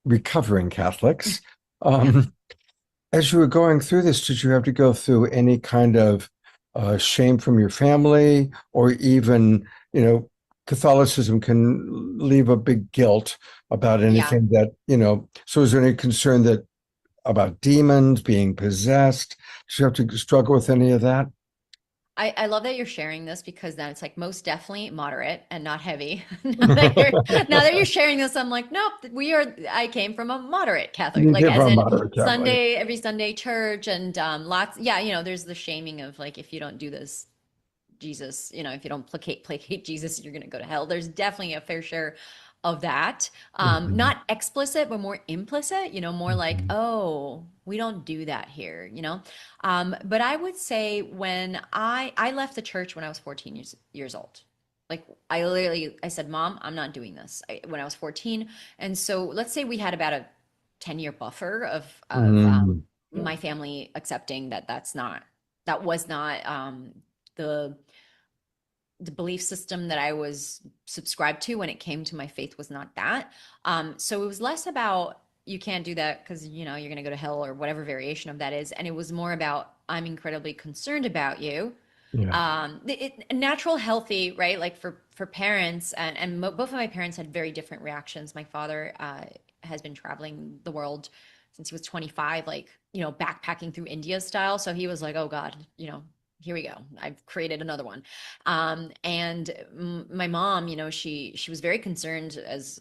recovering Catholics. As you were going through this, did you have to go through any kind of shame from your family, or even, Catholicism can leave a big guilt about anything that, so is there any concern that about demons being possessed? Did you have to struggle with any of that? I love that you're sharing this, because then it's like most definitely moderate and not heavy. now that you're sharing this, I'm like, nope, I came from a moderate Catholic, like as in every Sunday church, and lots, there's the shaming of like, if you don't do this, Jesus, if you don't placate Jesus, you're going to go to hell. There's definitely a fair share of that. Not explicit, but more implicit, more like, oh, we don't do that here, But I would say when I left the church when I was 14 years old. Like I said, Mom, I'm not doing this when I was 14. And so let's say we had about a 10-year buffer of my family accepting that was not the belief system that I was subscribed to when it came to my faith was not that. So it was less about, you can't do that because, you're going to go to hell, or whatever variation of that is. And it was more about, I'm incredibly concerned about you. Yeah. Natural, healthy, right? Like for parents, and both of my parents had very different reactions. My father has been traveling the world since he was 25, like, backpacking through India style. So he was like, oh God, here we go. I've created another one. And my mom, she was very concerned, as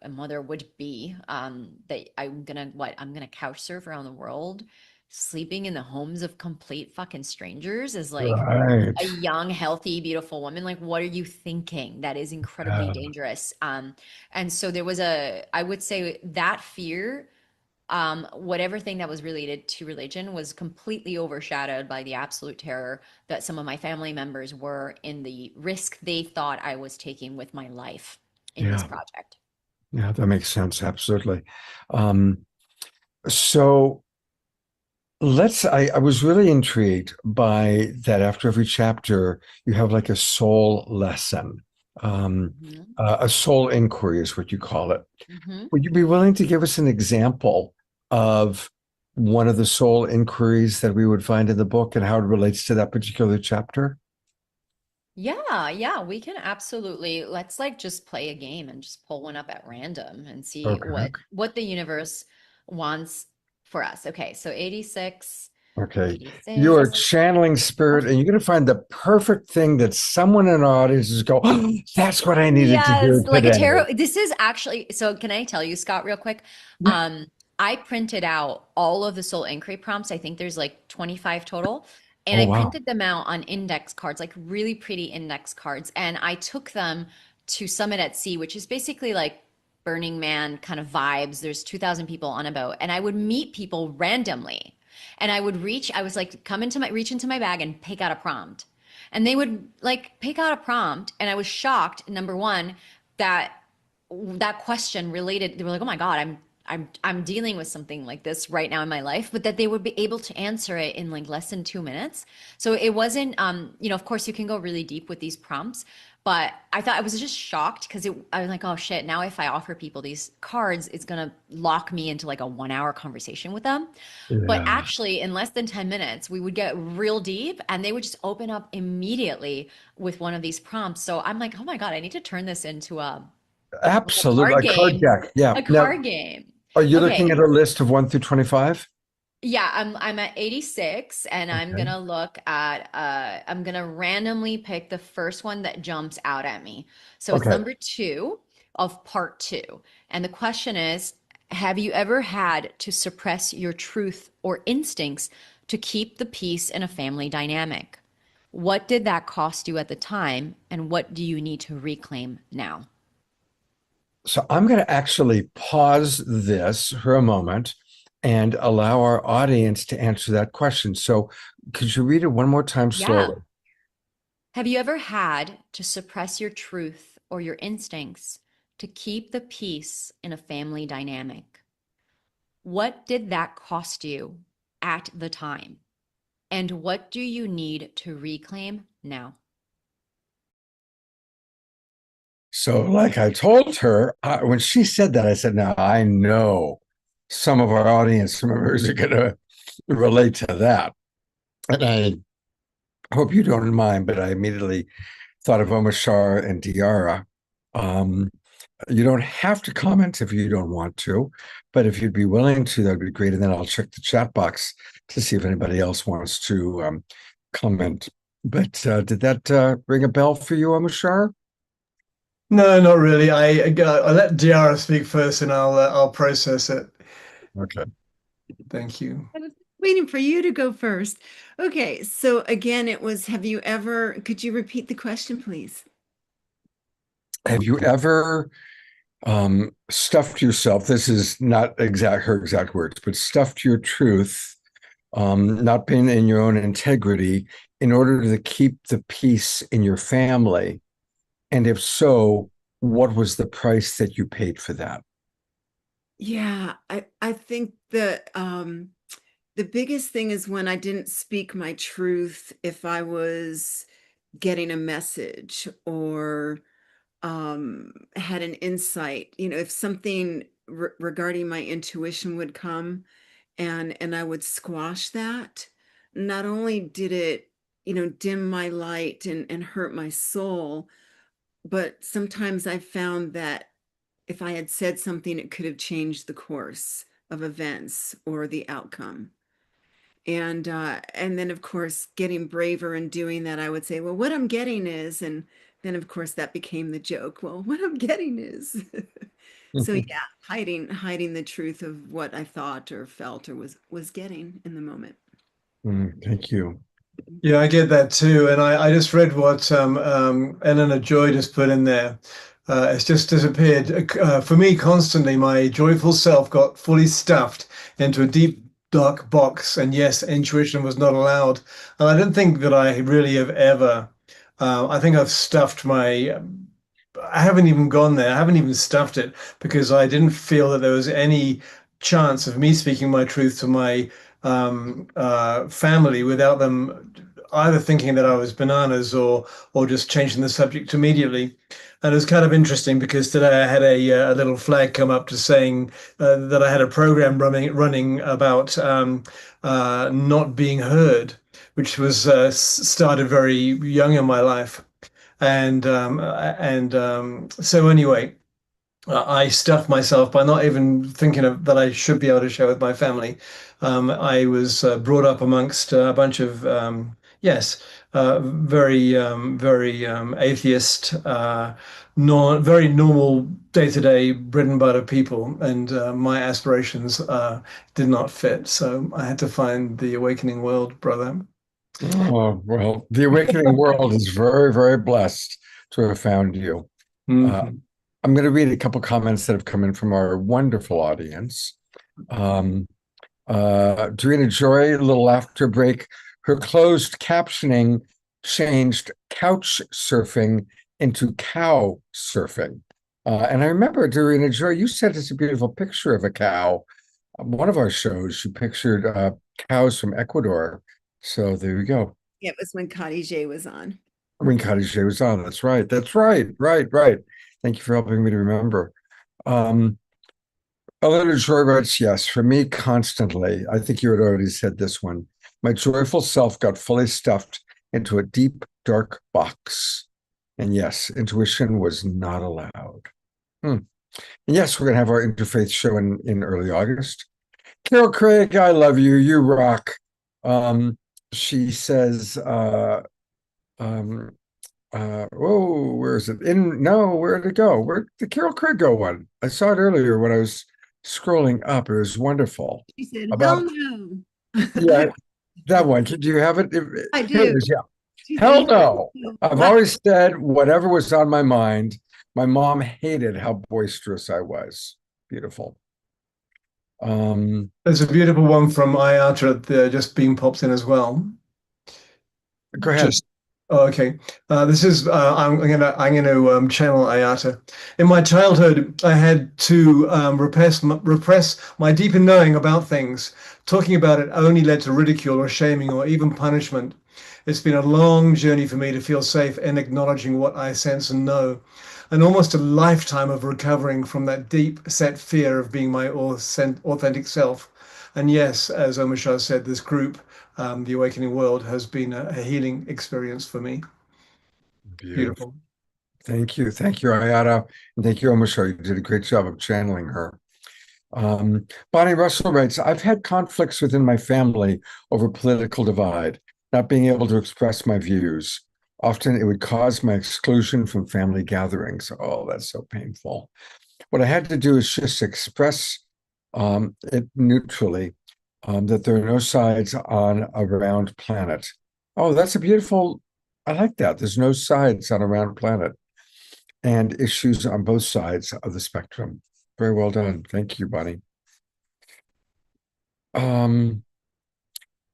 a mother would be, that I'm gonna couch surf around the world, sleeping in the homes of complete fucking strangers as like a young, healthy, beautiful woman. Like, what are you thinking? That is incredibly dangerous. And so there was I would say that fear, whatever thing that was related to religion was completely overshadowed by the absolute terror that some of my family members were in the risk they thought I was taking with my life in this project. Yeah, that makes sense. Absolutely. So I was really intrigued by that. After every chapter, you have like a soul lesson. A soul inquiry is what you call it. Would you be willing to give us an example of one of the soul inquiries that we would find in the book and how it relates to that particular chapter? Yeah, we can absolutely. Let's like just play a game and just pull one up at random and see what the universe wants for us. Okay, so 86. Okay. 86. You are channeling spirit, and you're going to find the perfect thing that someone in our audience is go, oh, that's what I needed to hear like today. a tarot. This is actually, so can I tell you, Scott, real quick? I printed out all of the soul inquiry prompts. I think there's like 25 total. And I printed them out on index cards, like really pretty index cards. And I took them to Summit at Sea, which is basically like Burning Man kind of vibes. There's 2,000 people on a boat. And I would meet people randomly. And I would reach into my bag and pick out a prompt. And they would like pick out a prompt. And I was shocked, number one, that question related. They were like, oh my God, I'm dealing with something like this right now in my life, but that they would be able to answer it in like less than 2 minutes. So it wasn't, of course you can go really deep with these prompts, but I was just shocked because I was like, oh shit, now if I offer people these cards, it's going to lock me into like a 1-hour conversation with them. Yeah. But actually in less than 10 minutes, we would get real deep and they would just open up immediately with one of these prompts. So I'm like, oh my God, I need to turn this into a card deck. Yeah. A card game. Are you looking at a list of 1 through 25? Yeah, I'm at 86, and I'm gonna look at I'm gonna randomly pick the first one that jumps out at me. So it's number 2 of part 2. And the question is, have you ever had to suppress your truth or instincts to keep the peace in a family dynamic? What did that cost you at the time, and what do you need to reclaim now? So I'm going to actually pause this for a moment and allow our audience to answer that question. So could you read it one more time slowly? Have you ever had to suppress your truth or your instincts to keep the peace in a family dynamic? What did that cost you at the time? And what do you need to reclaim now? So, like I told her, when she said that, I said, now I know some of our audience members are going to relate to that. And I hope you don't mind, but I immediately thought of Omar Shah and Diara. You don't have to comment if you don't want to, but if you'd be willing to, that'd be great. And then I'll check the chat box to see if anybody else wants to comment. But did that ring a bell for you, Omar Shah? No, not really. I let Diara speak first, and I'll process it. Okay. Thank you. I was waiting for you to go first. Okay, so again, it was, could you repeat the question, please? Have you ever stuffed yourself? This is not her exact words, but stuffed your truth, not being in your own integrity in order to keep the peace in your family? And if so, what was the price that you paid for that? Yeah, I think the biggest thing is when I didn't speak my truth, if I was getting a message or had an insight, if something regarding my intuition would come and I would squash that, not only did it, dim my light and hurt my soul, but sometimes I found that if I had said something, it could have changed the course of events or the outcome. And then of course, getting braver and doing that, I would say, well, what I'm getting is, and then of course that became the joke. Well, what I'm getting is, so yeah, hiding the truth of what I thought or felt or was getting in the moment. Thank you. Yeah, I get that too. And I just read what Eleanor Joy just put in there. It's just disappeared. For me, constantly, my joyful self got fully stuffed into a deep, dark box. And yes, intuition was not allowed. And I don't think that I really have ever. I think I've stuffed my. I haven't even gone there. I haven't even stuffed it because I didn't feel that there was any chance of me speaking my truth to my family without them either thinking that I was bananas or just changing the subject immediately. And it was kind of interesting because today I had a little flag come up to saying that I had a program running about not being heard, which was started very young in my life. And so anyway, I stuffed myself by not even thinking that I should be able to share with my family. I was brought up amongst a bunch of very atheist, very normal day-to-day bread and butter people, and my aspirations did not fit. So I had to find the awakening world, brother. Oh, well, the awakening world is very, very blessed to have found you. I'm going to read a couple comments that have come in from our wonderful audience. Dorina Joy, a little after break, her closed captioning changed couch surfing into cow surfing. And I remember, Dorina Joy, you sent us a beautiful picture of a cow. One of our shows, you pictured cows from Ecuador. So there you go. Yeah, it was when Khadijah was on. When Khadijah was on, that's right. That's right. Right. Thank you for helping me to remember. Eleanor Joy writes, yes, for me constantly, I think you had already said this one, my joyful self got fully stuffed into a deep, dark box. And yes, intuition was not allowed. And yes, we're going to have our interfaith show in early August. Carol Craig, I love you. You rock. She says, where is it? Where'd it go? Where'd the Carol Craig go one? I saw it earlier when I was scrolling up. It was wonderful. She said, hell no. Yeah, that one. Do you have it? I do. Hell no. I've always said whatever was on my mind. My mom hated how boisterous I was. Beautiful. There's a beautiful one from IATA that just being popped in as well. Go ahead. Oh, okay. This is I'm gonna channel Ayata. In my childhood, I had to repress my deeper knowing about things. Talking about it only led to ridicule or shaming or even punishment. It's been a long journey for me to feel safe in acknowledging what I sense and know, and almost a lifetime of recovering from that deep set fear of being my authentic self. And yes, as Omar Shah said, this group, the Awakening World, has been a healing experience for me. Beautiful. Thank you. Thank you, Ayata. And thank you, Omisho. You did a great job of channeling her. Bonnie Russell writes, I've had conflicts within my family over political divide, not being able to express my views. Often it would cause my exclusion from family gatherings. Oh, that's so painful. What I had to do is just express it neutrally, that there are no sides on a round planet. Oh, that's a beautiful, I like that. There's no sides on a round planet and issues on both sides of the spectrum. Very well done. Thank you, Bonnie.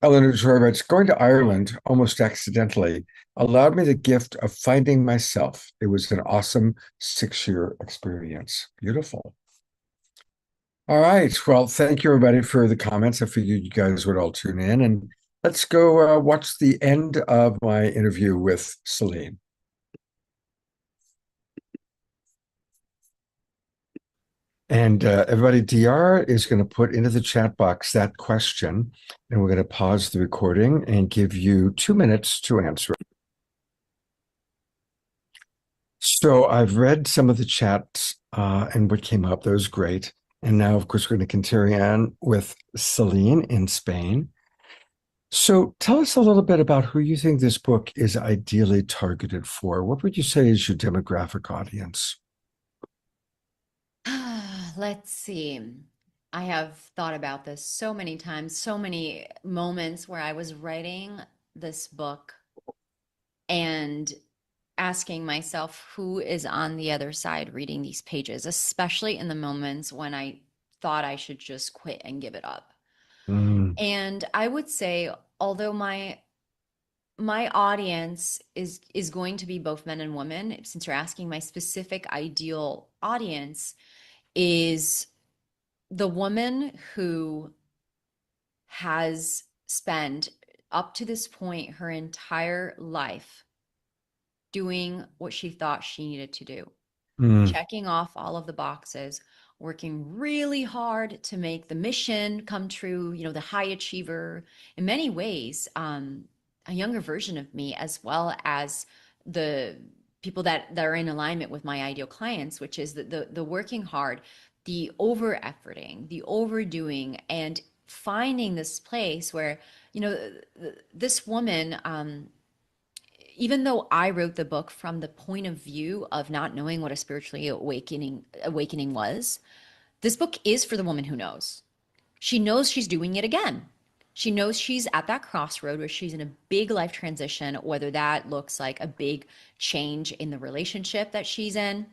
Eleanor Joy writes, going to Ireland almost accidentally allowed me the gift of finding myself. It was an awesome 6-year experience. Beautiful. All right. Well, thank you, everybody, for the comments. I figured you guys would all tune in. And let's go watch the end of my interview with Celine. And everybody, DR is going to put into the chat box that question, and we're going to pause the recording and give you 2 minutes to answer it. So I've read some of the chats and what came up. That was great. And now, of course, we're going to continue on with Celine in Spain. So tell us a little bit about who you think this book is ideally targeted for. What would you say is your demographic audience? Let's see. I have thought about this so many times, so many moments where I was writing this book and asking myself who is on the other side reading these pages, especially in the moments when I thought I should just quit and give it up. And I would say, although my audience is going to be both men and women, since you're asking, my specific ideal audience is the woman who has spent up to this point her entire life doing what she thought she needed to do, checking off all of the boxes, working really hard to make the mission come true, you know, the high achiever, in many ways, a younger version of me, as well as the people that are in alignment with my ideal clients, which is the working hard, the over efforting, the overdoing, and finding this place where, you know, this woman, even though I wrote the book from the point of view of not knowing what a spiritually awakening was, this book is for the woman who knows. She knows she's doing it again. She knows she's at that crossroad where she's in a big life transition, whether that looks like a big change in the relationship that she's in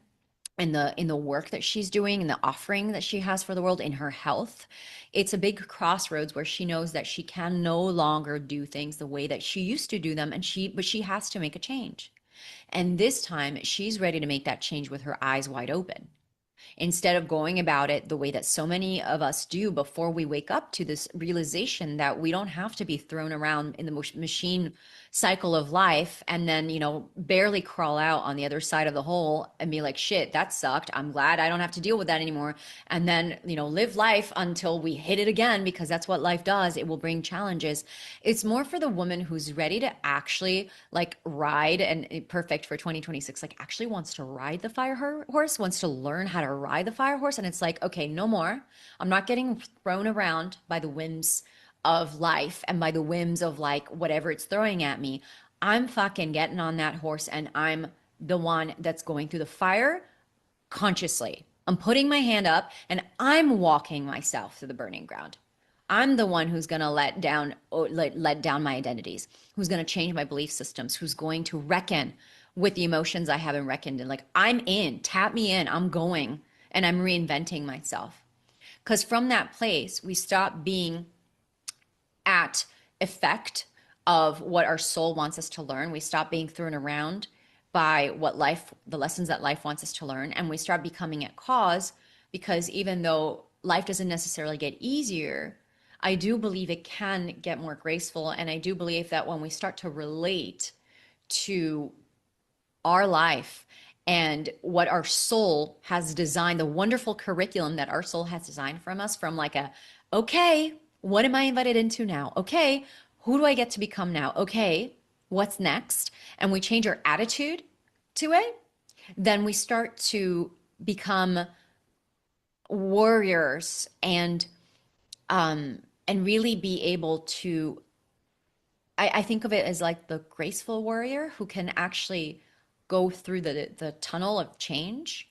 the work that she's doing, and the offering that she has for the world, in her health. It's a big crossroads where she knows that she can no longer do things the way that she used to do them, but she has to make a change. And this time she's ready to make that change with her eyes wide open, instead of going about it the way that so many of us do before we wake up to this realization that we don't have to be thrown around in the machine cycle of life and then, you know, barely crawl out on the other side of the hole and be like, shit, that sucked. I'm glad I don't have to deal with that anymore. And then, you know, live life until we hit it again, because that's what life does. It will bring challenges. It's more for the woman who's ready to actually like ride, and perfect for 2026, like actually wants to ride the fire horse, wants to learn how to ride the fire horse. And it's like, okay, no more. I'm not getting thrown around by the whims of life and by the whims of like whatever it's throwing at me. I'm fucking getting on that horse, and I'm the one that's going through the fire consciously. I'm putting my hand up and I'm walking myself to the burning ground. I'm the one who's going to let down my identities, who's going to change my belief systems, who's going to reckon with the emotions I haven't reckoned in. Like, I'm in, tap me in, I'm going, and I'm reinventing myself. Because from that place, we stop being at effect of what our soul wants us to learn. We stop being thrown around by the lessons that life wants us to learn, and we start becoming at cause, because even though life doesn't necessarily get easier, I do believe it can get more graceful. And I do believe that when we start to relate to our life and what our soul has designed, the wonderful curriculum that our soul has designed from us, from like okay, what am I invited into now? Okay, who do I get to become now? Okay, what's next? And we change our attitude to it, then we start to become warriors and really be able to, I think of it as like the graceful warrior who can actually go through the tunnel of change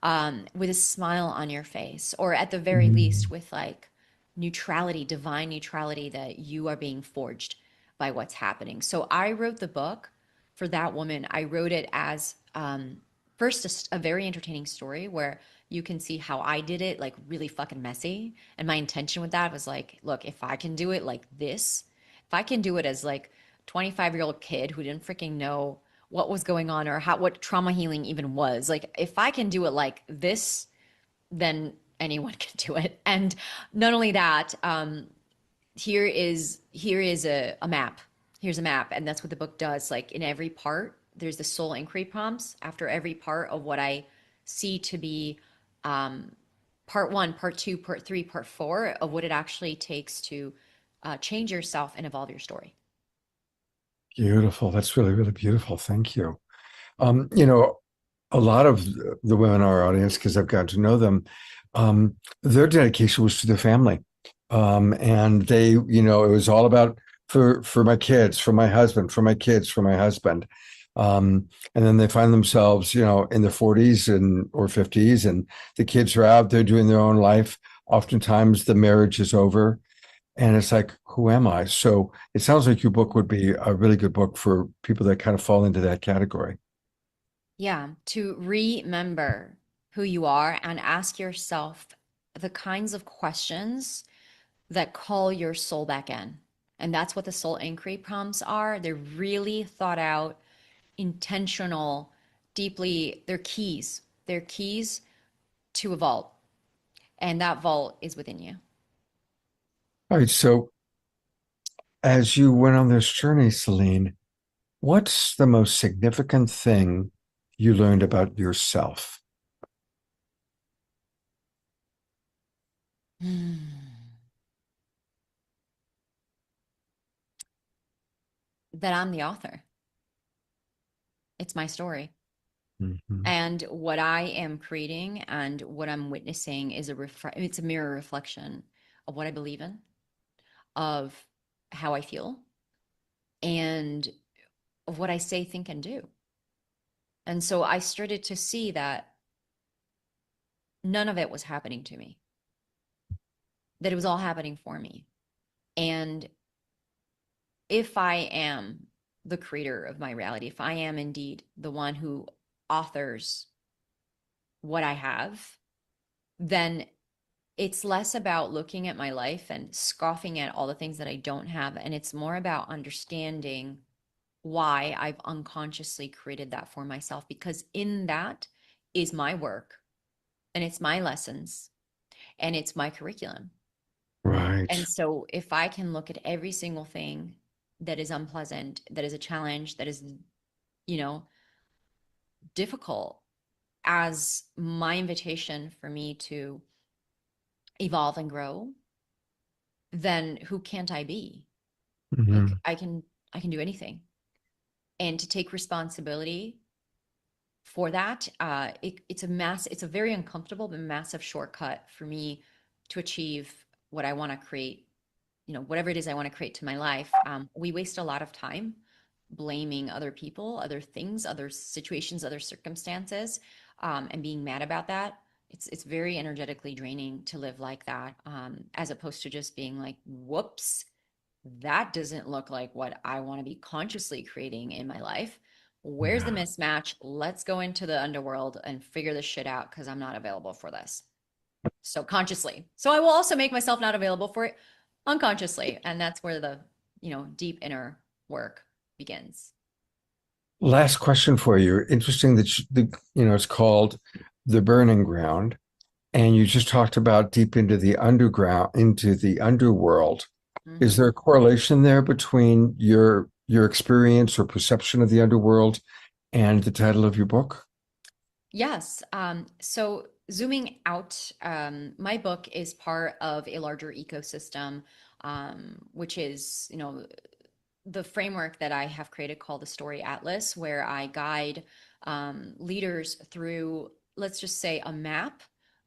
with a smile on your face, or at the very least with like neutrality, divine neutrality, that you are being forged by what's happening. So I wrote the book for that woman. I wrote it as first a very entertaining story where you can see how I did it, like really fucking messy. And my intention with that was like, look, if I can do it like this, if I can do it as like 25-year-old kid who didn't freaking know what was going on or what trauma healing even was, like if I can do it like this, then anyone can do it. And not only that, here is a map. Here's a map, and that's what the book does. Like in every part, there's the soul inquiry prompts after every part of what I see to be part 1, part 2, part 3, part 4 of what it actually takes to change yourself and evolve your story. Beautiful. That's really, really beautiful. Thank you. You know, a lot of the women in our audience, because I've gotten to know them, their dedication was to their family. And they, you know, it was all about for my kids, for my husband, for my kids, for my husband. And then they find themselves, you know, in their 40s or 50s, and the kids are out there doing their own life. Oftentimes the marriage is over. And it's like, who am I? So it sounds like your book would be a really good book for people that kind of fall into that category. Yeah, to remember who you are and ask yourself the kinds of questions that call your soul back in. And that's what the soul inquiry prompts are. They're really thought out, intentional, deeply, they're keys. They're keys to a vault. And that vault is within you. All right. So as you went on this journey, Celine, what's the most significant thing you learned about yourself? That I'm the author. It's my story. Mm-hmm. And what I am creating and what I'm witnessing is it's a mirror reflection of what I believe in, of how I feel, and of what I say, think, and do. And so I started to see that none of it was happening to me, that it was all happening for me. And if I am the creator of my reality, if I am indeed the one who authors what I have, then it's less about looking at my life and scoffing at all the things that I don't have. And it's more about understanding why I've unconsciously created that for myself, because in that is my work and it's my lessons and it's my curriculum. Right. And so if I can look at every single thing that is unpleasant, that is a challenge, that is, you know, difficult, as my invitation for me to evolve and grow, then who can't I be? Mm-hmm. Like I can do anything. And to take responsibility for that, it's a very uncomfortable but massive shortcut for me to achieve what I want to create, you know, whatever it is I want to create to my life. We waste a lot of time blaming other people, other things, other situations, other circumstances, and being mad about that. It's very energetically draining to live like that, as opposed to just being like, whoops, that doesn't look like what I want to be consciously creating in my life. Where's the mismatch? Let's go into the underworld and figure this shit out, because I'm not available for this. So consciously. So I will also make myself not available for it unconsciously. And that's where the deep inner work begins. Last question for you. Interesting that it's called The Burning Ground, and you just talked about deep into the underground, into the underworld. Is there a correlation there between your experience or perception of the underworld and the title of your book? Yes. So zooming out, my book is part of a larger ecosystem, which is, the framework that I have created called the Story Atlas, where I guide leaders through, let's just say, a map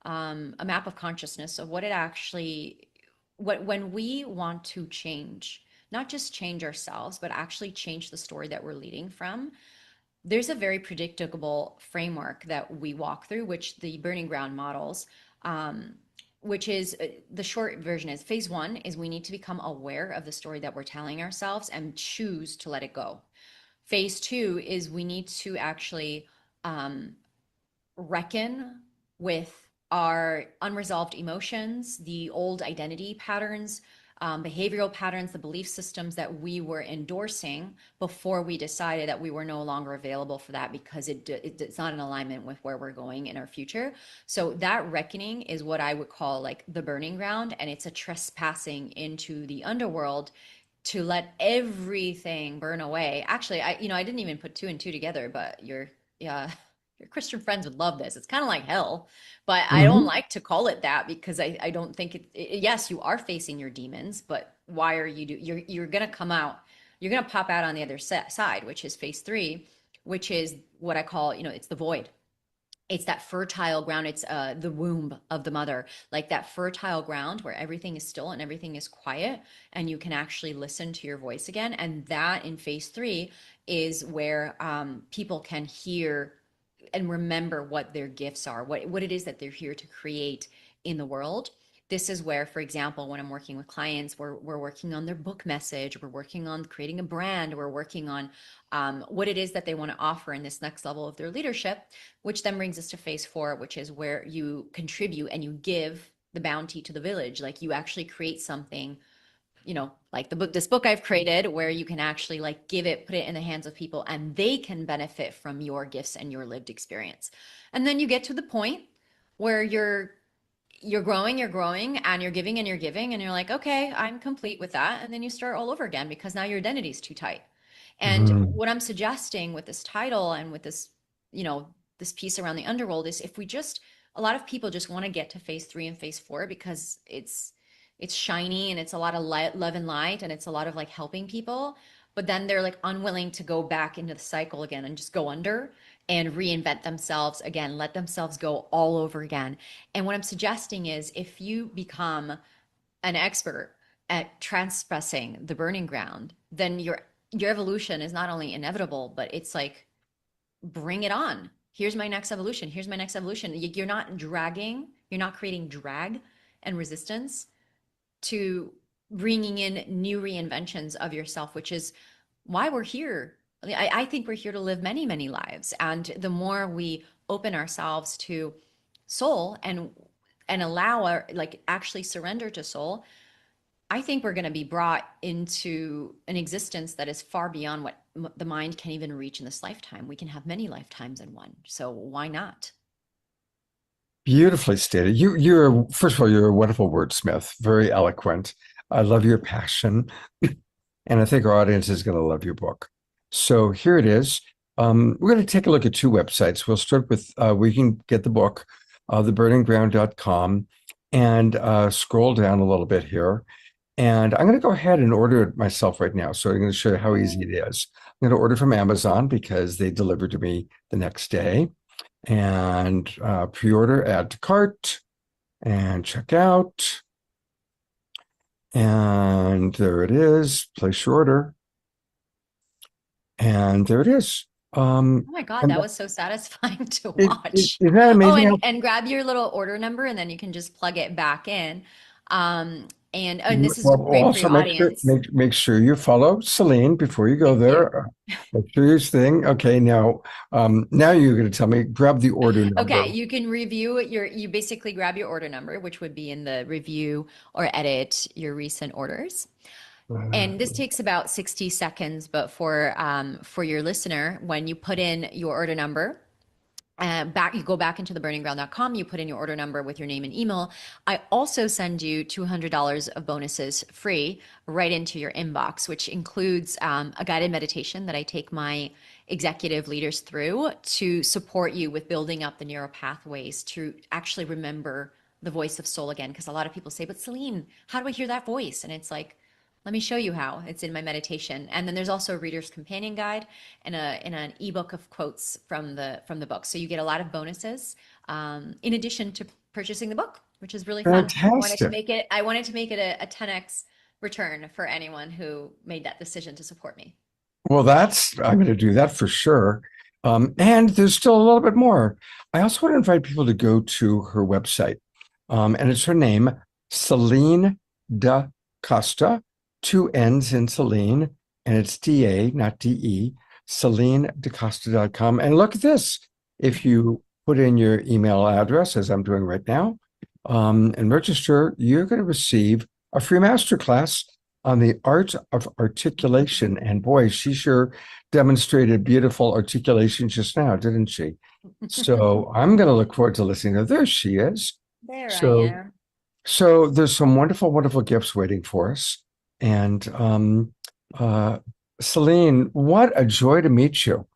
of consciousness of what it actually, when we want to change, not just change ourselves, but actually change the story that we're leading from. There's a very predictable framework that we walk through, which the Burning Ground models, which is the short version is phase 1 is we need to become aware of the story that we're telling ourselves and choose to let it go. Phase 2 is we need to actually reckon with our unresolved emotions, the old identity patterns, behavioral patterns, the belief systems that we were endorsing before we decided that we were no longer available for that because it's not in alignment with where we're going in our future. So that reckoning is what I would call like the burning ground, and it's a trespassing into the underworld to let everything burn away. Actually, I didn't even put 2 and 2 together, but your Christian friends would love this. It's kind of like hell, but I don't like to call it that because I don't think yes, you are facing your demons, but why are you're going to come out, you're going to pop out on the other side, which is phase 3, which is what I call, it's the void. It's that fertile ground. It's the womb of the mother, like that fertile ground where everything is still and everything is quiet and you can actually listen to your voice again. And that in phase 3 is where people can hear and remember what their gifts are, what it is that they're here to create in the world. This is where, for example, when I'm working with clients, we're working on their book message, we're working on creating a brand, we're working on what it is that they want to offer in this next level of their leadership, which then brings us to phase 4, which is where you contribute and you give the bounty to the village. Like you actually create something, like this book I've created where you can actually like give it, put it in the hands of people and they can benefit from your gifts and your lived experience. And then you get to the point where you're growing and you're giving and you're like, okay, I'm complete with that. And then you start all over again because now your identity is too tight. And what I'm suggesting with this title and with this, this piece around the underworld is a lot of people just want to get to phase 3 and phase 4 because it's shiny and it's a lot of love and light and it's a lot of like helping people, but then they're like unwilling to go back into the cycle again and just go under and reinvent themselves again, let themselves go all over again. And what I'm suggesting is if you become an expert at transpressing the burning ground, then your evolution is not only inevitable, but it's like, bring it on. Here's my next evolution. Here's my next evolution. You're not creating drag and resistance to bringing in new reinventions of yourself, which is why we're here. I think we're here to live many, many lives. And the more we open ourselves to soul and allow actually surrender to soul, I think we're going to be brought into an existence that is far beyond what the mind can even reach in this lifetime. We can have many lifetimes in one. So why not? Beautifully stated. You're first of all, you're a wonderful wordsmith, very eloquent. I love your passion, and I think our audience is going to love your book. So here it is. We're going to take a look at 2 websites. We'll start with where you can get the book, theburningground.com, and scroll down a little bit here. And I'm going to go ahead and order it myself right now. So I'm going to show you how easy it is. I'm going to order from Amazon because they deliver to me the next day. And pre-order, add to cart, and check out. And there it is. Place your order. And there it is. Oh my God, that was so satisfying to watch. Isn't that amazing? Oh, and grab your little order number and then you can just plug it back in. And this is great for your audience. Make sure you follow Celine before you go there. Make sure you're staying. Okay, now you're going to tell me, grab the order number. Okay, you can you basically grab your order number, which would be in the review or edit your recent orders. And this takes about 60 seconds, but for your listener, when you put in your order number, you go back into theburningground.com, you put in your order number with your name and email. I also send you $200 of bonuses free right into your inbox, which includes a guided meditation that I take my executive leaders through to support you with building up the neural pathways to actually remember the voice of soul again. Because a lot of people say, but Celine, how do I hear that voice? And it's like, let me show you how. It's in my meditation. And then there's also a reader's companion guide and an ebook of quotes from the book. So you get a lot of bonuses in addition to purchasing the book, which is really fun. I wanted to make it a 10x return for anyone who made that decision to support me. Well, I'm going to do that for sure. And there's still a little bit more. I also want to invite people to go to her website. And it's her name, Celine DaCosta, 2 N's in Celine, and it's D-A, not D-E, CelineDaCosta.com. And look at this. If you put in your email address, as I'm doing right now, and register, you're going to receive a free masterclass on the art of articulation. And boy, she sure demonstrated beautiful articulation just now, didn't she? So I'm going to look forward to listening to her. There she is. There So, I am. so there's some wonderful, wonderful gifts waiting for us. And Celine, what a joy to meet you.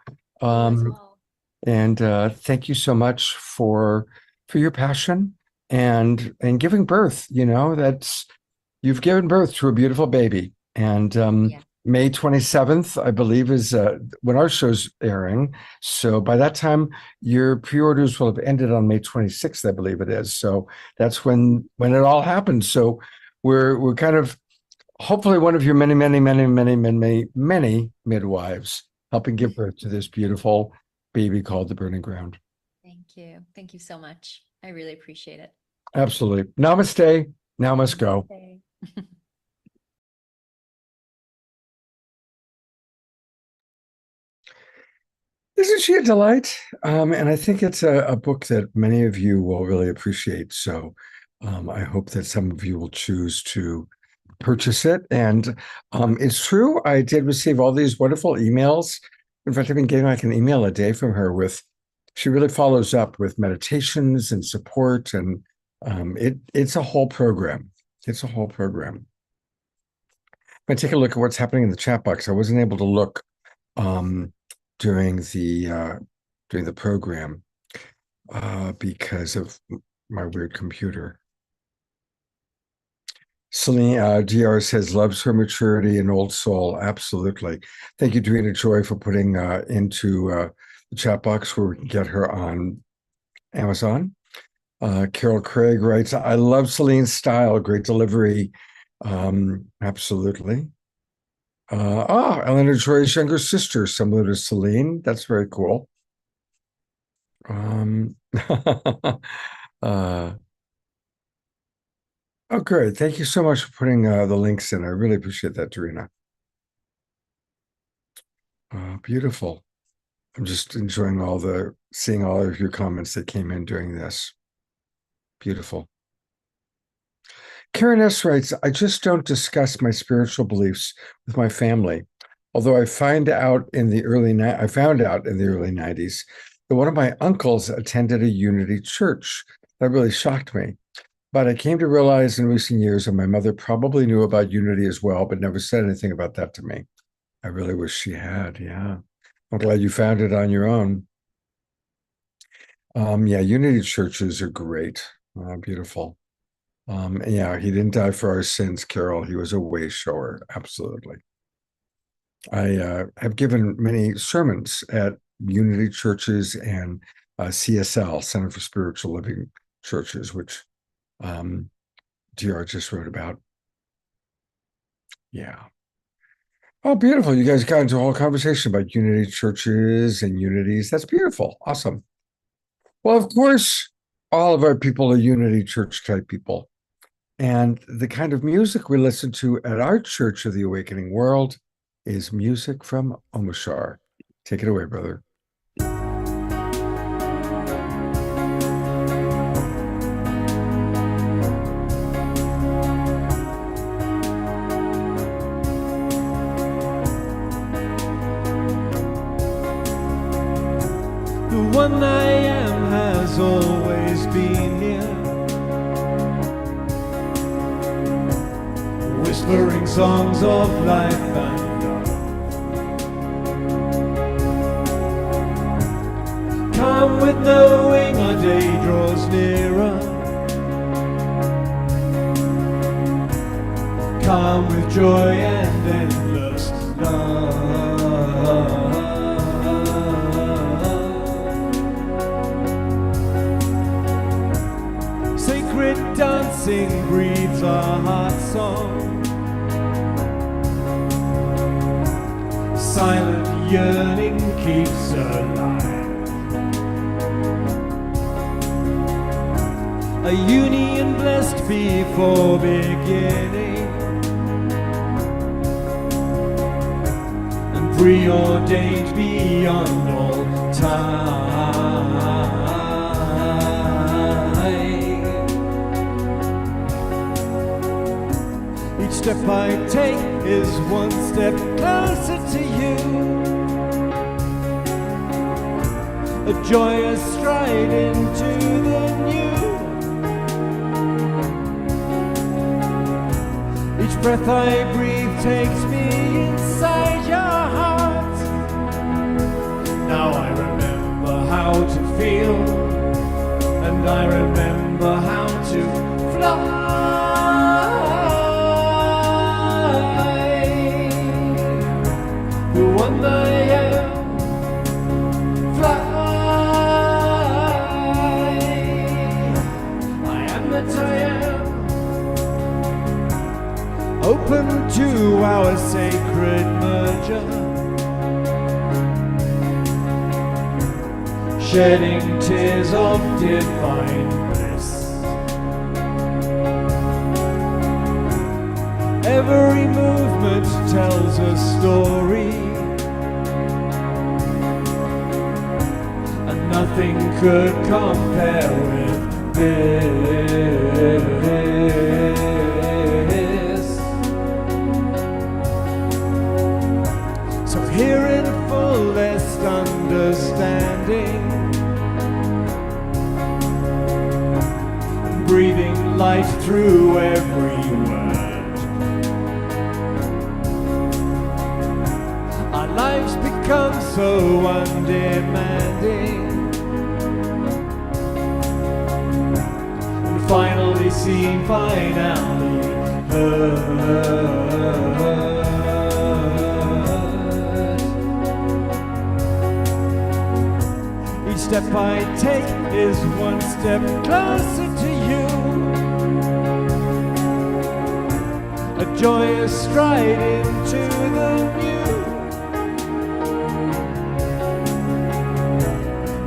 And thank you so much for your passion and giving birth. You've given birth to a beautiful baby. And May 27th, I believe, is when our show's airing. So by that time, your pre-orders will have ended on May 26th, I believe it is. So that's when it all happens. So we're kind of hopefully one of your many, many, many, many, many, many midwives helping give birth to this beautiful baby called the Burning Ground. Thank you. Thank you so much. I really appreciate it. Absolutely. Namaste. Now must go. Isn't she a delight? And I think it's a book that many of you will really appreciate. So I hope that some of you will choose to purchase it. And it's true, I did receive all these wonderful emails. In fact, I've been getting like an email a day from her she really follows up with meditations and support. And it's a whole program. It's a whole program. If I take a look at what's happening in the chat box, I wasn't able to look during the program because of my weird computer. Celine DR says loves her maturity and old soul. Absolutely. Thank you, Dorina Joy, for putting into the chat box where we can get her on Amazon. Carol Craig writes, I love Celine's style, great delivery. Absolutely. Eleanor Joy's younger sister, similar to Celine. That's very cool. Oh, great. Thank you so much for putting the links in. I really appreciate that, Dorina. Beautiful. I'm just enjoying seeing all of your comments that came in during this. Beautiful. Karen S. writes, I just don't discuss my spiritual beliefs with my family. Although I found out in the early 90s that one of my uncles attended a Unity church. That really shocked me. But I came to realize in recent years that my mother probably knew about Unity as well, but never said anything about that to me. I really wish she had. Yeah. I'm glad you found it on your own. Yeah, Unity churches are great. Beautiful. Yeah, he didn't die for our sins, Carol. He was a way shower. Absolutely. I have given many sermons at Unity churches and CSL, Center for Spiritual Living churches, which DR just wrote about. Yeah. Oh, beautiful. You guys got into a whole conversation about Unity churches and unities. That's beautiful. Awesome. Well, of course, all of our people are Unity church type people. And the kind of music we listen to at our Church of the Awakening World is music from Omashar. Take it away, brother. The one I am has always been here, whispering songs of life and love. Come with knowing our day draws nearer, come with joy and endless love. Sacred dancing breathes our heart song, silent yearning keeps alive. A union blessed before beginning, and preordained beyond all time. Each step I take is one step closer to you, a joyous stride into the new. Each breath I breathe takes me inside your heart. Now I remember how to feel, and I remember how to fly. The one I am, fly. I am that I am, open to our sacred merger, shedding tears of divine bliss. Every movement tells a story, and nothing could compare with this. So here in fullest understanding, breathing light through every word, our lives become so undemanding, and finally seen, finally heard. Each step I take is one step closer to you, a joyous stride into the new.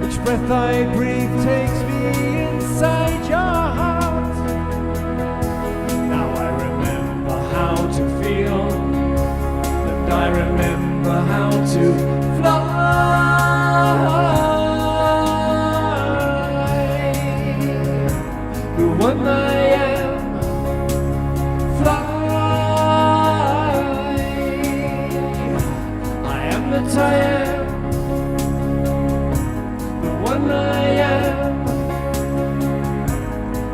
Each breath I breathe takes me inside your heart. Now I remember how to feel, and I remember how to fly. The one I am, fly. I am that I am, the one I am.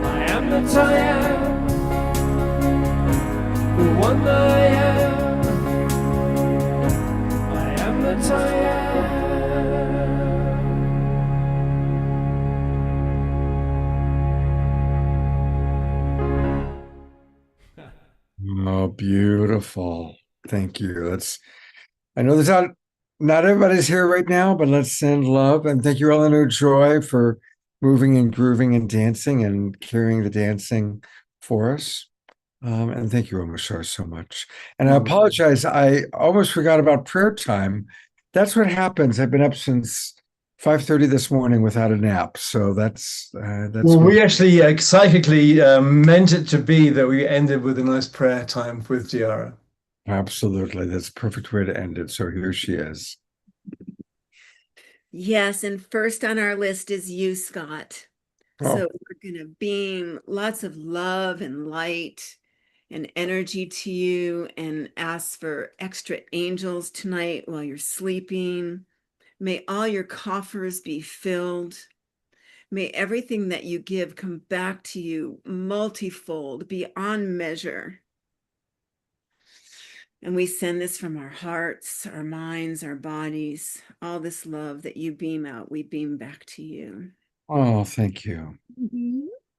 I am that I am, the one I am. I am that I am. Oh, beautiful. Thank you. I know there's not everybody's here right now, but let's send love. And thank you, Eleanor Joy, for moving and grooving and dancing and carrying the dancing for us. And thank you, Omashar, so much. And I apologize. I almost forgot about prayer time. That's what happens. I've been up since 5:30 this morning without a nap. So that's well, we actually psychically meant it to be that we ended with a nice prayer time with Diara. Absolutely. That's a perfect way to end it. So here she is. Yes, and first on our list is you, Scott. So we're going to beam lots of love and light and energy to you, and ask for extra angels tonight while you're sleeping May all your coffers be filled. May everything that you give come back to you multifold, beyond measure. And we send this from our hearts, our minds, our bodies. All this love that you beam out, we beam back to you. Oh, thank you.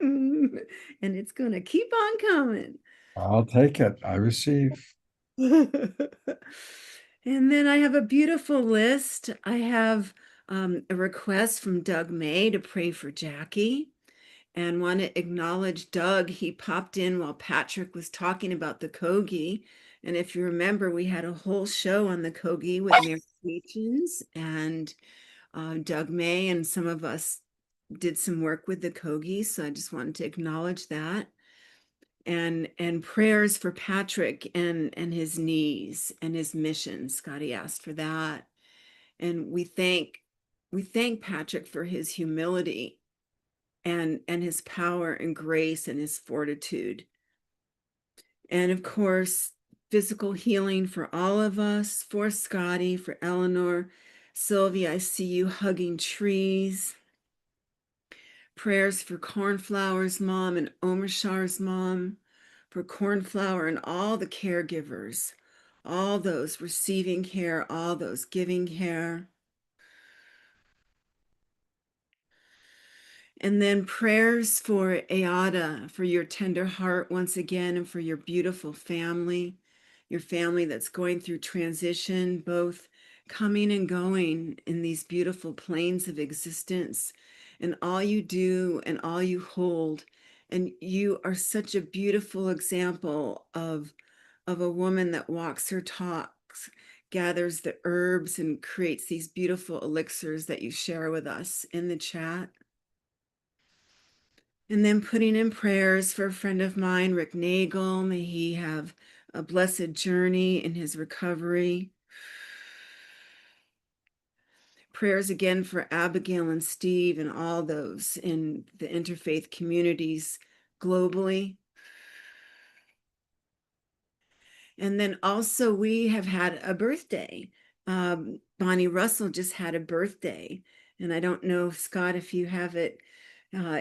And it's going to keep on coming. I'll take it. I receive. And then I have a beautiful list. I have a request from Doug May to pray for Jackie, and want to acknowledge Doug. He popped in while Patrick was talking about the Kogi. And if you remember, we had a whole show on the Kogi with Mary Beechens and Doug May, and some of us did some work with the Kogi. So I just wanted to acknowledge that. And prayers for Patrick and his knees and his mission. Scotty asked for that. And we thank Patrick for his humility and his power and grace and his fortitude. And of course, physical healing for all of us, for Scotty, for Eleanor. Sylvia, I see you hugging trees. Prayers for Cornflower's mom and Omershar's mom, for Cornflower and all the caregivers, all those receiving care, all those giving care. And then prayers for Ayada, for your tender heart once again, and for your beautiful family, your family that's going through transition, both coming and going in these beautiful planes of existence, and all you do and all you hold. And you are such a beautiful example of a woman that walks her talks, gathers the herbs, and creates these beautiful elixirs that you share with us in the chat. And then putting in prayers for a friend of mine, Rick Nagel. May he have a blessed journey in his recovery. Prayers again for Abigail and Steve and all those in the interfaith communities globally. And then also we have had a birthday. Bonnie Russell just had a birthday. And I don't know, Scott, if you have it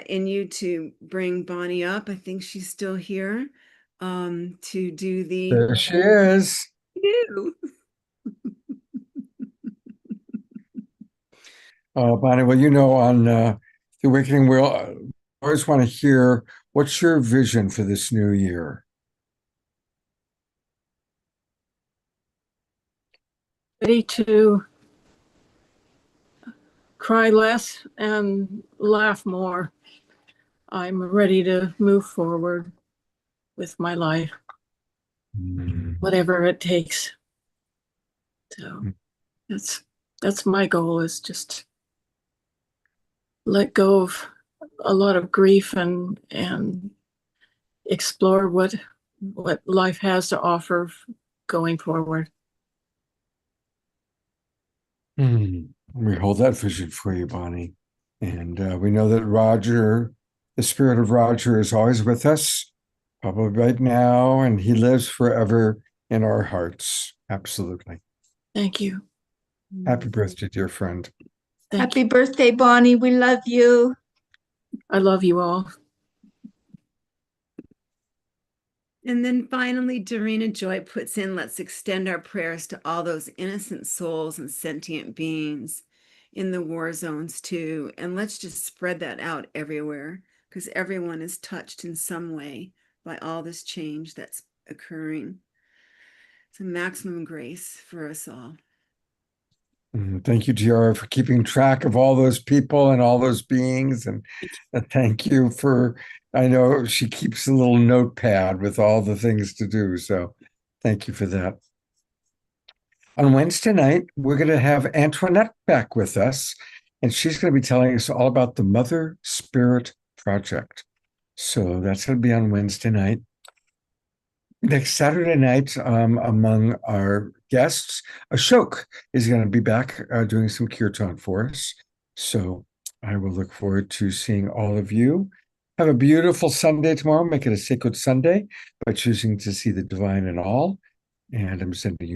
in you to bring Bonnie up. I think she's still here to do the... There she is. Oh, Bonnie, well, you know, on the Awakening Wheel, I always want to hear, what's your vision for this new year? Ready to cry less and laugh more. I'm ready to move forward with my life, whatever it takes. So that's my goal, is just let go of a lot of grief and explore what life has to offer going forward. We hold that vision for you, Bonnie. And we know that Roger, the spirit of Roger, is always with us, probably right now, and he lives forever in our hearts. Absolutely. Thank you. Happy birthday, dear friend. Happy birthday, Bonnie. We love you. I love you all. And then finally, Dorena Joy puts in, let's extend our prayers to all those innocent souls and sentient beings in the war zones too. And let's just spread that out everywhere, because everyone is touched in some way by all this change that's occurring. It's a maximum grace for us all. Thank you, Tiara, for keeping track of all those people and all those beings. And thank you for, I know she keeps a little notepad with all the things to do. So thank you for that. On Wednesday night, we're going to have Antoinette back with us, and she's going to be telling us all about the Mother Spirit Project. So that's going to be on Wednesday night. Next Saturday night, among our guests, Ashok is going to be back doing some kirtan for us. So I will look forward to seeing all of you. Have a beautiful Sunday tomorrow. Make it a sacred Sunday by choosing to see the divine in all. And I'm sending you